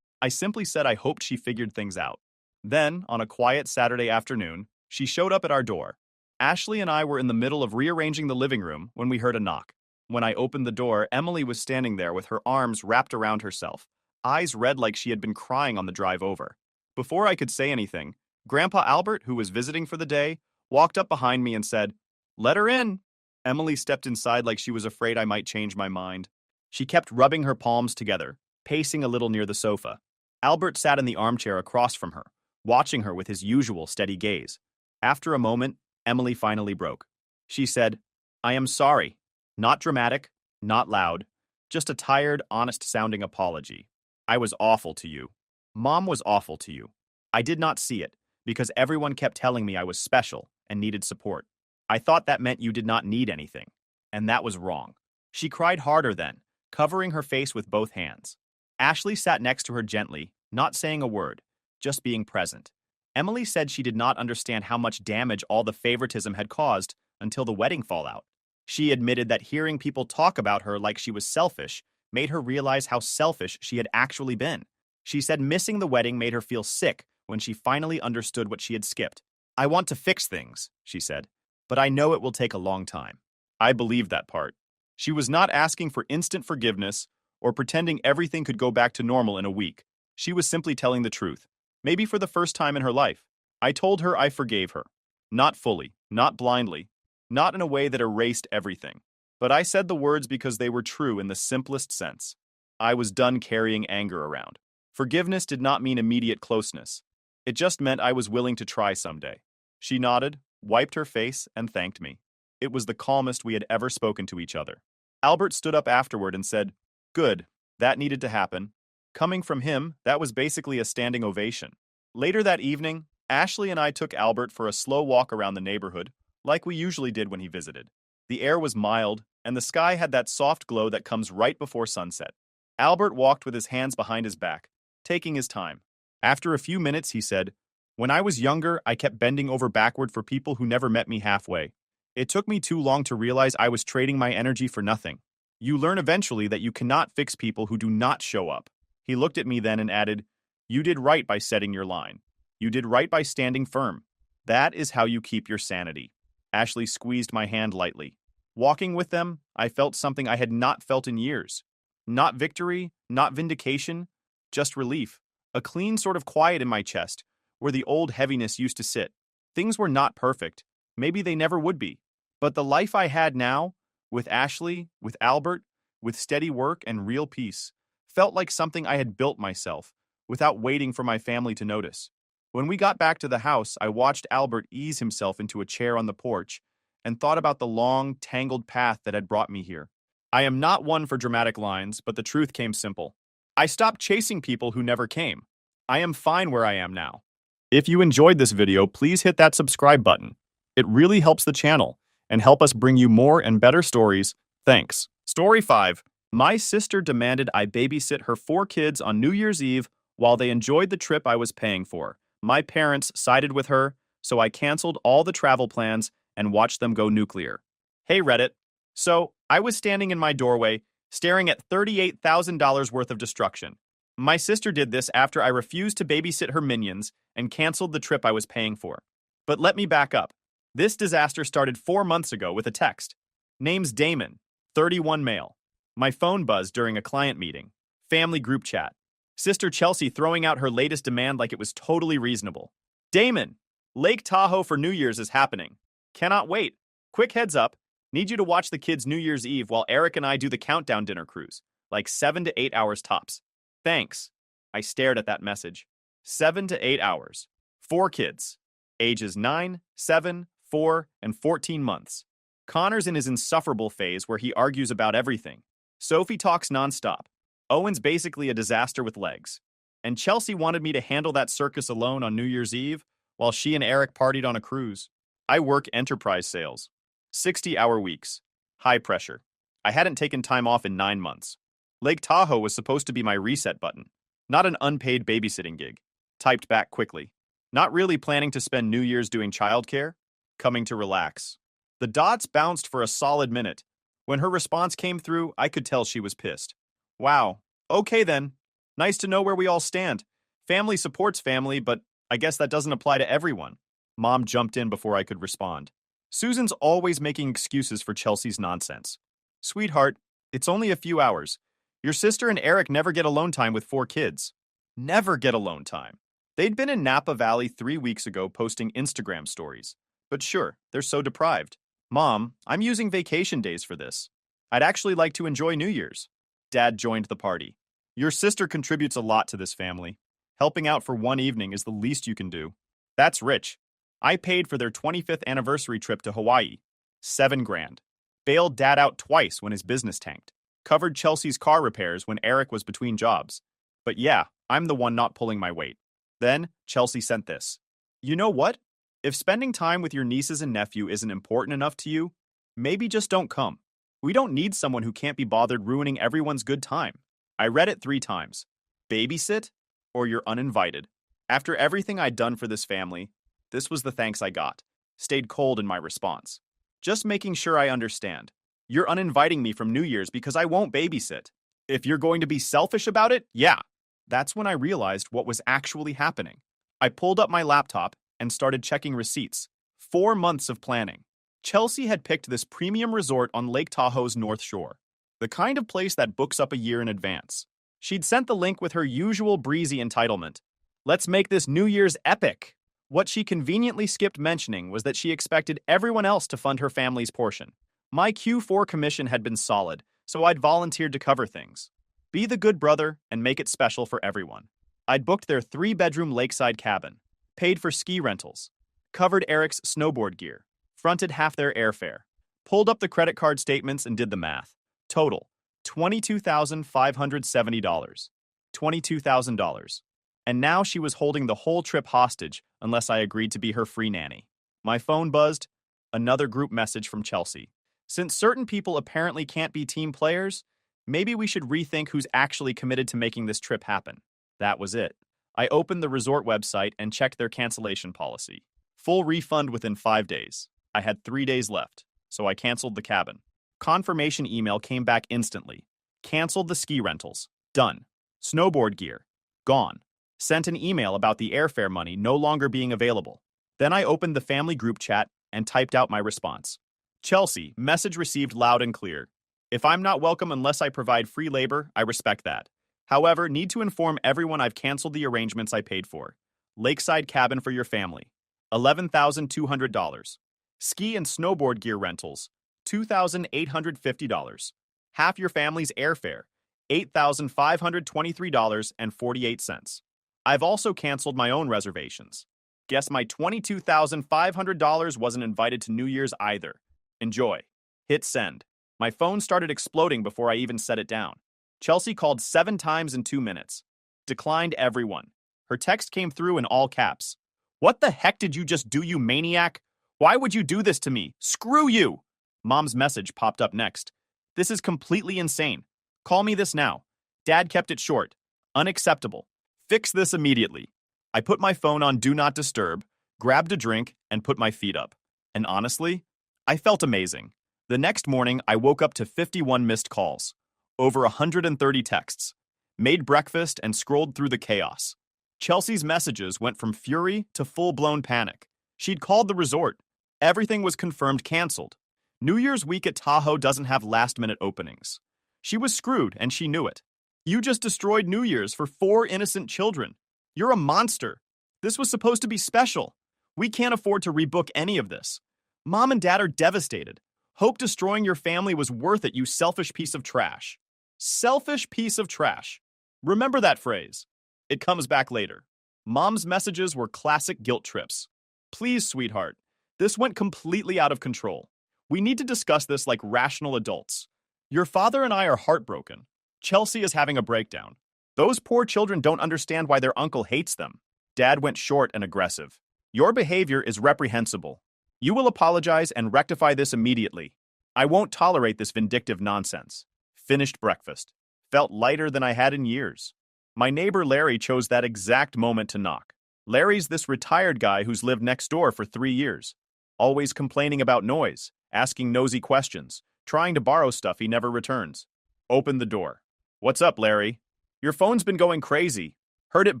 I simply said I hoped she figured things out. Then, on a quiet Saturday afternoon, she showed up at our door. Ashley and I were in the middle of rearranging the living room when we heard a knock. When I opened the door, Emily was standing there with her arms wrapped around herself, eyes red like she had been crying on the drive over. Before I could say anything, Grandpa Albert, who was visiting for the day, walked up behind me and said, "Let her in." Emily stepped inside like she was afraid I might change my mind. She kept rubbing her palms together, pacing a little near the sofa. Albert sat in the armchair across from her, watching her with his usual steady gaze. After a moment, Emily finally broke. She said, "I am sorry." Not dramatic, not loud, just a tired, honest-sounding apology. I was awful to you. Mom was awful to you. I did not see it, because everyone kept telling me I was special and needed support. I thought that meant you did not need anything, and that was wrong. She cried harder then, covering her face with both hands. Ashley sat next to her gently, not saying a word, just being present. Emily said she did not understand how much damage all the favoritism had caused until the wedding fallout. She admitted that hearing people talk about her like she was selfish made her realize how selfish she had actually been. She said missing the wedding made her feel sick when she finally understood what she had skipped. "I want to fix things," she said, "but I know it will take a long time." I believed that part. She was not asking for instant forgiveness or pretending everything could go back to normal in a week. She was simply telling the truth, maybe for the first time in her life. I told her I forgave her. Not fully, not blindly, not in a way that erased everything. But I said the words because they were true in the simplest sense. I was done carrying anger around. Forgiveness did not mean immediate closeness. It just meant I was willing to try someday. She nodded, wiped her face, and thanked me. It was the calmest we had ever spoken to each other. Albert stood up afterward and said, "Good, that needed to happen." Coming from him, that was basically a standing ovation. Later that evening, Ashley and I took Albert for a slow walk around the neighborhood, like we usually did when he visited. The air was mild, and the sky had that soft glow that comes right before sunset. Albert walked with his hands behind his back, taking his time. After a few minutes, he said, "When I was younger, I kept bending over backward for people who never met me halfway. It took me too long to realize I was trading my energy for nothing. You learn eventually that you cannot fix people who do not show up." He looked at me then and added, "You did right by setting your line. You did right by standing firm. That is how you keep your sanity." Ashley squeezed my hand lightly. Walking with them, I felt something I had not felt in years. Not victory, not vindication, just relief. A clean sort of quiet in my chest, where the old heaviness used to sit. Things were not perfect. Maybe they never would be. But the life I had now, with Ashley, with Albert, with steady work and real peace, felt like something I had built myself, without waiting for my family to notice. When we got back to the house, I watched Albert ease himself into a chair on the porch and thought about the long, tangled path that had brought me here. I am not one for dramatic lines, but the truth came simple. I stopped chasing people who never came. I am fine where I am now. If you enjoyed this video, please hit that subscribe button. It really helps the channel and help us bring you more and better stories. Thanks. Story 5. My sister demanded I babysit her 4 kids on New Year's Eve while they enjoyed the trip I was paying for. My parents sided with her, so I canceled all the travel plans and watched them go nuclear. Hey Reddit. So, I was standing in my doorway, staring at $38,000 worth of destruction. My sister did this after I refused to babysit her minions and canceled the trip I was paying for. But let me back up. This disaster started 4 months ago with a text. Name's Damon, 31 male. My phone buzzed during a client meeting. Family group chat. Sister Chelsea throwing out her latest demand like it was totally reasonable. Damon, Lake Tahoe for New Year's is happening. Cannot wait. Quick heads up. Need you to watch the kids New Year's Eve while Eric and I do the countdown dinner cruise. Like 7 to 8 hours tops. Thanks. I stared at that message. 7 to 8 hours. 4 kids. Ages 9, 7, 4, and 14 months. Connor's in his insufferable phase where he argues about everything. Sophie talks nonstop. Owen's basically a disaster with legs. And Chelsea wanted me to handle that circus alone on New Year's Eve while she and Eric partied on a cruise. I work enterprise sales. 60-hour weeks. High pressure. I hadn't taken time off in 9 months. Lake Tahoe was supposed to be my reset button, not an unpaid babysitting gig. Typed back quickly. Not really planning to spend New Year's doing childcare. Coming to relax. The dots bounced for a solid minute. When her response came through, I could tell she was pissed. Wow. Okay then. Nice to know where we all stand. Family supports family, but I guess that doesn't apply to everyone. Mom jumped in before I could respond. Susan's always making excuses for Chelsea's nonsense. Sweetheart, it's only a few hours. Your sister and Eric never get alone time with 4 kids. Never get alone time. They'd been in Napa Valley 3 weeks ago posting Instagram stories. But sure, they're so deprived. Mom, I'm using vacation days for this. I'd actually like to enjoy New Year's. Dad joined the party. Your sister contributes a lot to this family. Helping out for one evening is the least you can do. That's rich. I paid for their 25th anniversary trip to Hawaii. $7 grand. Bailed Dad out twice when his business tanked. Covered Chelsea's car repairs when Eric was between jobs. But yeah, I'm the one not pulling my weight. Then, Chelsea sent this. You know what? If spending time with your nieces and nephew isn't important enough to you, maybe just don't come. We don't need someone who can't be bothered ruining everyone's good time. I read it 3 times. Babysit or you're uninvited. After everything I'd done for this family, this was the thanks I got. Stayed cold in my response. Just making sure I understand. You're uninviting me from New Year's because I won't babysit. If you're going to be selfish about it, yeah. That's when I realized what was actually happening. I pulled up my laptop and started checking receipts. 4 months of planning. Chelsea had picked this premium resort on Lake Tahoe's North Shore. The kind of place that books up a year in advance. She'd sent the link with her usual breezy entitlement. Let's make this New Year's epic. What she conveniently skipped mentioning was that she expected everyone else to fund her family's portion. My Q4 commission had been solid, so I'd volunteered to cover things. Be the good brother and make it special for everyone. I'd booked their 3-bedroom lakeside cabin, paid for ski rentals, covered Eric's snowboard gear, fronted half their airfare, pulled up the credit card statements and did the math. Total, $22,570. $22,000. And now she was holding the whole trip hostage unless I agreed to be her free nanny. My phone buzzed. Another group message from Chelsea. Since certain people apparently can't be team players, maybe we should rethink who's actually committed to making this trip happen. That was it. I opened the resort website and checked their cancellation policy. Full refund within 5 days. I had 3 days left, so I canceled the cabin. Confirmation email came back instantly. Canceled the ski rentals. Done. Snowboard gear. Gone. Sent an email about the airfare money no longer being available. Then I opened the family group chat and typed out my response. Chelsea, message received loud and clear. If I'm not welcome unless I provide free labor, I respect that. However, need to inform everyone I've canceled the arrangements I paid for. Lakeside cabin for your family. $11,200. Ski and snowboard gear rentals. $2,850. Half your family's airfare. $8,523.48. I've also canceled my own reservations. Guess my $22,500 wasn't invited to New Year's either. Enjoy. Hit send. My phone started exploding before I even set it down. Chelsea called 7 times in 2 minutes. Declined everyone. Her text came through in all caps. What the heck did you just do, you maniac? Why would you do this to me? Screw you! Mom's message popped up next. This is completely insane. Call me this now. Dad kept it short. Unacceptable. Fix this immediately. I put my phone on Do Not Disturb, grabbed a drink, and put my feet up. And honestly, I felt amazing. The next morning, I woke up to 51 missed calls, over 130 texts, made breakfast, and scrolled through the chaos. Chelsea's messages went from fury to full-blown panic. She'd called the resort, Everything was confirmed canceled. New Year's week at Tahoe doesn't have last-minute openings. She was screwed, and she knew it. You just destroyed New Year's for 4 innocent children. You're a monster. This was supposed to be special. We can't afford to rebook any of this. Mom and Dad are devastated. Hope destroying your family was worth it, you selfish piece of trash. Selfish piece of trash. Remember that phrase. It comes back later. Mom's messages were classic guilt trips. Please, sweetheart. This went completely out of control. We need to discuss this like rational adults. Your father and I are heartbroken. Chelsea is having a breakdown. Those poor children don't understand why their uncle hates them. Dad went short and aggressive. Your behavior is reprehensible. You will apologize and rectify this immediately. I won't tolerate this vindictive nonsense. Finished breakfast. Felt lighter than I had in years. My neighbor Larry chose that exact moment to knock. Larry's this retired guy who's lived next door for 3 years. Always complaining about noise, asking nosy questions, trying to borrow stuff he never returns. Opened the door. What's up, Larry? Your phone's been going crazy. Heard it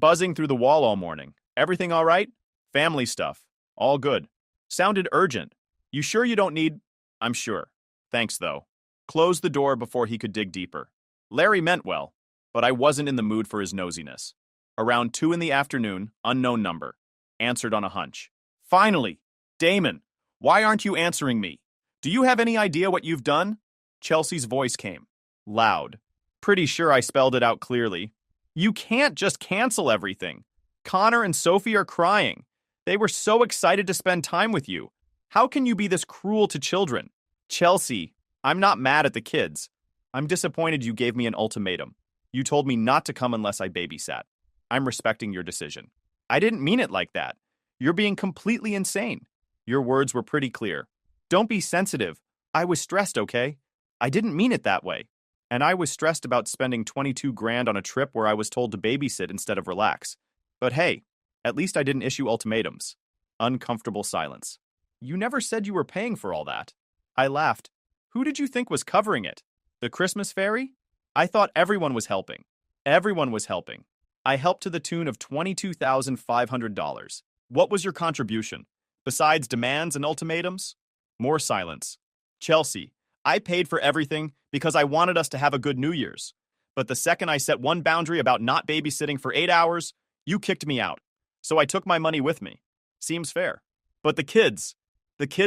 buzzing through the wall all morning. Everything all right? Family stuff. All good. Sounded urgent. You sure you don't need... I'm sure. Thanks, though. Closed the door before he could dig deeper. Larry meant well, but I wasn't in the mood for his nosiness. Around 2 in the afternoon, unknown number. Answered on a hunch. Finally! Damon! Why aren't you answering me? Do you have any idea what you've done? Chelsea's voice came. Loud. Pretty sure I spelled it out clearly. You can't just cancel everything. Connor and Sophie are crying. They were so excited to spend time with you. How can you be this cruel to children? Chelsea, I'm not mad at the kids. I'm disappointed you gave me an ultimatum. You told me not to come unless I babysat. I'm respecting your decision. I didn't mean it like that. You're being completely insane. Your words were pretty clear. Don't be sensitive. I was stressed, okay? I didn't mean it that way. And I was stressed about spending 22 grand on a trip where I was told to babysit instead of relax. But hey, at least I didn't issue ultimatums. Uncomfortable silence. You never said you were paying for all that. I laughed. Who did you think was covering it? The Christmas fairy? I thought everyone was helping. Everyone was helping. I helped to the tune of $22,500. What was your contribution? Besides demands and ultimatums? More silence. Chelsea, I paid for everything because I wanted us to have a good New Year's. But the second I set one boundary about not babysitting for 8 hours, you kicked me out. So I took my money with me. Seems fair. But the kids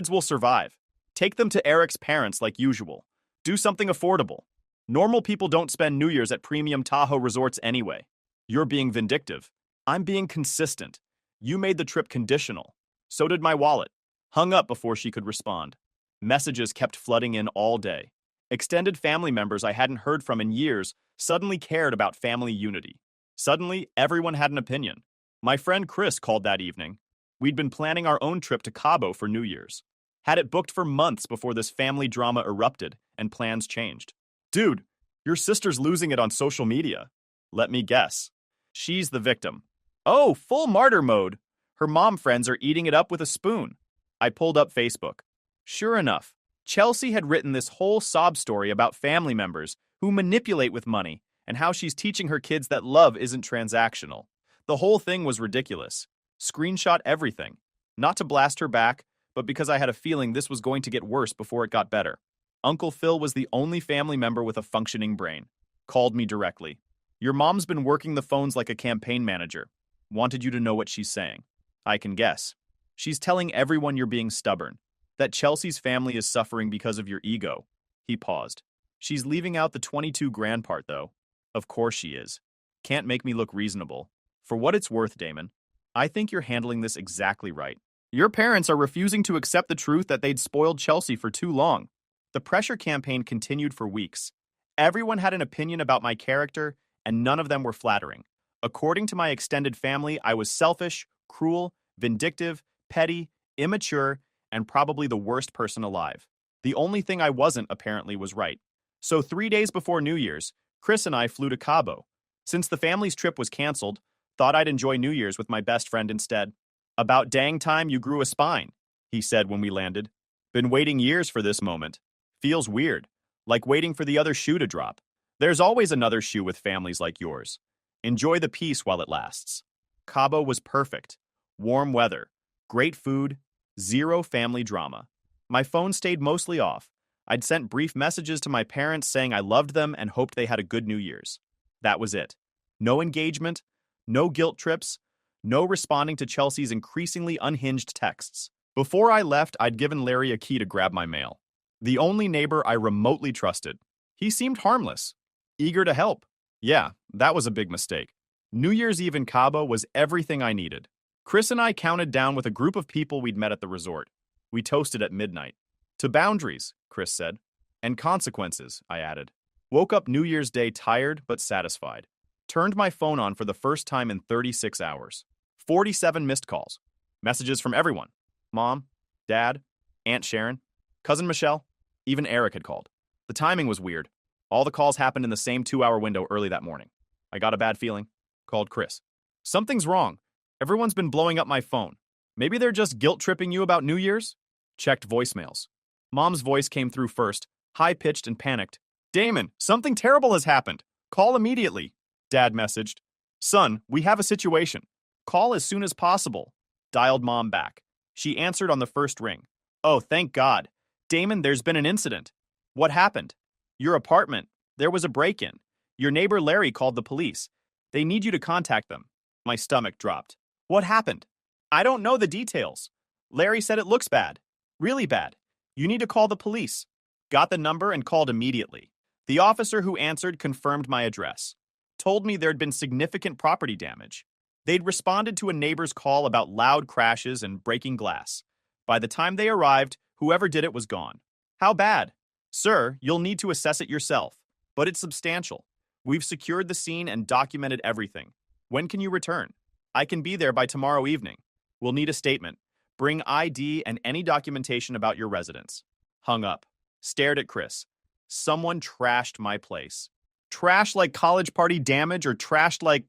will survive. Take them to Eric's parents like usual. Do something affordable. Normal people don't spend New Year's at premium Tahoe resorts anyway. You're being vindictive. I'm being consistent. You made the trip conditional. So did my wallet. Hung up before she could respond. Messages kept flooding in all day. Extended family members I hadn't heard from in years suddenly cared about family unity. Suddenly, everyone had an opinion. My friend Chris called that evening. We'd been planning our own trip to Cabo for New Year's. Had it booked for months before this family drama erupted and plans changed. Dude, your sister's losing it on social media. Let me guess. She's the victim. Oh, full martyr mode. Her mom friends are eating it up with a spoon. I pulled up Facebook. Sure enough, Chelsea had written this whole sob story about family members who manipulate with money and how she's teaching her kids that love isn't transactional. The whole thing was ridiculous. Screenshot everything. Not to blast her back, but because I had a feeling this was going to get worse before it got better. Uncle Phil was the only family member with a functioning brain. Called me directly. Your mom's been working the phones like a campaign manager. Wanted you to know what she's saying. I can guess. She's telling everyone you're being stubborn. That Chelsea's family is suffering because of your ego. He paused. She's leaving out the 22 grand part, though. Of course she is. Can't make me look reasonable. For what it's worth, Damon, I think you're handling this exactly right. Your parents are refusing to accept the truth that they'd spoiled Chelsea for too long. The pressure campaign continued for weeks. Everyone had an opinion about my character, and none of them were flattering. According to my extended family, I was selfish, cruel, vindictive, petty, immature, and probably the worst person alive. The only thing I wasn't, apparently, was right. So 3 days before New Year's, Chris and I flew to Cabo. Since the family's trip was canceled, thought I'd enjoy New Year's with my best friend instead. About dang time you grew a spine, he said when we landed. Been waiting years for this moment. Feels weird, like waiting for the other shoe to drop. There's always another shoe with families like yours. Enjoy the peace while it lasts. Cabo was perfect. Warm weather, great food, Zero family drama. My phone stayed mostly off. I'd sent brief messages to my parents saying I loved them and hoped they had a good New Year's. That was it. No engagement, no guilt trips, no responding to Chelsea's increasingly unhinged texts. Before I left, I'd given Larry a key to grab my mail. The only neighbor I remotely trusted. He seemed harmless, eager to help. Yeah, that was a big mistake. New Year's Eve in Cabo was everything I needed. Chris and I counted down with a group of people we'd met at the resort. We toasted at midnight. To boundaries, Chris said. And consequences, I added. Woke up New Year's Day tired but satisfied. Turned my phone on for the first time in 36 hours. 47 missed calls. Messages from everyone. Mom, Dad, Aunt Sharon, Cousin Michelle, even Eric had called. The timing was weird. All the calls happened in the same 2-hour window early that morning. I got a bad feeling. Called Chris. Something's wrong. Everyone's been blowing up my phone. Maybe they're just guilt-tripping you about New Year's? Checked voicemails. Mom's voice came through first, high-pitched and panicked. Damon, something terrible has happened. Call immediately. Dad messaged. Son, we have a situation. Call as soon as possible. Dialed Mom back. She answered on the first ring. Oh, thank God. Damon, there's been an incident. What happened? Your apartment. There was a break-in. Your neighbor Larry called the police. They need you to contact them. My stomach dropped. What happened? I don't know the details. Larry said it looks bad. Really bad. You need to call the police. Got the number and called immediately. The officer who answered confirmed my address. Told me there'd been significant property damage. They'd responded to a neighbor's call about loud crashes and breaking glass. By the time they arrived, whoever did it was gone. How bad? Sir, you'll need to assess it yourself. But it's substantial. We've secured the scene and documented everything. When can you return? I can be there by tomorrow evening. We'll need a statement. Bring ID and any documentation about your residence. Hung up. Stared at Chris. Someone trashed my place. Trash like college party damage or trashed like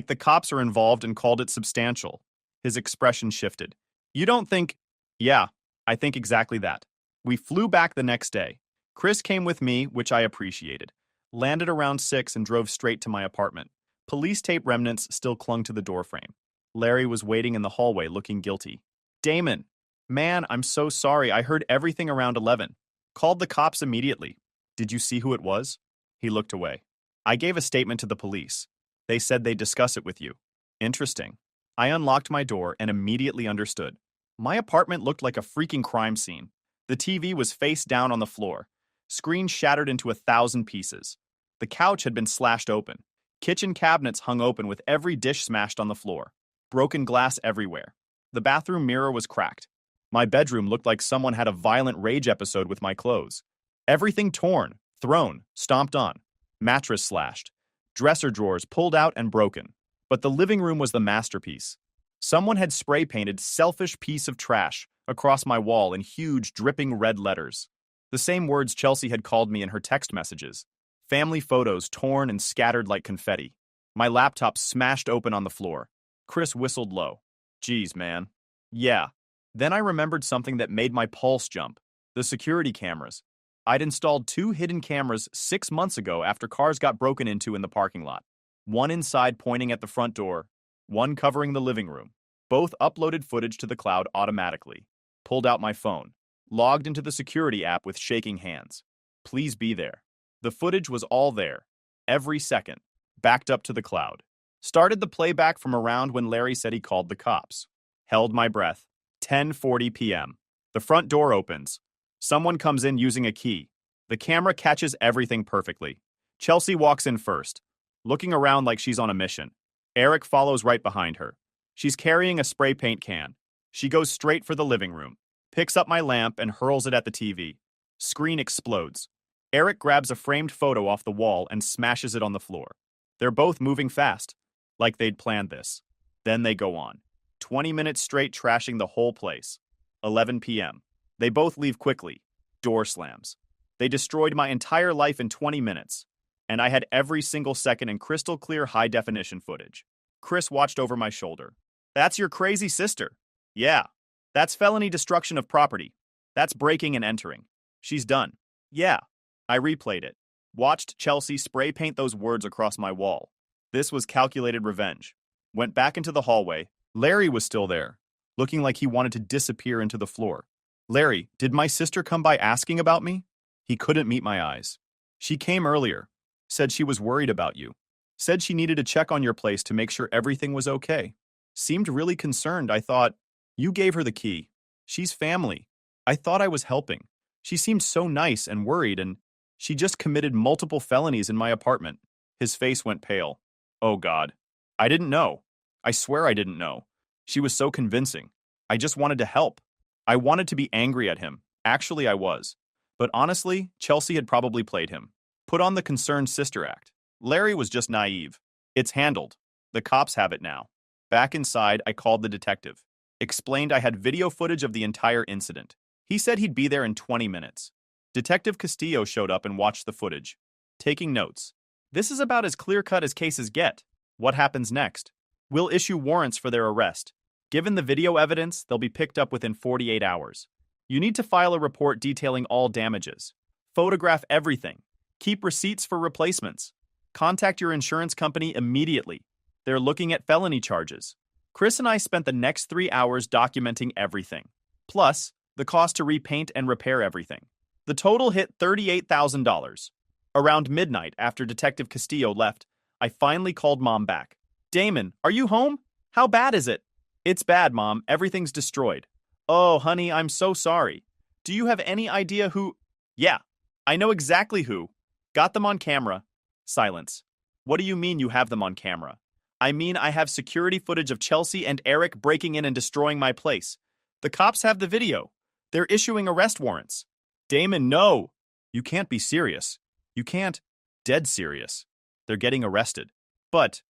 the cops are involved and called it substantial. His expression shifted. You don't think... Yeah, I think exactly that. We flew back the next day. Chris came with me, which I appreciated. Landed around 6 and drove straight to my apartment. Police tape remnants still clung to the doorframe. Larry was waiting in the hallway looking guilty. Damon, man, I'm so sorry. I heard everything around 11. Called the cops immediately. Did you see who it was? He looked away. I gave a statement to the police. They said they'd discuss it with you. Interesting. I unlocked my door and immediately understood. My apartment looked like a freaking crime scene. The TV was face down on the floor. Screen shattered into 1,000 pieces. The couch had been slashed open. Kitchen cabinets hung open with every dish smashed on the floor. Broken glass everywhere. The bathroom mirror was cracked. My bedroom looked like someone had a violent rage episode with my clothes. Everything torn, thrown, stomped on. Mattress slashed. Dresser drawers pulled out and broken. But the living room was the masterpiece. Someone had spray painted "selfish piece of trash" across my wall in huge, dripping red letters. The same words Chelsea had called me in her text messages. Family photos torn and scattered like confetti. My laptop smashed open on the floor. Chris whistled low. Geez, man. Yeah. Then I remembered something that made my pulse jump. The security cameras. I'd installed 2 hidden cameras 6 months ago after cars got broken into in the parking lot. One inside pointing at the front door, one covering the living room. Both uploaded footage to the cloud automatically. Pulled out my phone. Logged into the security app with shaking hands. Please be there. The footage was all there. Every second. Backed up to the cloud. Started the playback from around when Larry said he called the cops. Held my breath. 10:40 p.m. The front door opens. Someone comes in using a key. The camera catches everything perfectly. Chelsea walks in first, looking around like she's on a mission. Eric follows right behind her. She's carrying a spray paint can. She goes straight for the living room, picks up my lamp and hurls it at the TV. Screen explodes. Eric grabs a framed photo off the wall and smashes it on the floor. They're both moving fast, like they'd planned this. Then they go on. 20 minutes straight trashing the whole place. 11 p.m. They both leave quickly. Door slams. They destroyed my entire life in 20 minutes. And I had every single second in crystal clear high-definition footage. Chris watched over my shoulder. That's your crazy sister. Yeah. That's felony destruction of property. That's breaking and entering. She's done. Yeah. I replayed it. Watched Chelsea spray paint those words across my wall. This was calculated revenge. Went back into the hallway. Larry was still there. looking like he wanted to disappear into the floor. Larry, did my sister come by asking about me? He couldn't meet my eyes. She came earlier, said she was worried about you, said she needed to check on your place to make sure everything was okay. Seemed really concerned. I thought, you gave her the key. She's family. I thought I was helping. She seemed so nice and worried, and she just committed multiple felonies in my apartment. His face went pale. Oh God. I didn't know. I swear I didn't know. She was so convincing. I just wanted to help. I wanted to be angry at him. Actually, I was. But honestly, Chelsea had probably played him. Put on the concerned sister act. Larry was just naive. It's handled. The cops have it now. Back inside, I called the detective. Explained I had video footage of the entire incident. He said he'd be there in 20 minutes. Detective Castillo showed up and watched the footage, taking notes. This is about as clear-cut as cases get. What happens next? We'll issue warrants for their arrest. Given the video evidence, they'll be picked up within 48 hours. You need to file a report detailing all damages. Photograph everything. Keep receipts for replacements. Contact your insurance company immediately. They're looking at felony charges. Chris and I spent the next 3 hours documenting everything. Plus, the cost to repaint and repair everything. The total hit $38,000. Around midnight, after Detective Castillo left, I finally called Mom back. Damon, are you home? How bad is it? It's bad, Mom. Everything's destroyed. Oh, honey, I'm so sorry. Do you have any idea who? Yeah, I know exactly who. Got them on camera. Silence. What do you mean you have them on camera? I mean I have security footage of Chelsea and Eric breaking in and destroying my place. The cops have the video. They're issuing arrest warrants. Damon, no. You can't be serious. You can't. Dead serious. They're getting arrested. But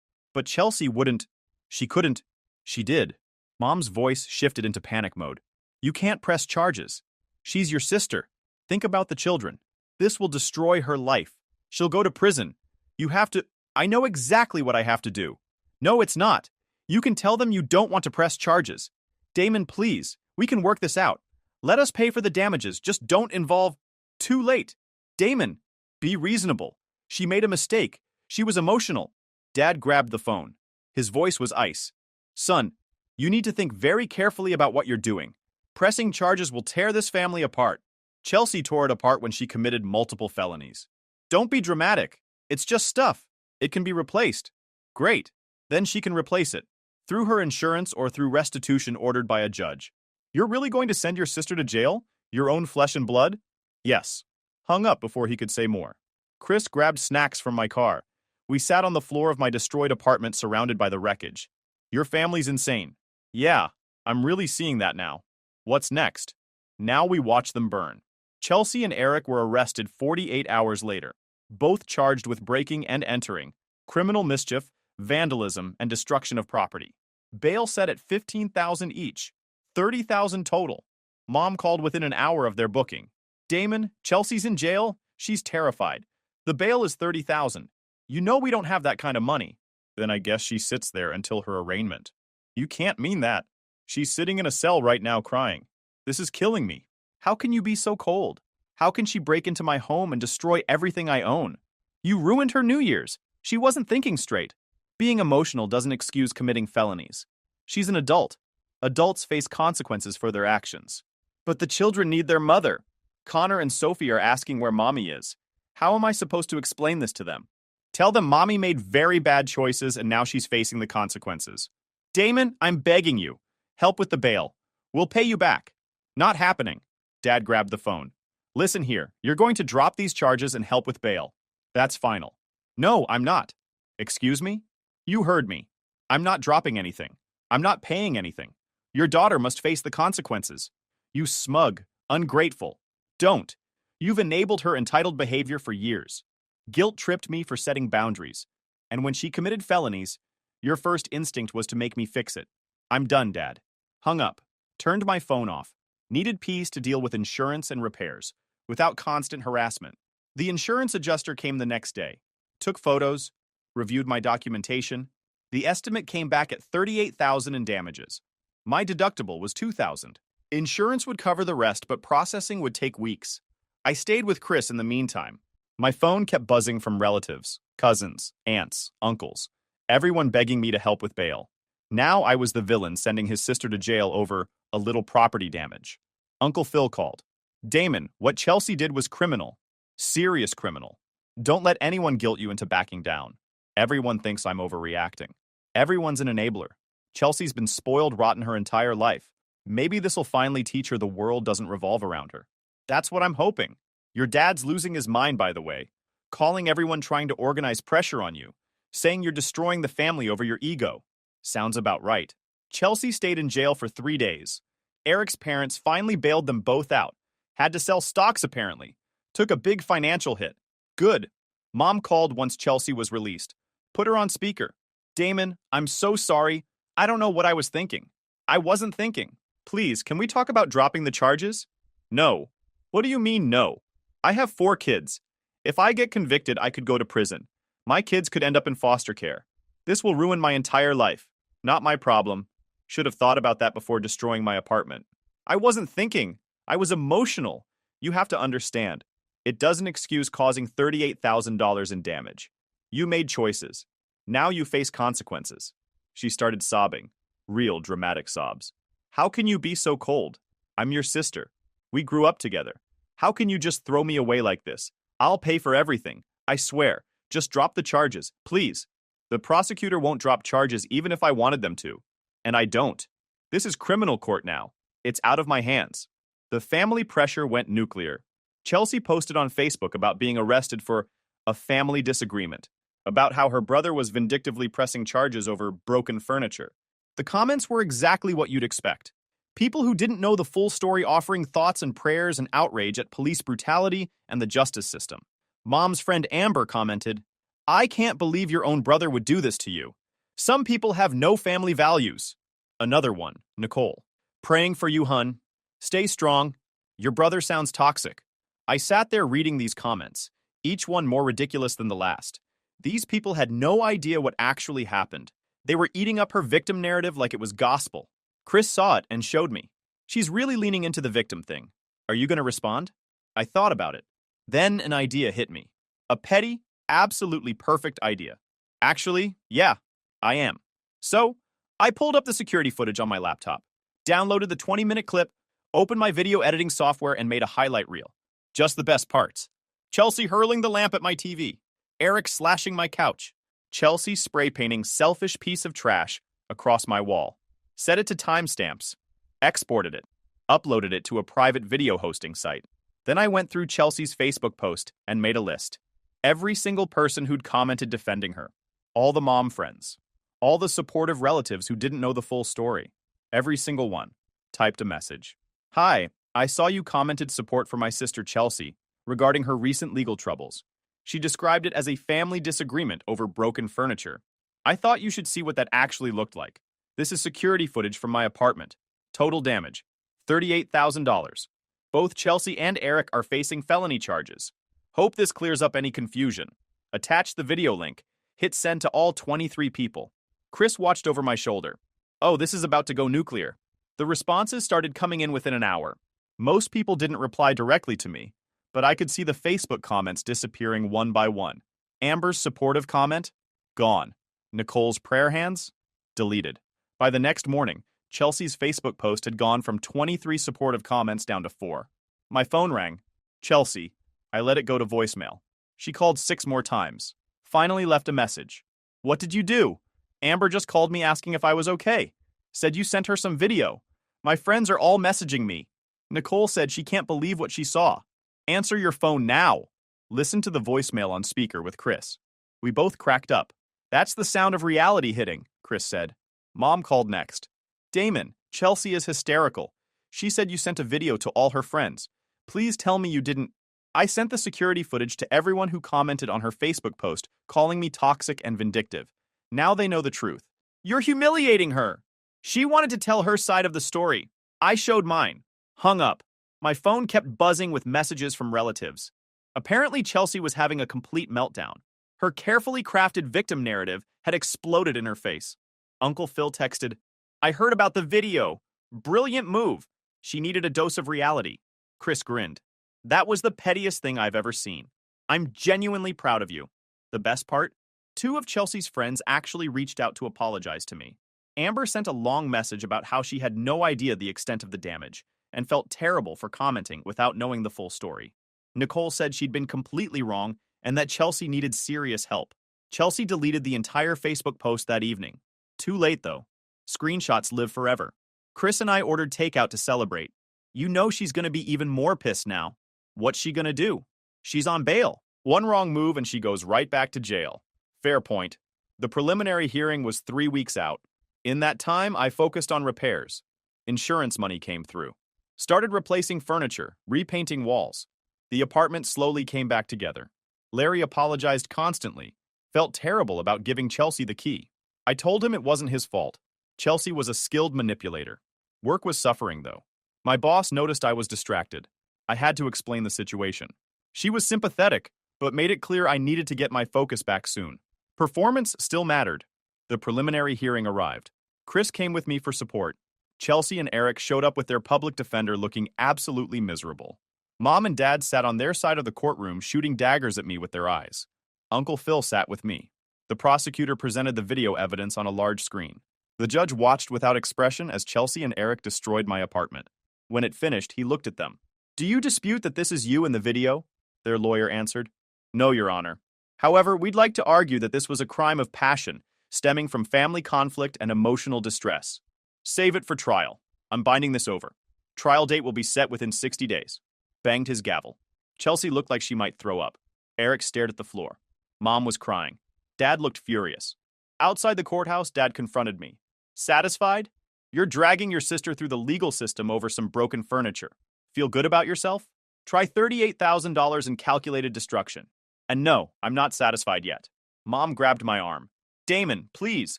Chelsea wouldn't. She couldn't. She did. Mom's voice shifted into panic mode. You can't press charges. She's your sister. Think about the children. This will destroy her life. She'll go to prison. You have to. I know exactly what I have to do. No, it's not. You can tell them you don't want to press charges. Damon, please. We can work this out. Let us pay for the damages. Just don't involve. Too late. Damon, be reasonable. She made a mistake. She was emotional. Dad grabbed the phone. His voice was ice. Son, you need to think very carefully about what you're doing. Pressing charges will tear this family apart. Chelsea tore it apart when she committed multiple felonies. Don't be dramatic. It's just stuff. It can be replaced. Great. Then she can replace it. Through her insurance or through restitution ordered by a judge. You're really going to send your sister to jail? Your own flesh and blood? Yes. Hung up before he could say more. Chris grabbed snacks from my car. We sat on the floor of my destroyed apartment surrounded by the wreckage. Your family's insane. Yeah, I'm really seeing that now. What's next? Now we watch them burn. Chelsea and Eric were arrested 48 hours later, both charged with breaking and entering, criminal mischief, vandalism, and destruction of property. Bail set at $15,000 each, $30,000 total. Mom called within an hour of their booking. Damon, Chelsea's in jail. She's terrified. The bail is $30,000. You know we don't have that kind of money. Then I guess she sits there until her arraignment. You can't mean that. She's sitting in a cell right now crying. This is killing me. How can you be so cold? How can she break into my home and destroy everything I own? You ruined her New Year's. She wasn't thinking straight. Being emotional doesn't excuse committing felonies. She's an adult. Adults face consequences for their actions. But the children need their mother. Connor and Sophie are asking where Mommy is. How am I supposed to explain this to them? Tell them Mommy made very bad choices and now she's facing the consequences. Damon, I'm begging you. Help with the bail. We'll pay you back. Not happening. Dad grabbed the phone. Listen here, you're going to drop these charges and help with bail. That's final. No, I'm not. Excuse me? You heard me. I'm not dropping anything. I'm not paying anything. Your daughter must face the consequences. You smug, ungrateful. Don't. You've enabled her entitled behavior for years. Guilt tripped me for setting boundaries. And when she committed felonies, your first instinct was to make me fix it. I'm done, Dad. Hung up. Turned my phone off. Needed peace to deal with insurance and repairs, without constant harassment. The insurance adjuster came the next day. Took photos. Reviewed my documentation. The estimate came back at $38,000 in damages. My deductible was $2,000. Insurance would cover the rest, but processing would take weeks. I stayed with Chris in the meantime. My phone kept buzzing from relatives, cousins, aunts, uncles, everyone begging me to help with bail. Now I was the villain sending his sister to jail over a little property damage. Uncle Phil called. Damon, what Chelsea did was criminal. Serious criminal. Don't let anyone guilt you into backing down. Everyone thinks I'm overreacting. Everyone's an enabler. Chelsea's been spoiled rotten her entire life. Maybe this'll finally teach her the world doesn't revolve around her. That's what I'm hoping. Your dad's losing his mind, by the way. Calling everyone trying to organize pressure on you. Saying you're destroying the family over your ego. Sounds about right. Chelsea stayed in jail for 3 days. Eric's parents finally bailed them both out. Had to sell stocks, apparently. Took a big financial hit. Good. Mom called once Chelsea was released. Put her on speaker. Damon, I'm so sorry. I don't know what I was thinking. I wasn't thinking. Please, can we talk about dropping the charges? No. What do you mean, no? I have 4 kids. If I get convicted, I could go to prison. My kids could end up in foster care. This will ruin my entire life. Not my problem. Should have thought about that before destroying my apartment. I wasn't thinking. I was emotional. You have to understand. It doesn't excuse causing $38,000 in damage. You made choices. Now you face consequences. She started sobbing. Real dramatic sobs. How can you be so cold? I'm your sister. We grew up together. How can you just throw me away like this? I'll pay for everything. I swear. Just drop the charges, please. The prosecutor won't drop charges even if I wanted them to. And I don't. This is criminal court now. It's out of my hands. The family pressure went nuclear. Chelsea posted on Facebook about being arrested for a family disagreement, about how her brother was vindictively pressing charges over broken furniture. The comments were exactly what you'd expect. People who didn't know the full story offering thoughts and prayers and outrage at police brutality and the justice system. Mom's friend Amber commented, I can't believe your own brother would do this to you. Some people have no family values. Another one, Nicole. Praying for you, hun. Stay strong. Your brother sounds toxic. I sat there reading these comments, each one more ridiculous than the last. These people had no idea what actually happened. They were eating up her victim narrative like it was gospel. Chris saw it and showed me. She's really leaning into the victim thing. Are you going to respond? I thought about it. Then an idea hit me. A petty, absolutely perfect idea. Actually, yeah, I am. So, I pulled up the security footage on my laptop, downloaded the 20-minute clip, opened my video editing software, and made a highlight reel. Just the best parts. Chelsea hurling the lamp at my TV. Eric slashing my couch. Chelsea spray painting selfish piece of trash across my wall. Set it to timestamps. Exported it. Uploaded it to a private video hosting site. Then I went through Chelsea's Facebook post and made a list. Every single person who'd commented defending her. All the mom friends. All the supportive relatives who didn't know the full story. Every single one. Typed a message. Hi, I saw you commented support for my sister Chelsea regarding her recent legal troubles. She described it as a family disagreement over broken furniture. I thought you should see what that actually looked like. This is security footage from my apartment. Total damage. $38,000. Both Chelsea and Eric are facing felony charges. Hope this clears up any confusion. Attach the video link. Hit send to all 23 people. Chris watched over my shoulder. Oh, this is about to go nuclear. The responses started coming in within an hour. Most people didn't reply directly to me, but I could see the Facebook comments disappearing one by one. Amber's supportive comment? Gone. Nicole's prayer hands? Deleted. By the next morning, Chelsea's Facebook post had gone from 23 supportive comments down to 4. My phone rang. Chelsea. I let it go to voicemail. She called 6 more times. Finally left a message. What did you do? Amber just called me asking if I was okay. Said you sent her some video. My friends are all messaging me. Nicole said she can't believe what she saw. Answer your phone now. Listen to the voicemail on speaker with Chris. We both cracked up. That's the sound of reality hitting, Chris said. Mom called next. Damon, Chelsea is hysterical. She said you sent a video to all her friends. Please tell me you didn't. I sent the security footage to everyone who commented on her Facebook post, calling me toxic and vindictive. Now they know the truth. You're humiliating her. She wanted to tell her side of the story. I showed mine. Hung up. My phone kept buzzing with messages from relatives. Apparently, Chelsea was having a complete meltdown. Her carefully crafted victim narrative had exploded in her face. Uncle Phil texted, I heard about the video. Brilliant move. She needed a dose of reality. Chris grinned. That was the pettiest thing I've ever seen. I'm genuinely proud of you. The best part? 2 of Chelsea's friends actually reached out to apologize to me. Amber sent a long message about how she had no idea the extent of the damage and felt terrible for commenting without knowing the full story. Nicole said she'd been completely wrong and that Chelsea needed serious help. Chelsea deleted the entire Facebook post that evening. Too late, though. Screenshots live forever. Chris and I ordered takeout to celebrate. You know she's going to be even more pissed now. What's she going to do? She's on bail. One wrong move and she goes right back to jail. Fair point. The preliminary hearing was 3 weeks out. In that time, I focused on repairs. Insurance money came through. Started replacing furniture, repainting walls. The apartment slowly came back together. Larry apologized constantly, felt terrible about giving Chelsea the key. I told him it wasn't his fault. Chelsea was a skilled manipulator. Work was suffering, though. My boss noticed I was distracted. I had to explain the situation. She was sympathetic, but made it clear I needed to get my focus back soon. Performance still mattered. The preliminary hearing arrived. Chris came with me for support. Chelsea and Eric showed up with their public defender looking absolutely miserable. Mom and Dad sat on their side of the courtroom shooting daggers at me with their eyes. Uncle Phil sat with me. The prosecutor presented the video evidence on a large screen. The judge watched without expression as Chelsea and Eric destroyed my apartment. When it finished, he looked at them. "Do you dispute that this is you in the video?" Their lawyer answered. "No, Your Honor. However, we'd like to argue that this was a crime of passion, stemming from family conflict and emotional distress. Save it for trial. I'm binding this over. Trial date will be set within 60 days. Banged his gavel. Chelsea looked like she might throw up. Eric stared at the floor. Mom was crying. Dad looked furious. Outside the courthouse, Dad confronted me. Satisfied? You're dragging your sister through the legal system over some broken furniture. Feel good about yourself? Try $38,000 in calculated destruction. And no, I'm not satisfied yet. Mom grabbed my arm. Damon, please.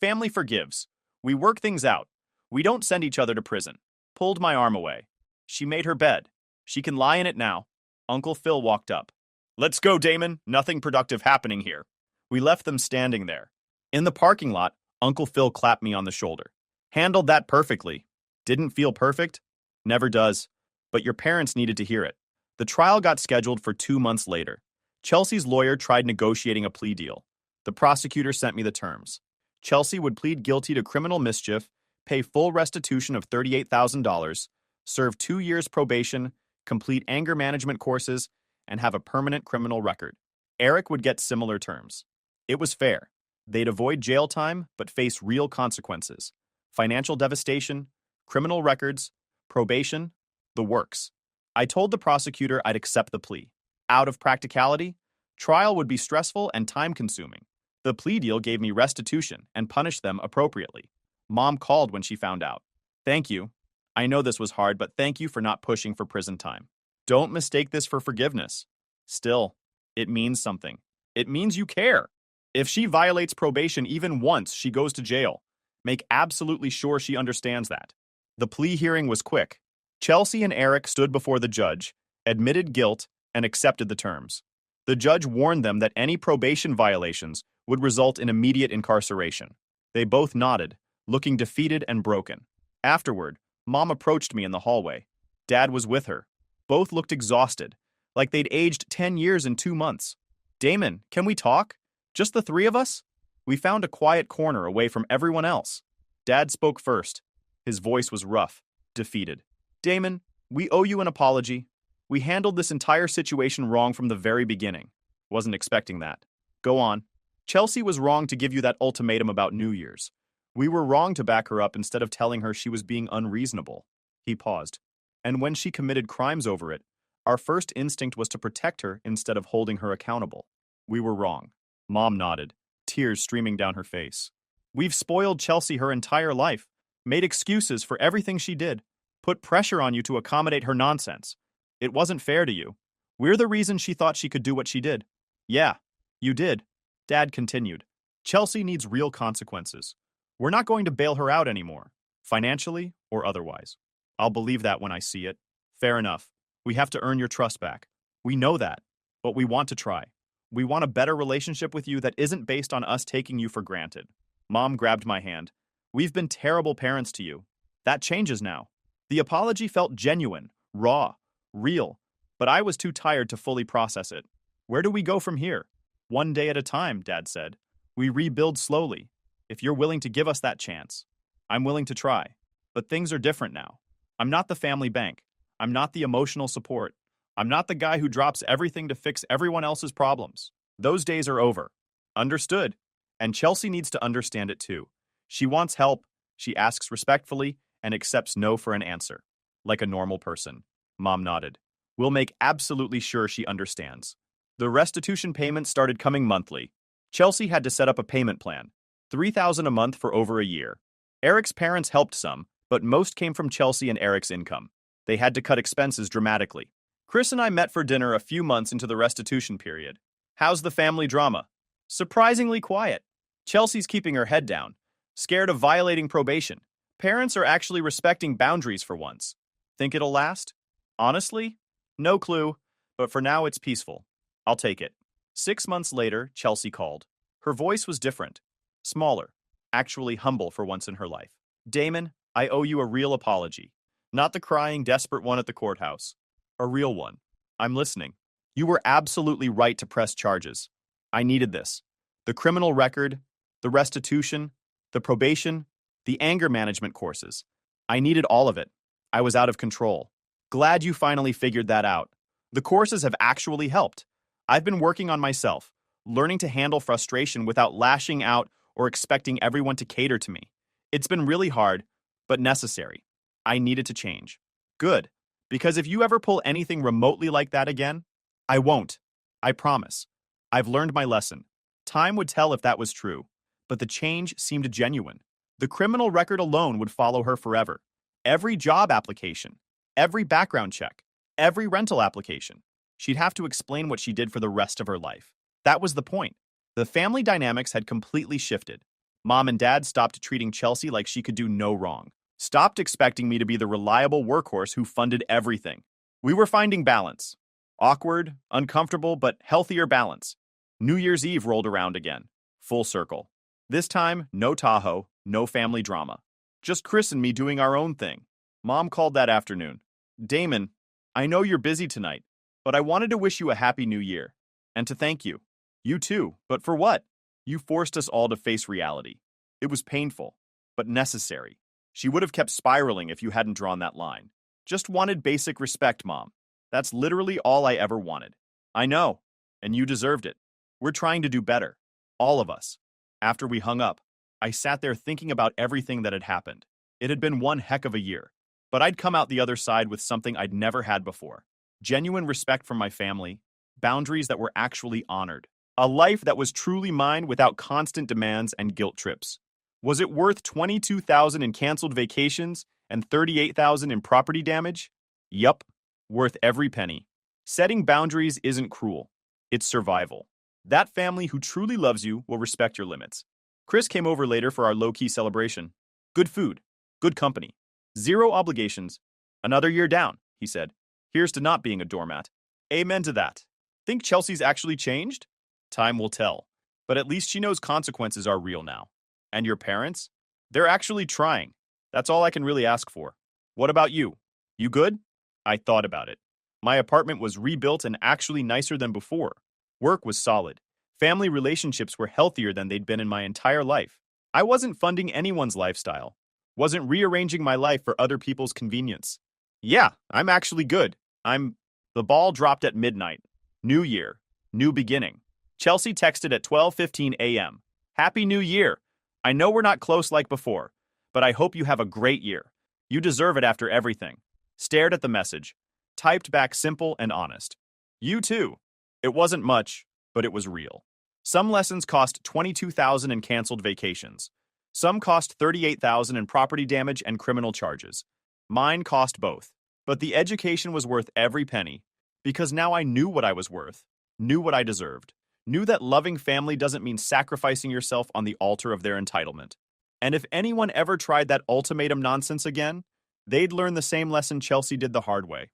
Family forgives. We work things out. We don't send each other to prison. Pulled my arm away. She made her bed. She can lie in it now. Uncle Phil walked up. Let's go, Damon. Nothing productive happening here. We left them standing there. In the parking lot, Uncle Phil clapped me on the shoulder. Handled that perfectly. Didn't feel perfect? Never does. But your parents needed to hear it. The trial got scheduled for 2 months later. Chelsea's lawyer tried negotiating a plea deal. The prosecutor sent me the terms. Chelsea would plead guilty to criminal mischief, pay full restitution of $38,000, serve 2 years probation, complete anger management courses, and have a permanent criminal record. Eric would get similar terms. It was fair. They'd avoid jail time, but face real consequences. Financial devastation, criminal records, probation, the works. I told the prosecutor I'd accept the plea. Out of practicality, trial would be stressful and time-consuming. The plea deal gave me restitution and punished them appropriately. Mom called when she found out. Thank you. I know this was hard, but thank you for not pushing for prison time. Don't mistake this for forgiveness. Still, it means something. It means you care. If she violates probation even once, she goes to jail. Make absolutely sure she understands that. The plea hearing was quick. Chelsea and Eric stood before the judge, admitted guilt, and accepted the terms. The judge warned them that any probation violations would result in immediate incarceration. They both nodded, looking defeated and broken. Afterward, Mom approached me in the hallway. Dad was with her. Both looked exhausted, like they'd aged 10 years in 2 months. Damon, can we talk? Just the 3 of us? We found a quiet corner away from everyone else. Dad spoke first. His voice was rough, defeated. Damon, we owe you an apology. We handled this entire situation wrong from the very beginning. Wasn't expecting that. Go on. Chelsea was wrong to give you that ultimatum about New Year's. We were wrong to back her up instead of telling her she was being unreasonable. He paused. And when she committed crimes over it, our first instinct was to protect her instead of holding her accountable. We were wrong. Mom nodded, tears streaming down her face. We've spoiled Chelsea her entire life, made excuses for everything she did, put pressure on you to accommodate her nonsense. It wasn't fair to you. We're the reason she thought she could do what she did. Yeah, you did. Dad continued. Chelsea needs real consequences. We're not going to bail her out anymore, financially or otherwise. I'll believe that when I see it. Fair enough. We have to earn your trust back. We know that, but we want to try. We want a better relationship with you that isn't based on us taking you for granted. Mom grabbed my hand. We've been terrible parents to you. That changes now. The apology felt genuine, raw, real, but I was too tired to fully process it. Where do we go from here? One day at a time, Dad said. We rebuild slowly. If you're willing to give us that chance, I'm willing to try. But things are different now. I'm not the family bank. I'm not the emotional support. I'm not the guy who drops everything to fix everyone else's problems. Those days are over. Understood. And Chelsea needs to understand it too. She wants help, she asks respectfully, and accepts no for an answer. Like a normal person. Mom nodded. We'll make absolutely sure she understands. The restitution payments started coming monthly. Chelsea had to set up a payment plan. $3,000 a month for over a year. Eric's parents helped some, but most came from Chelsea and Eric's income. They had to cut expenses dramatically. Chris and I met for dinner a few months into the restitution period. How's the family drama? Surprisingly quiet. Chelsea's keeping her head down, scared of violating probation. Parents are actually respecting boundaries for once. Think it'll last? Honestly? No clue, but for now it's peaceful. I'll take it. 6 months later, Chelsea called. Her voice was different. Smaller. Actually humble for once in her life. Damon, I owe you a real apology. Not the crying, desperate one at the courthouse. A real one. I'm listening. You were absolutely right to press charges. I needed this. The criminal record, the restitution, the probation, the anger management courses. I needed all of it. I was out of control. Glad you finally figured that out. The courses have actually helped. I've been working on myself, learning to handle frustration without lashing out or expecting everyone to cater to me. It's been really hard, but necessary. I needed to change. Good, because if you ever pull anything remotely like that again, I won't. I promise. I've learned my lesson. Time would tell if that was true, but the change seemed genuine. The criminal record alone would follow her forever. Every job application, every background check, every rental application. She'd have to explain what she did for the rest of her life. That was the point. The family dynamics had completely shifted. Mom and Dad stopped treating Chelsea like she could do no wrong. Stopped expecting me to be the reliable workhorse who funded everything. We were finding balance. Awkward, uncomfortable, but healthier balance. New Year's Eve rolled around again. Full circle. This time, no Tahoe, no family drama. Just Chris and me doing our own thing. Mom called that afternoon. Damon, I know you're busy tonight, but I wanted to wish you a happy new year. And to thank you. You too, but for what? You forced us all to face reality. It was painful, but necessary. She would have kept spiraling if you hadn't drawn that line. Just wanted basic respect, Mom. That's literally all I ever wanted. I know, and you deserved it. We're trying to do better. All of us. After we hung up, I sat there thinking about everything that had happened. It had been one heck of a year, but I'd come out the other side with something I'd never had before. Genuine respect from my family, boundaries that were actually honored. A life that was truly mine without constant demands and guilt trips. Was it worth $22,000 in canceled vacations and $38,000 in property damage? Yup, worth every penny. Setting boundaries isn't cruel. It's survival. That family who truly loves you will respect your limits. Chris came over later for our low-key celebration. Good food, good company, zero obligations. Another year down, he said. Here's to not being a doormat. Amen to that. Think Chelsea's actually changed? Time will tell. But at least she knows consequences are real now. And your parents? They're actually trying. That's all I can really ask for. What about you? You good? I thought about it. My apartment was rebuilt and actually nicer than before. Work was solid. Family relationships were healthier than they'd been in my entire life. I wasn't funding anyone's lifestyle. Wasn't rearranging my life for other people's convenience. Yeah, I'm actually good. The ball dropped at midnight. New year. New beginning. Chelsea texted at 12:15 a.m. Happy New Year. I know we're not close like before, but I hope you have a great year. You deserve it after everything. Stared at the message. Typed back simple and honest. You too. It wasn't much, but it was real. Some lessons cost $22,000 in canceled vacations. Some cost $38,000 in property damage and criminal charges. Mine cost both. But the education was worth every penny, because now I knew what I was worth, knew what I deserved, knew that loving family doesn't mean sacrificing yourself on the altar of their entitlement. And if anyone ever tried that ultimatum nonsense again, they'd learn the same lesson Chelsea did the hard way.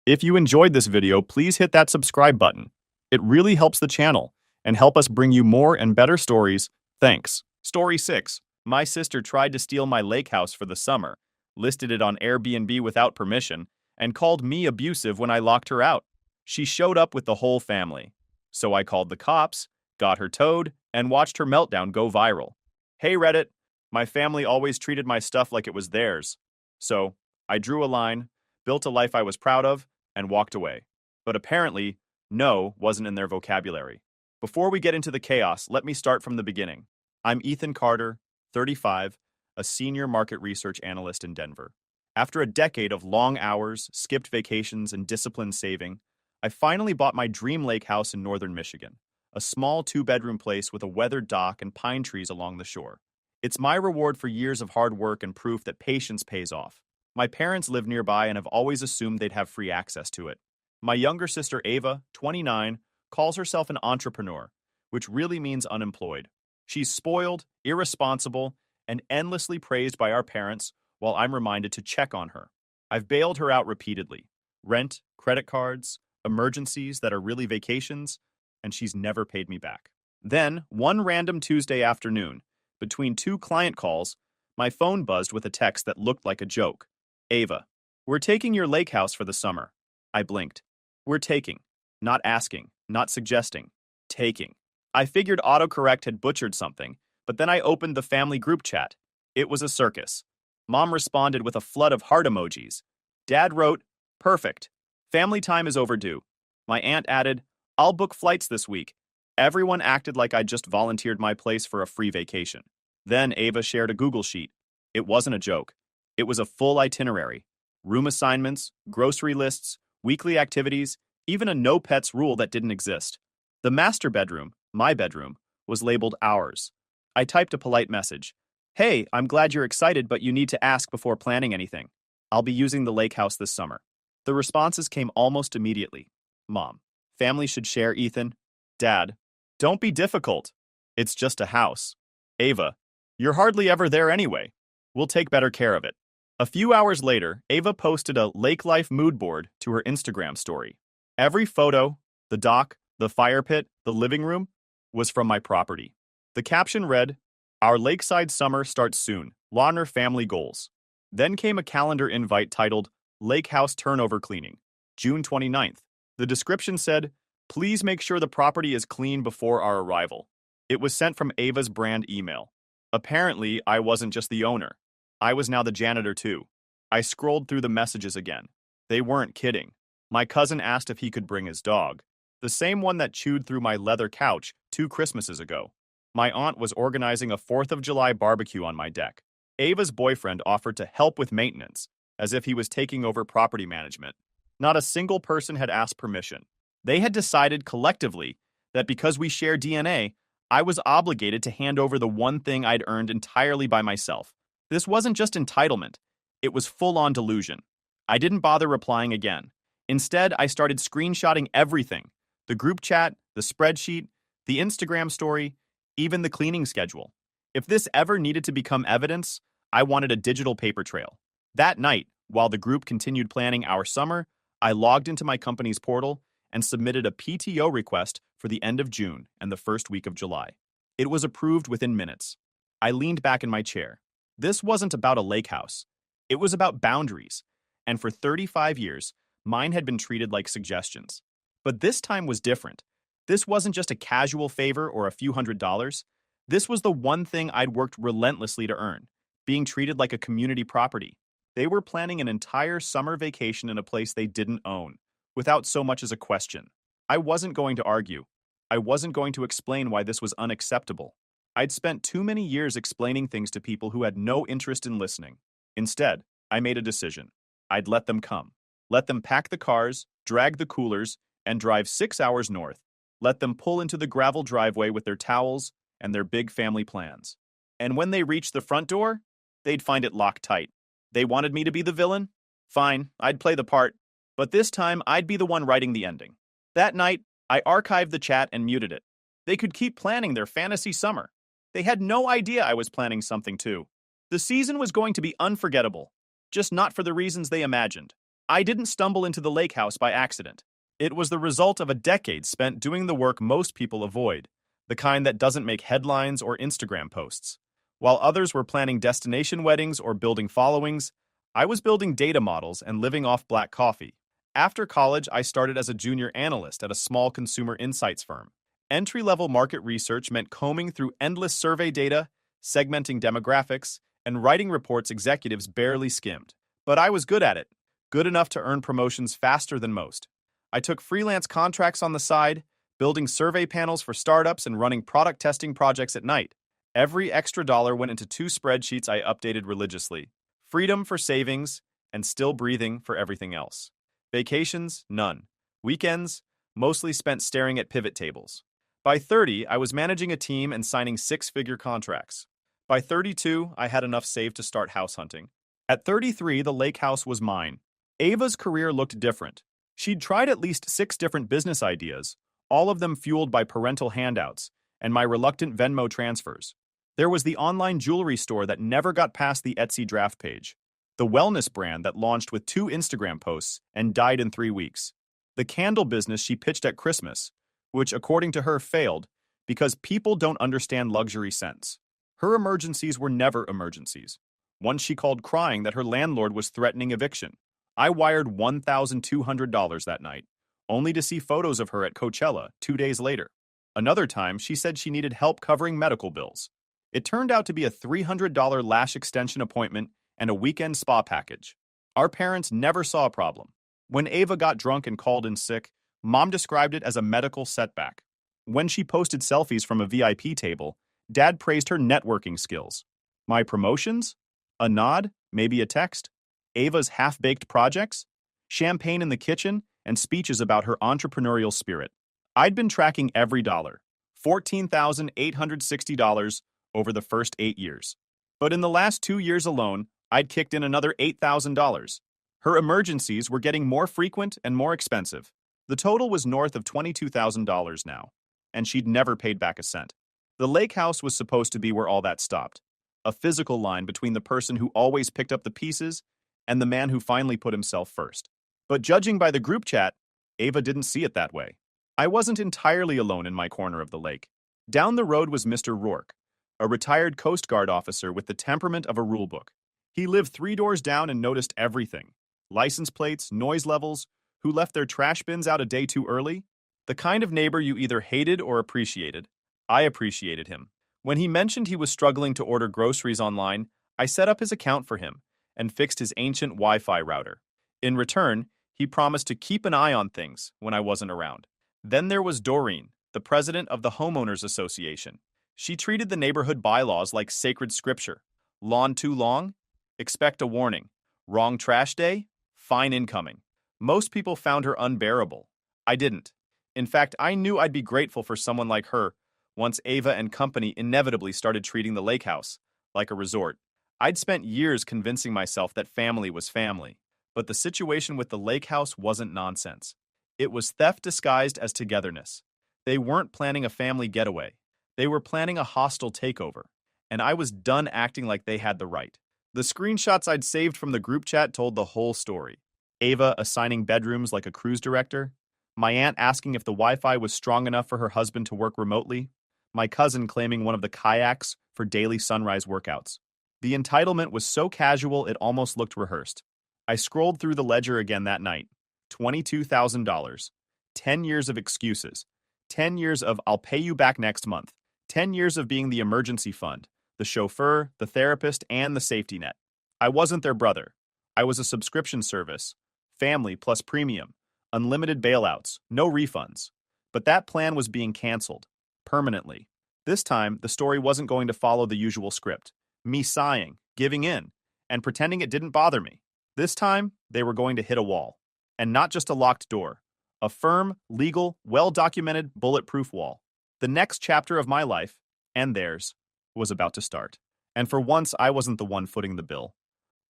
If you enjoyed this video, please hit that subscribe button. It really helps the channel and help us bring you more and better stories. Thanks. Story 6. My sister tried to steal my lake house for the summer, listed it on Airbnb without permission, and called me abusive when I locked her out. She showed up with the whole family. So I called the cops, got her towed, and watched her meltdown go viral. Hey Reddit, my family always treated my stuff like it was theirs. So, I drew a line, built a life I was proud of, and walked away. But apparently, no wasn't in their vocabulary. Before we get into the chaos, let me start from the beginning. I'm Ethan Carter, 35, a senior market research analyst in Denver. After a decade of long hours, skipped vacations, and disciplined saving, I finally bought my dream lake house in northern Michigan, a small two-bedroom place with a weathered dock and pine trees along the shore. It's my reward for years of hard work and proof that patience pays off. My parents live nearby and have always assumed they'd have free access to it. My younger sister Ava, 29, calls herself an entrepreneur, which really means unemployed. She's spoiled, irresponsible, and endlessly praised by our parents, while I'm reminded to check on her. I've bailed her out repeatedly. Rent, credit cards, emergencies that are really vacations, and she's never paid me back. Then, one random Tuesday afternoon, between two client calls, my phone buzzed with a text that looked like a joke. Ava, we're taking your lake house for the summer. I blinked. We're taking. Not asking, not suggesting. Taking. I figured autocorrect had butchered something, but then I opened the family group chat. It was a circus. Mom responded with a flood of heart emojis. Dad wrote, perfect. Family time is overdue. My aunt added, I'll book flights this week. Everyone acted like I'd just volunteered my place for a free vacation. Then Ava shared a Google sheet. It wasn't a joke. It was a full itinerary. Room assignments, grocery lists, weekly activities, even a no pets rule that didn't exist. The master bedroom, my bedroom, was labeled ours. I typed a polite message. Hey, I'm glad you're excited, but you need to ask before planning anything. I'll be using the lake house this summer. The responses came almost immediately. Mom, family should share, Ethan. Dad, don't be difficult. It's just a house. Ava, you're hardly ever there anyway. We'll take better care of it. A few hours later, Ava posted a lake life mood board to her Instagram story. Every photo, the dock, the fire pit, the living room, was from my property. The caption read, Our lakeside summer starts soon. Lawner family goals. Then came a calendar invite titled Lake House Turnover Cleaning, June 29th. The description said, Please make sure the property is clean before our arrival. It was sent from Ava's brand email. Apparently, I wasn't just the owner. I was now the janitor too. I scrolled through the messages again. They weren't kidding. My cousin asked if he could bring his dog, the same one that chewed through my leather couch 2 Christmases ago. My aunt was organizing a 4th of July barbecue on my deck. Ava's boyfriend offered to help with maintenance, as if he was taking over property management. Not a single person had asked permission. They had decided collectively that because we share DNA, I was obligated to hand over the one thing I'd earned entirely by myself. This wasn't just entitlement. It was full-on delusion. I didn't bother replying again. Instead, I started screenshotting everything. The group chat, the spreadsheet, the Instagram story, even the cleaning schedule. If this ever needed to become evidence, I wanted a digital paper trail. That night, while the group continued planning our summer, I logged into my company's portal and submitted a PTO request for the end of June and the first week of July. It was approved within minutes. I leaned back in my chair. This wasn't about a lake house. It was about boundaries. And for 35 years, mine had been treated like suggestions. But this time was different. This wasn't just a casual favor or a few $100s. This was the one thing I'd worked relentlessly to earn, being treated like a community property. They were planning an entire summer vacation in a place they didn't own, without so much as a question. I wasn't going to argue. I wasn't going to explain why this was unacceptable. I'd spent too many years explaining things to people who had no interest in listening. Instead, I made a decision. I'd let them come. Let them pack the cars, drag the coolers, and drive 6 hours north. Let them pull into the gravel driveway with their towels and their big family plans. And when they reached the front door, they'd find it locked tight. They wanted me to be the villain? Fine, I'd play the part. But this time, I'd be the one writing the ending. That night, I archived the chat and muted it. They could keep planning their fantasy summer. They had no idea I was planning something too. The season was going to be unforgettable, just not for the reasons they imagined. I didn't stumble into the lake house by accident. It was the result of a decade spent doing the work most people avoid, the kind that doesn't make headlines or Instagram posts. While others were planning destination weddings or building followings, I was building data models and living off black coffee. After college, I started as a junior analyst at a small consumer insights firm. Entry-level market research meant combing through endless survey data, segmenting demographics, and writing reports executives barely skimmed. But I was good at it, good enough to earn promotions faster than most. I took freelance contracts on the side, building survey panels for startups and running product testing projects at night. Every extra dollar went into 2 spreadsheets I updated religiously. Freedom for savings, and still breathing for everything else. Vacations, none. Weekends, mostly spent staring at pivot tables. By 30, I was managing a team and signing 6-figure contracts. By 32, I had enough saved to start house hunting. At 33, the lake house was mine. Ava's career looked different. She'd tried at least 6 different business ideas, all of them fueled by parental handouts and my reluctant Venmo transfers. There was the online jewelry store that never got past the Etsy draft page. The wellness brand that launched with 2 Instagram posts and died in 3 weeks. The candle business she pitched at Christmas, which according to her failed because people don't understand luxury scents. Her emergencies were never emergencies. Once she called crying that her landlord was threatening eviction. I wired $1,200 that night, only to see photos of her at Coachella 2 days later. Another time, she said she needed help covering medical bills. It turned out to be a $300 lash extension appointment and a weekend spa package. Our parents never saw a problem. When Ava got drunk and called in sick, Mom described it as a medical setback. When she posted selfies from a VIP table, Dad praised her networking skills. My promotions? A nod? Maybe a text? Ava's half-baked projects? Champagne in the kitchen? And speeches about her entrepreneurial spirit. I'd been tracking every dollar, $14,860 over the first 8 years. But in the last 2 years alone, I'd kicked in another $8,000. Her emergencies were getting more frequent and more expensive. The total was north of $22,000 now, and she'd never paid back a cent. The lake house was supposed to be where all that stopped, a physical line between the person who always picked up the pieces and the man who finally put himself first. But judging by the group chat, Ava didn't see it that way. I wasn't entirely alone in my corner of the lake. Down the road was Mr. Rourke, a retired Coast Guard officer with the temperament of a rulebook. He lived 3 doors down and noticed everything. License plates, noise levels, who left their trash bins out a day too early. The kind of neighbor you either hated or appreciated. I appreciated him. When he mentioned he was struggling to order groceries online, I set up his account for him and fixed his ancient Wi-Fi router. In return, he promised to keep an eye on things when I wasn't around. Then there was Doreen, the president of the Homeowners Association. She treated the neighborhood bylaws like sacred scripture. Lawn too long? Expect a warning. Wrong trash day? Fine incoming. Most people found her unbearable. I didn't. In fact, I knew I'd be grateful for someone like her once Ava and company inevitably started treating the lake house like a resort. I'd spent years convincing myself that family was family. But the situation with the lake house wasn't nonsense. It was theft disguised as togetherness. They weren't planning a family getaway. They were planning a hostile takeover. And I was done acting like they had the right. The screenshots I'd saved from the group chat told the whole story. Ava assigning bedrooms like a cruise director. My aunt asking if the Wi-Fi was strong enough for her husband to work remotely. My cousin claiming one of the kayaks for daily sunrise workouts. The entitlement was so casual it almost looked rehearsed. I scrolled through the ledger again that night. $22,000. 10 years of excuses. 10 years of I'll pay you back next month. 10 years of being the emergency fund, the chauffeur, the therapist, and the safety net. I wasn't their brother. I was a subscription service. Family plus premium. Unlimited bailouts. No refunds. But that plan was being canceled. Permanently. This time, the story wasn't going to follow the usual script. Me sighing, giving in, and pretending it didn't bother me. This time, they were going to hit a wall. And not just a locked door. A firm, legal, well-documented, bulletproof wall. The next chapter of my life, and theirs, was about to start. And for once, I wasn't the one footing the bill.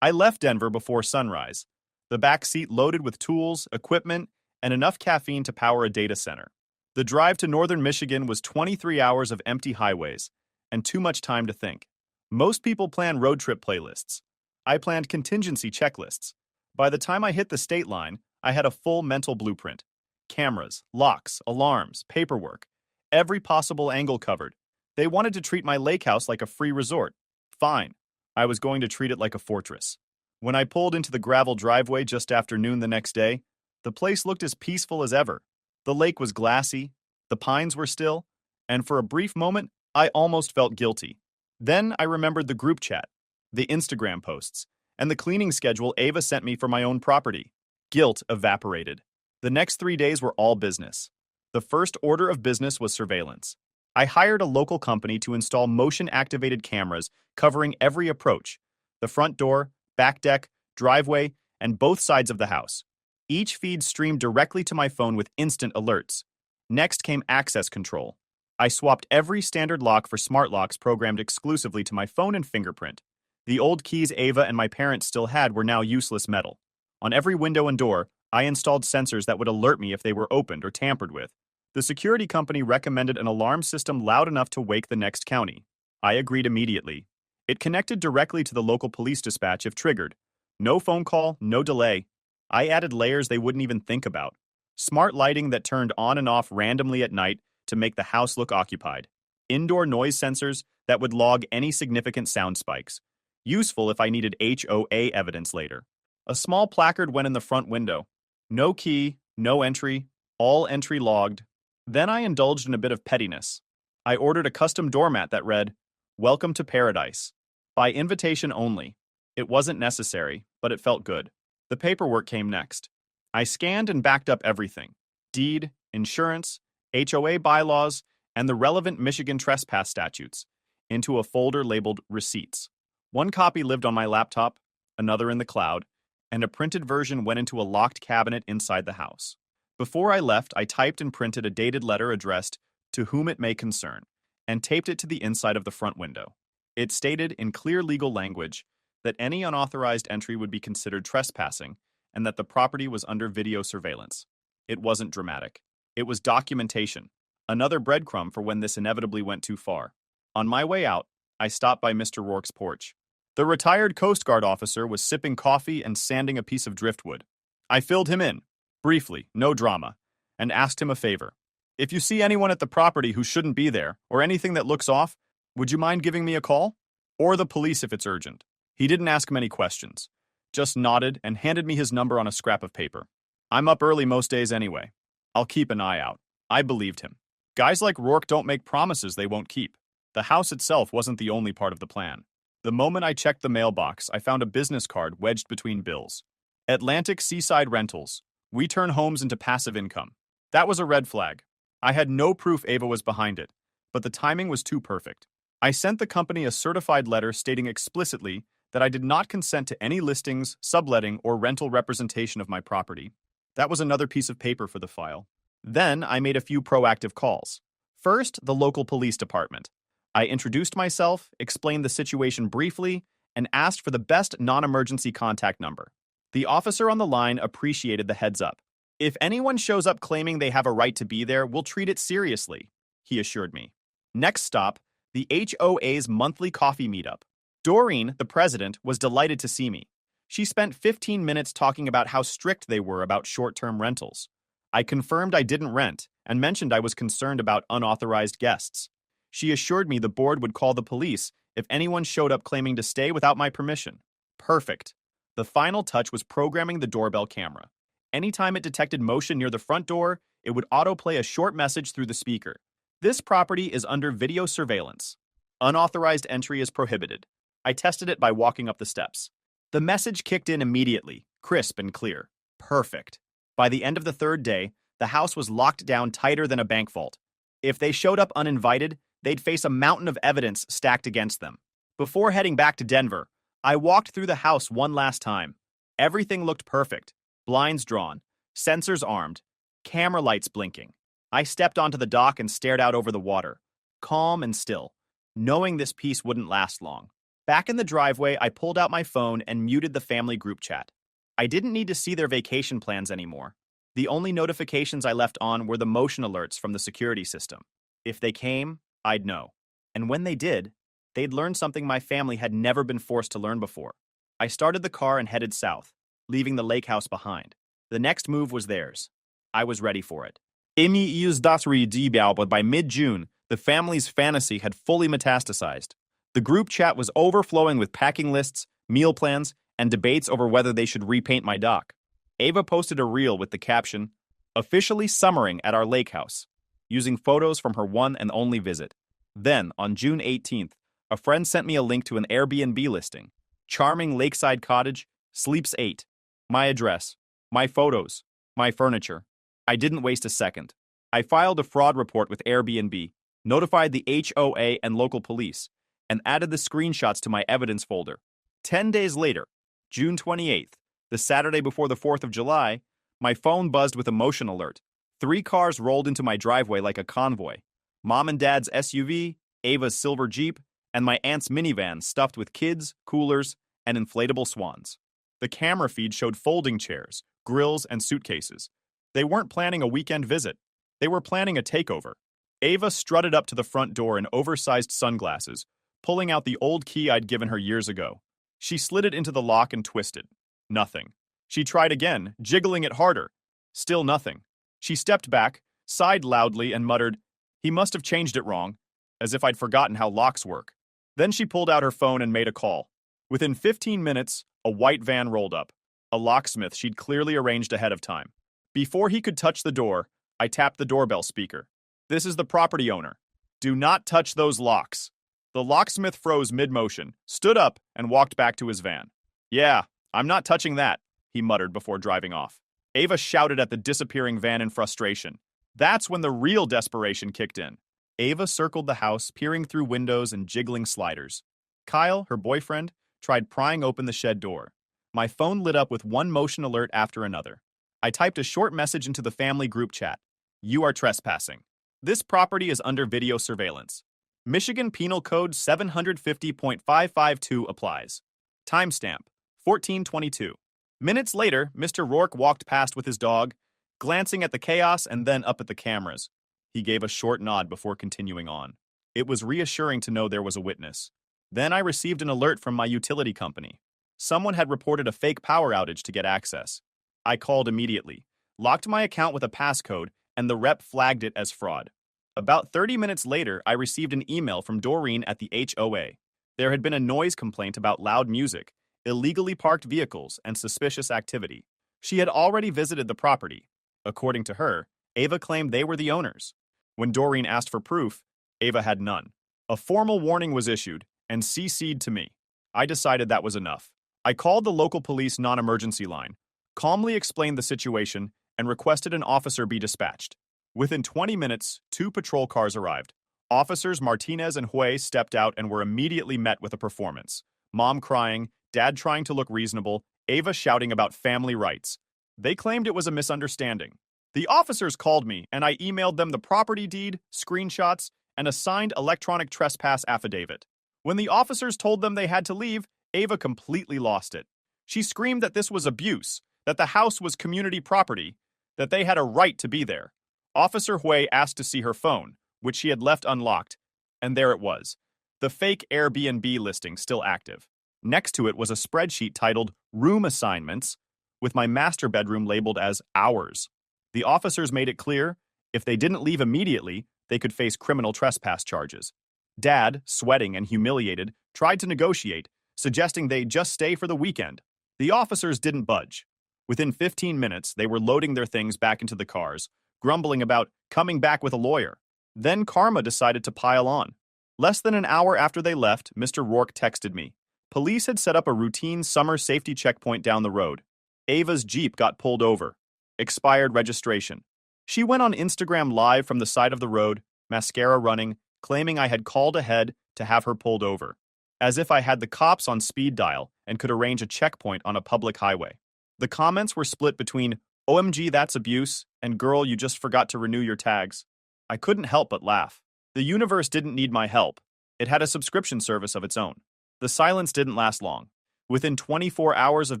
I left Denver before sunrise, the back seat loaded with tools, equipment, and enough caffeine to power a data center. The drive to northern Michigan was 23 hours of empty highways, and too much time to think. Most people plan road trip playlists. I planned contingency checklists. By the time I hit the state line, I had a full mental blueprint. Cameras, locks, alarms, paperwork. Every possible angle covered. They wanted to treat my lake house like a free resort. Fine. I was going to treat it like a fortress. When I pulled into the gravel driveway just after noon the next day, the place looked as peaceful as ever. The lake was glassy, the pines were still, and for a brief moment, I almost felt guilty. Then I remembered the group chat, the Instagram posts, and the cleaning schedule Ava sent me for my own property. Guilt evaporated. The next 3 days were all business. The first order of business was surveillance. I hired a local company to install motion-activated cameras covering every approach: the front door, back deck, driveway, and both sides of the house. Each feed streamed directly to my phone with instant alerts. Next came access control. I swapped every standard lock for smart locks programmed exclusively to my phone and fingerprint. The old keys Ava and my parents still had were now useless metal. On every window and door, I installed sensors that would alert me if they were opened or tampered with. The security company recommended an alarm system loud enough to wake the next county. I agreed immediately. It connected directly to the local police dispatch if triggered. No phone call, no delay. I added layers they wouldn't even think about. Smart lighting that turned on and off randomly at night to make the house look occupied. Indoor noise sensors that would log any significant sound spikes. Useful if I needed HOA evidence later. A small placard went in the front window. No key, no entry, all entry logged. Then I indulged in a bit of pettiness. I ordered a custom doormat that read, "Welcome to Paradise." By invitation only. It wasn't necessary, but it felt good. The paperwork came next. I scanned and backed up everything: deed, insurance, HOA bylaws, and the relevant Michigan trespass statutes, into a folder labeled Receipts. One copy lived on my laptop, another in the cloud, and a printed version went into a locked cabinet inside the house. Before I left, I typed and printed a dated letter addressed "To whom it may concern," and taped it to the inside of the front window. It stated in clear legal language that any unauthorized entry would be considered trespassing and that the property was under video surveillance. It wasn't dramatic. It was documentation, another breadcrumb for when this inevitably went too far. On my way out, I stopped by Mr. Rourke's porch. The retired Coast Guard officer was sipping coffee and sanding a piece of driftwood. I filled him in, briefly, no drama, and asked him a favor. "If you see anyone at the property who shouldn't be there, or anything that looks off, would you mind giving me a call? Or the police if it's urgent." He didn't ask many questions, just nodded and handed me his number on a scrap of paper. "I'm up early most days anyway. I'll keep an eye out." I believed him. Guys like Rourke don't make promises they won't keep. The house itself wasn't the only part of the plan. The moment I checked the mailbox, I found a business card wedged between bills. Atlantic Seaside Rentals. We turn homes into passive income. That was a red flag. I had no proof Ava was behind it, but the timing was too perfect. I sent the company a certified letter stating explicitly that I did not consent to any listings, subletting, or rental representation of my property. That was another piece of paper for the file. Then I made a few proactive calls. First, the local police department. I introduced myself, explained the situation briefly, and asked for the best non-emergency contact number. The officer on the line appreciated the heads up. "If anyone shows up claiming they have a right to be there, we'll treat it seriously," he assured me. Next stop, the HOA's monthly coffee meetup. Doreen, the president, was delighted to see me. She spent 15 minutes talking about how strict they were about short-term rentals. I confirmed I didn't rent and mentioned I was concerned about unauthorized guests. She assured me the board would call the police if anyone showed up claiming to stay without my permission. Perfect. The final touch was programming the doorbell camera. Anytime it detected motion near the front door, it would autoplay a short message through the speaker. "This property is under video surveillance. Unauthorized entry is prohibited." I tested it by walking up the steps. The message kicked in immediately, crisp and clear. Perfect. By the end of the third day, the house was locked down tighter than a bank vault. If they showed up uninvited, they'd face a mountain of evidence stacked against them. Before heading back to Denver, I walked through the house one last time. Everything looked perfect. Blinds drawn, sensors armed, camera lights blinking. I stepped onto the dock and stared out over the water, calm and still, knowing this peace wouldn't last long. Back in the driveway, I pulled out my phone and muted the family group chat. I didn't need to see their vacation plans anymore. The only notifications I left on were the motion alerts from the security system. If they came, I'd know. And when they did, they'd learn something my family had never been forced to learn before. I started the car and headed south, leaving the lake house behind. The next move was theirs. I was ready for it. But by mid-June, the family's fantasy had fully metastasized. The group chat was overflowing with packing lists, meal plans, and debates over whether they should repaint my dock. Ava posted a reel with the caption, "Officially summering at our lake house," using photos from her one and only visit. Then, on June 18th, A friend sent me a link to an Airbnb listing. Charming lakeside cottage, sleeps 8. My address, my photos, my furniture. I didn't waste a second. I filed a fraud report with Airbnb, notified the HOA and local police, and added the screenshots to my evidence folder. 10 days later, June 28th, the Saturday before the 4th of July, my phone buzzed with a motion alert. 3 cars rolled into my driveway like a convoy. Mom and Dad's SUV, Ava's silver Jeep, and my aunt's minivan stuffed with kids, coolers, and inflatable swans. The camera feed showed folding chairs, grills, and suitcases. They weren't planning a weekend visit. They were planning a takeover. Ava strutted up to the front door in oversized sunglasses, pulling out the old key I'd given her years ago. She slid it into the lock and twisted. Nothing. She tried again, jiggling it harder. Still nothing. She stepped back, sighed loudly, and muttered, "He must have changed it wrong," as if I'd forgotten how locks work. Then she pulled out her phone and made a call. Within 15 minutes, a white van rolled up, a locksmith she'd clearly arranged ahead of time. Before he could touch the door, I tapped the doorbell speaker. "This is the property owner. Do not touch those locks." The locksmith froze mid-motion, stood up, and walked back to his van. "Yeah, I'm not touching that," he muttered before driving off. Ava shouted at the disappearing van in frustration. That's when the real desperation kicked in. Ava circled the house, peering through windows and jiggling sliders. Kyle, her boyfriend, tried prying open the shed door. My phone lit up with one motion alert after another. I typed a short message into the family group chat. "You are trespassing. This property is under video surveillance. Michigan Penal Code 750.552 applies. Timestamp, 1422. Minutes later, Mr. Rourke walked past with his dog, glancing at the chaos and then up at the cameras. He gave a short nod before continuing on. It was reassuring to know there was a witness. Then I received an alert from my utility company. Someone had reported a fake power outage to get access. I called immediately, locked my account with a passcode, and the rep flagged it as fraud. About 30 minutes later, I received an email from Doreen at the HOA. There had been a noise complaint about loud music, illegally parked vehicles, and suspicious activity. She had already visited the property. According to her, Ava claimed they were the owners. When Doreen asked for proof, Ava had none. A formal warning was issued and CC'd to me. I decided that was enough. I called the local police non-emergency line, calmly explained the situation, and requested an officer be dispatched. Within 20 minutes, 2 patrol cars arrived. Officers Martinez and Hui stepped out and were immediately met with a performance. Mom crying, Dad trying to look reasonable, Ava shouting about family rights. They claimed it was a misunderstanding. The officers called me, and I emailed them the property deed, screenshots, and a signed electronic trespass affidavit. When the officers told them they had to leave, Ava completely lost it. She screamed that this was abuse, that the house was community property, that they had a right to be there. Officer Hui asked to see her phone, which she had left unlocked, and there it was, the fake Airbnb listing still active. Next to it was a spreadsheet titled Room Assignments, with my master bedroom labeled as Ours. The officers made it clear, if they didn't leave immediately, they could face criminal trespass charges. Dad, sweating and humiliated, tried to negotiate, suggesting they just stay for the weekend. The officers didn't budge. Within 15 minutes, they were loading their things back into the cars, grumbling about coming back with a lawyer. Then karma decided to pile on. Less than an hour after they left, Mr. Rourke texted me. Police had set up a routine summer safety checkpoint down the road. Ava's Jeep got pulled over. Expired registration. She went on Instagram Live from the side of the road, mascara running, claiming I had called ahead to have her pulled over, as if I had the cops on speed dial and could arrange a checkpoint on a public highway. The comments were split between, "OMG, that's abuse," and "Girl, you just forgot to renew your tags." I couldn't help but laugh. The universe didn't need my help. It had a subscription service of its own. The silence didn't last long. Within 24 hours of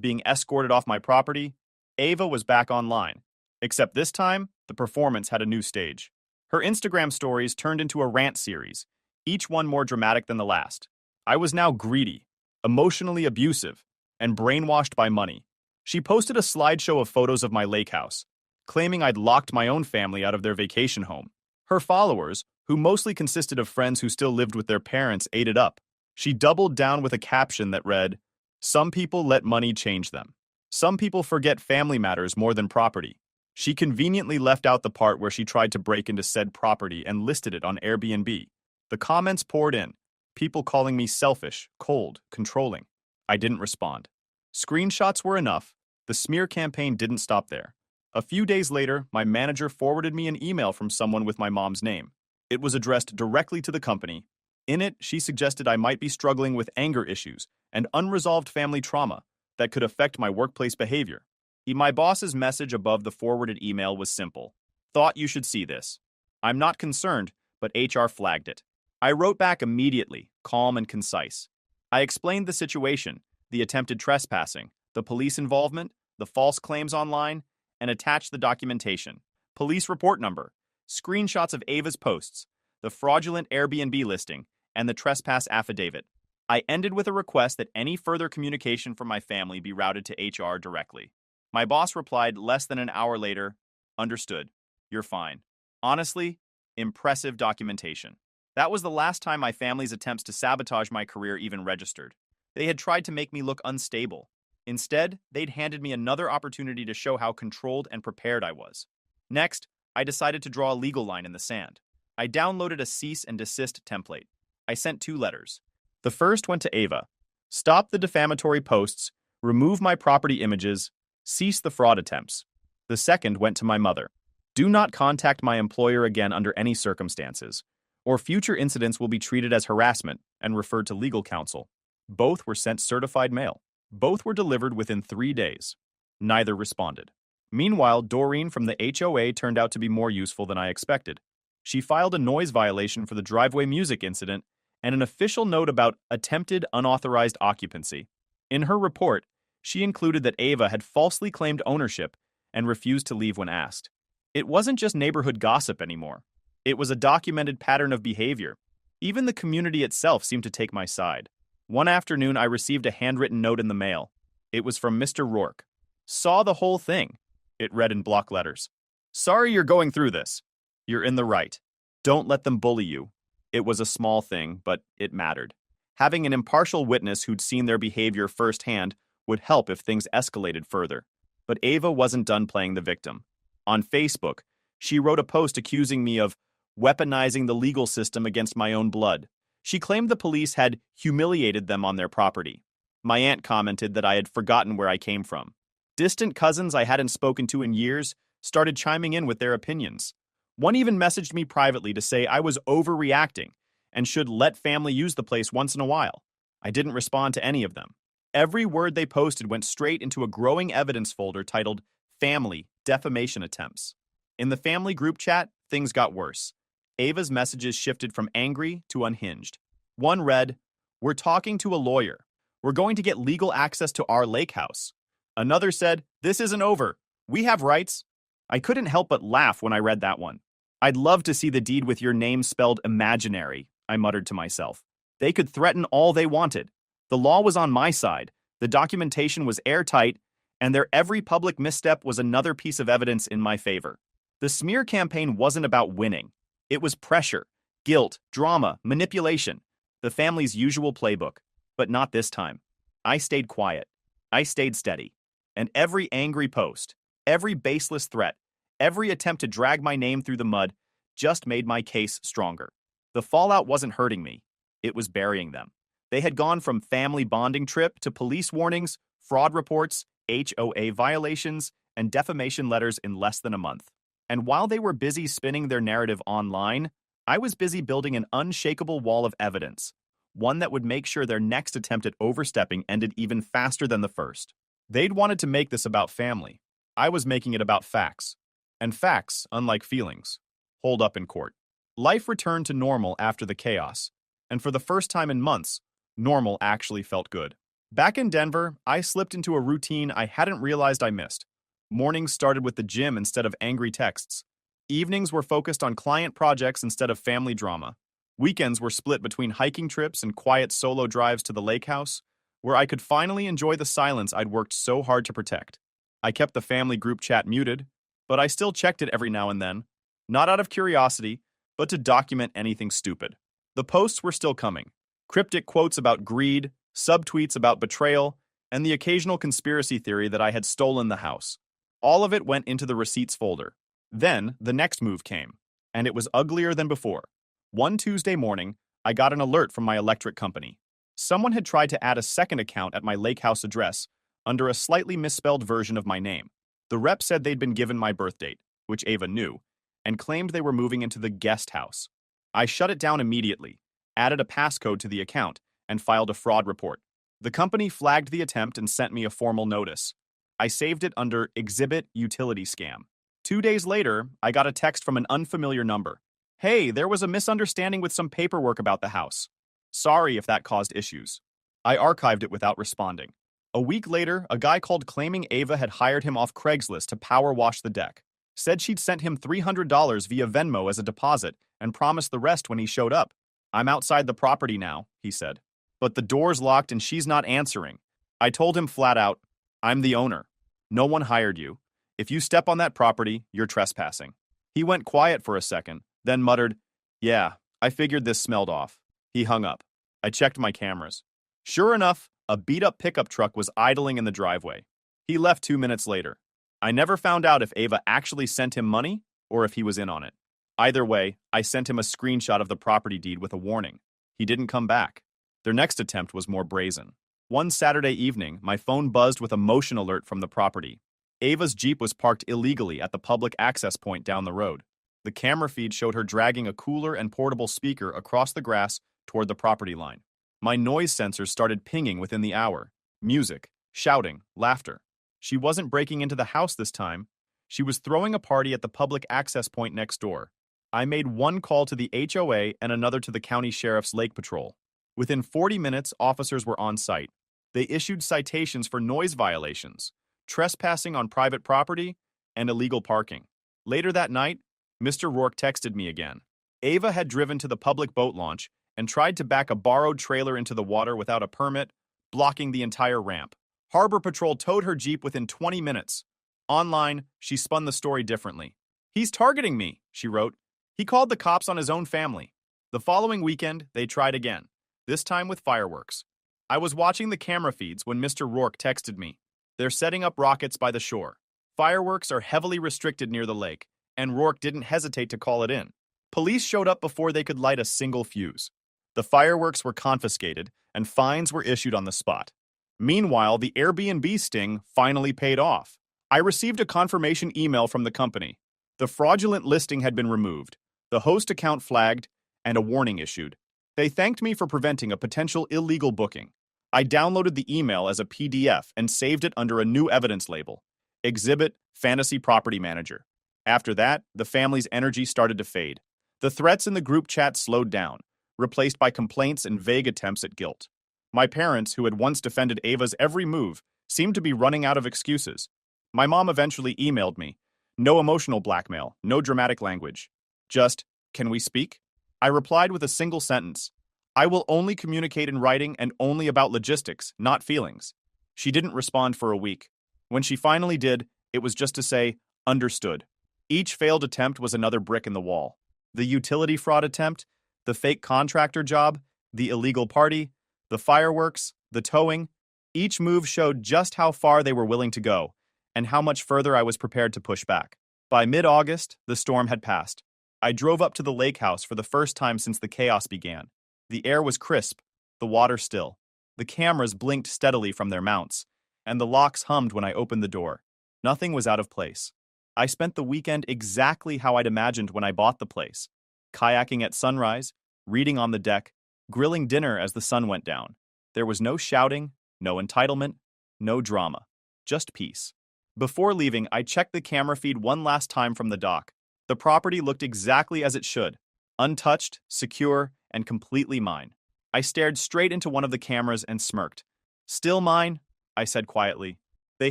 being escorted off my property, Ava was back online. Except this time, the performance had a new stage. Her Instagram stories turned into a rant series, each one more dramatic than the last. I was now greedy, emotionally abusive, and brainwashed by money. She posted a slideshow of photos of my lake house, claiming I'd locked my own family out of their vacation home. Her followers, who mostly consisted of friends who still lived with their parents, ate it up. She doubled down with a caption that read, "Some people let money change them. Some people forget family matters more than property." She conveniently left out the part where she tried to break into said property and listed it on Airbnb. The comments poured in. People calling me selfish, cold, controlling. I didn't respond. Screenshots were enough. The smear campaign didn't stop there. A few days later, my manager forwarded me an email from someone with my mom's name. It was addressed directly to the company. In it, she suggested I might be struggling with anger issues and unresolved family trauma that could affect my workplace behavior. My boss's message above the forwarded email was simple. Thought you should see this. I'm not concerned, but HR flagged it. I wrote back immediately, calm and concise. I explained the situation, the attempted trespassing, the police involvement, the false claims online, and attached the documentation. Police report number, screenshots of Ava's posts, the fraudulent Airbnb listing, and the trespass affidavit. I ended with a request that any further communication from my family be routed to HR directly. My boss replied less than an hour later, "Understood. You're fine." Honestly, impressive documentation. That was the last time my family's attempts to sabotage my career even registered. They had tried to make me look unstable. Instead, they'd handed me another opportunity to show how controlled and prepared I was. Next, I decided to draw a legal line in the sand. I downloaded a cease and desist template. I sent 2 letters. The first went to Ava. Stop the defamatory posts, remove my property images, cease the fraud attempts. The second went to my mother. Do not contact my employer again under any circumstances, or future incidents will be treated as harassment and referred to legal counsel. Both were sent certified mail. Both were delivered within 3 days. Neither responded. Meanwhile, Doreen from the HOA turned out to be more useful than I expected. She filed a noise violation for the driveway music incident and an official note about attempted unauthorized occupancy. In her report, she included that Ava had falsely claimed ownership and refused to leave when asked. It wasn't just neighborhood gossip anymore. It was a documented pattern of behavior. Even the community itself seemed to take my side. One afternoon, I received a handwritten note in the mail. It was from Mr. Rourke. Saw the whole thing. It read in block letters. Sorry you're going through this. You're in the right. Don't let them bully you. It was a small thing, but it mattered. Having an impartial witness who'd seen their behavior firsthand would help if things escalated further. But Ava wasn't done playing the victim. On Facebook, she wrote a post accusing me of weaponizing the legal system against my own blood. She claimed the police had humiliated them on their property. My aunt commented that I had forgotten where I came from. Distant cousins I hadn't spoken to in years started chiming in with their opinions. One even messaged me privately to say I was overreacting and should let family use the place once in a while. I didn't respond to any of them. Every word they posted went straight into a growing evidence folder titled Family Defamation Attempts. In the family group chat, things got worse. Ava's messages shifted from angry to unhinged. One read, "We're talking to a lawyer. We're going to get legal access to our lake house." Another said, "This isn't over. We have rights." I couldn't help but laugh when I read that one. "I'd love to see the deed with your name spelled imaginary," I muttered to myself. They could threaten all they wanted. The law was on my side, the documentation was airtight, and their every public misstep was another piece of evidence in my favor. The smear campaign wasn't about winning. It was pressure, guilt, drama, manipulation, the family's usual playbook. But not this time. I stayed quiet. I stayed steady. And every angry post, every baseless threat, every attempt to drag my name through the mud just made my case stronger. The fallout wasn't hurting me. It was burying them. They had gone from family bonding trip to police warnings, fraud reports, HOA violations, and defamation letters in less than a month. And while they were busy spinning their narrative online, I was busy building an unshakable wall of evidence, one that would make sure their next attempt at overstepping ended even faster than the first. They'd wanted to make this about family. I was making it about facts. And facts, unlike feelings, hold up in court. Life returned to normal after the chaos, and for the first time in months, normal actually felt good. Back in Denver, I slipped into a routine I hadn't realized I missed. Mornings started with the gym instead of angry texts. Evenings were focused on client projects instead of family drama. Weekends were split between hiking trips and quiet solo drives to the lake house, where I could finally enjoy the silence I'd worked so hard to protect. I kept the family group chat muted, but I still checked it every now and then, not out of curiosity, but to document anything stupid. The posts were still coming. Cryptic quotes about greed, subtweets about betrayal, and the occasional conspiracy theory that I had stolen the house. All of it went into the receipts folder. Then, the next move came, and it was uglier than before. One Tuesday morning, I got an alert from my electric company. Someone had tried to add a second account at my lake house address under a slightly misspelled version of my name. The rep said they'd been given my birth date, which Ava knew, and claimed they were moving into the guest house. I shut it down immediately, added a passcode to the account, and filed a fraud report. The company flagged the attempt and sent me a formal notice. I saved it under Exhibit Utility Scam. 2 days later, I got a text from an unfamiliar number. Hey, there was a misunderstanding with some paperwork about the house. Sorry if that caused issues. I archived it without responding. A week later, a guy called claiming Ava had hired him off Craigslist to power wash the deck. Said she'd sent him $300 via Venmo as a deposit and promised the rest when he showed up. I'm outside the property now, he said. But the door's locked and she's not answering. I told him flat out, I'm the owner. No one hired you. If you step on that property, you're trespassing. He went quiet for a second, then muttered, Yeah, I figured this smelled off. He hung up. I checked my cameras. Sure enough, a beat-up pickup truck was idling in the driveway. He left 2 minutes later. I never found out if Ava actually sent him money or if he was in on it. Either way, I sent him a screenshot of the property deed with a warning. He didn't come back. Their next attempt was more brazen. One Saturday evening, my phone buzzed with a motion alert from the property. Ava's Jeep was parked illegally at the public access point down the road. The camera feed showed her dragging a cooler and portable speaker across the grass toward the property line. My noise sensors started pinging within the hour. Music, shouting, laughter. She wasn't breaking into the house this time. She was throwing a party at the public access point next door. I made one call to the HOA and another to the county sheriff's lake patrol. Within 40 minutes, officers were on site. They issued citations for noise violations, trespassing on private property, and illegal parking. Later that night, Mr. Rourke texted me again. Ava had driven to the public boat launch and tried to back a borrowed trailer into the water without a permit, blocking the entire ramp. Harbor Patrol towed her Jeep within 20 minutes. Online, she spun the story differently. He's targeting me, she wrote. He called the cops on his own family. The following weekend, they tried again, this time with fireworks. I was watching the camera feeds when Mr. Rourke texted me. They're setting up rockets by the shore. Fireworks are heavily restricted near the lake, and Rourke didn't hesitate to call it in. Police showed up before they could light a single fuse. The fireworks were confiscated, and fines were issued on the spot. Meanwhile, the Airbnb sting finally paid off. I received a confirmation email from the company. The fraudulent listing had been removed, the host account flagged, and a warning issued. They thanked me for preventing a potential illegal booking. I downloaded the email as a PDF and saved it under a new evidence label, Exhibit Fantasy Property Manager. After that, the family's energy started to fade. The threats in the group chat slowed down, replaced by complaints and vague attempts at guilt. My parents, who had once defended Ava's every move, seemed to be running out of excuses. My mom eventually emailed me. No emotional blackmail, no dramatic language. Just, can we speak? I replied with a single sentence. I will only communicate in writing and only about logistics, not feelings. She didn't respond for a week. When she finally did, it was just to say, understood. Each failed attempt was another brick in the wall. The utility fraud attempt, the fake contractor job, the illegal party, the fireworks, the towing. Each move showed just how far they were willing to go and how much further I was prepared to push back. By mid-August, the storm had passed. I drove up to the lake house for the first time since the chaos began. The air was crisp, the water still. The cameras blinked steadily from their mounts, and the locks hummed when I opened the door. Nothing was out of place. I spent the weekend exactly how I'd imagined when I bought the place. Kayaking at sunrise, reading on the deck, grilling dinner as the sun went down. There was no shouting, no entitlement, no drama, just peace. Before leaving, I checked the camera feed one last time from the dock. The property looked exactly as it should, untouched, secure, and completely mine. I stared straight into one of the cameras and smirked. Still mine, I said quietly. They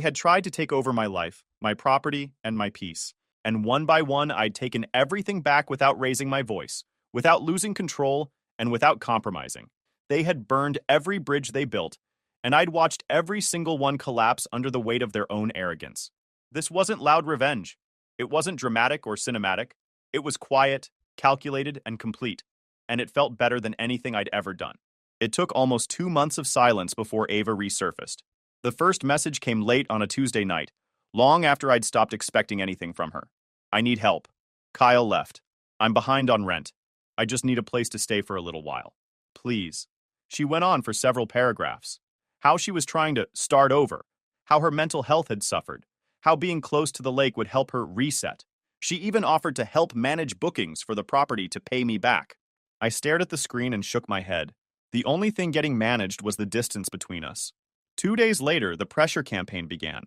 had tried to take over my life, my property, and my peace. And one by one, I'd taken everything back without raising my voice, without losing control, and without compromising. They had burned every bridge they built, and I'd watched every single one collapse under the weight of their own arrogance. This wasn't loud revenge. It wasn't dramatic or cinematic. It was quiet, calculated, and complete, and it felt better than anything I'd ever done. It took almost 2 months of silence before Ava resurfaced. The first message came late on a Tuesday night, long after I'd stopped expecting anything from her. I need help. Kyle left. I'm behind on rent. I just need a place to stay for a little while. Please. She went on for several paragraphs. How she was trying to start over. How her mental health had suffered. How being close to the lake would help her reset. She even offered to help manage bookings for the property to pay me back. I stared at the screen and shook my head. The only thing getting managed was the distance between us. 2 days later, the pressure campaign began.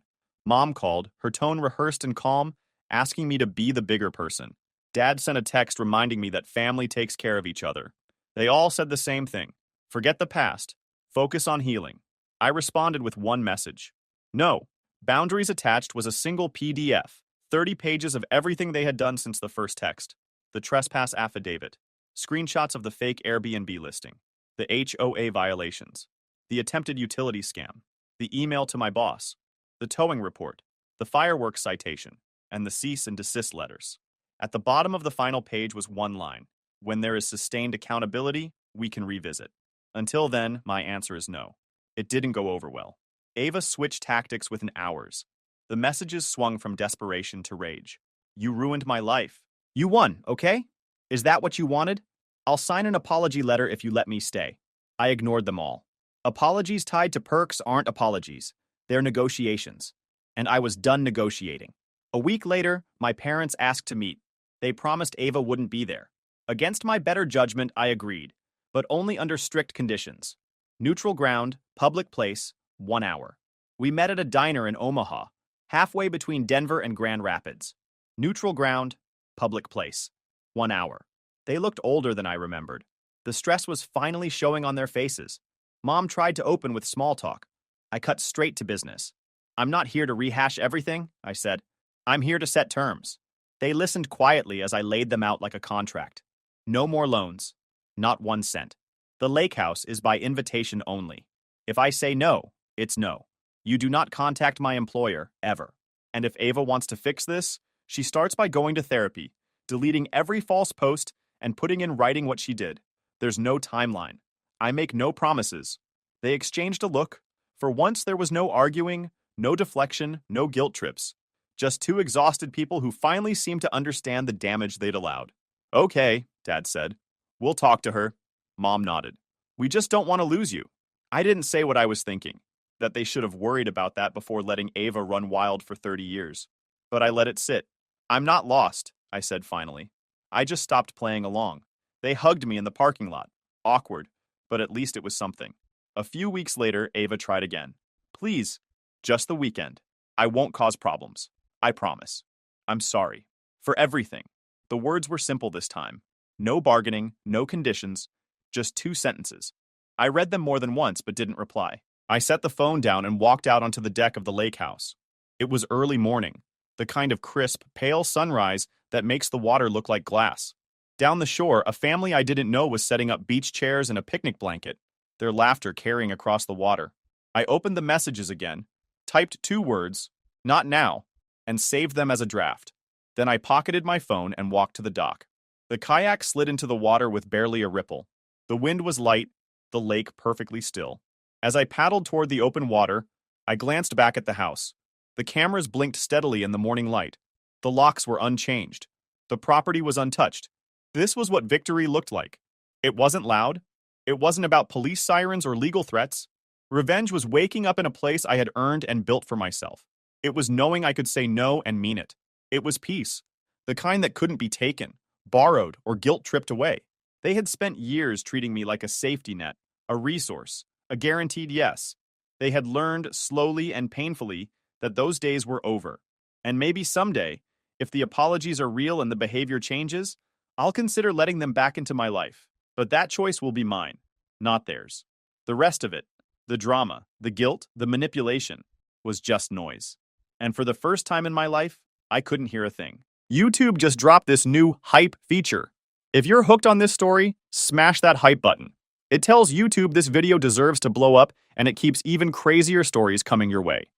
Mom called, her tone rehearsed and calm, asking me to be the bigger person. Dad sent a text reminding me that family takes care of each other. They all said the same thing. Forget the past. Focus on healing. I responded with one message. No. Boundaries attached was a single PDF, 30 pages of everything they had done since the first text. The trespass affidavit. Screenshots of the fake Airbnb listing. The HOA violations. The attempted utility scam. The email to my boss. The towing report. The fireworks citation. And the cease and desist letters. At the bottom of the final page was one line. When there is sustained accountability, we can revisit. Until then, my answer is no. It didn't go over well. Ava switched tactics within hours. The messages swung from desperation to rage. You ruined my life. You won, okay? Is that what you wanted? I'll sign an apology letter if you let me stay. I ignored them all. Apologies tied to perks aren't apologies. They're negotiations. And I was done negotiating. A week later, my parents asked to meet. They promised Ava wouldn't be there. Against my better judgment, I agreed, but only under strict conditions. Neutral ground, public place, 1 hour. We met at a diner in Omaha, halfway between Denver and Grand Rapids. Neutral ground, public place, 1 hour. They looked older than I remembered. The stress was finally showing on their faces. Mom tried to open with small talk. I cut straight to business. I'm not here to rehash everything, I said. I'm here to set terms. They listened quietly as I laid them out like a contract. No more loans. Not 1 cent. The lake house is by invitation only. If I say no, it's no. You do not contact my employer, ever. And if Ava wants to fix this, she starts by going to therapy, deleting every false post, and putting in writing what she did. There's no timeline. I make no promises. They exchanged a look. For once, there was no arguing, no deflection, no guilt trips. Just two exhausted people who finally seemed to understand the damage they'd allowed. Okay, Dad said. We'll talk to her. Mom nodded. We just don't want to lose you. I didn't say what I was thinking, that they should have worried about that before letting Ava run wild for 30 years. But I let it sit. I'm not lost, I said finally. I just stopped playing along. They hugged me in the parking lot. Awkward, but at least it was something. A few weeks later, Ava tried again. Please, just the weekend. I won't cause problems. I promise. I'm sorry. For everything. The words were simple this time. No bargaining, no conditions, just 2 sentences. I read them more than once but didn't reply. I set the phone down and walked out onto the deck of the lake house. It was early morning, the kind of crisp, pale sunrise that makes the water look like glass. Down the shore, a family I didn't know was setting up beach chairs and a picnic blanket, their laughter carrying across the water. I opened the messages again, typed 2 words, not now, and saved them as a draft. Then I pocketed my phone and walked to the dock. The kayak slid into the water with barely a ripple. The wind was light, the lake perfectly still. As I paddled toward the open water, I glanced back at the house. The cameras blinked steadily in the morning light. The locks were unchanged. The property was untouched. This was what victory looked like. It wasn't loud. It wasn't about police sirens or legal threats. Revenge was waking up in a place I had earned and built for myself. It was knowing I could say no and mean it. It was peace, the kind that couldn't be taken, borrowed, or guilt-tripped away. They had spent years treating me like a safety net, a resource, a guaranteed yes. They had learned slowly and painfully that those days were over. And maybe someday, if the apologies are real and the behavior changes, I'll consider letting them back into my life. But that choice will be mine, not theirs. The rest of it, the drama, the guilt, the manipulation, was just noise. And for the first time in my life, I couldn't hear a thing. YouTube just dropped this new hype feature. If you're hooked on this story, smash that hype button. It tells YouTube this video deserves to blow up, and it keeps even crazier stories coming your way.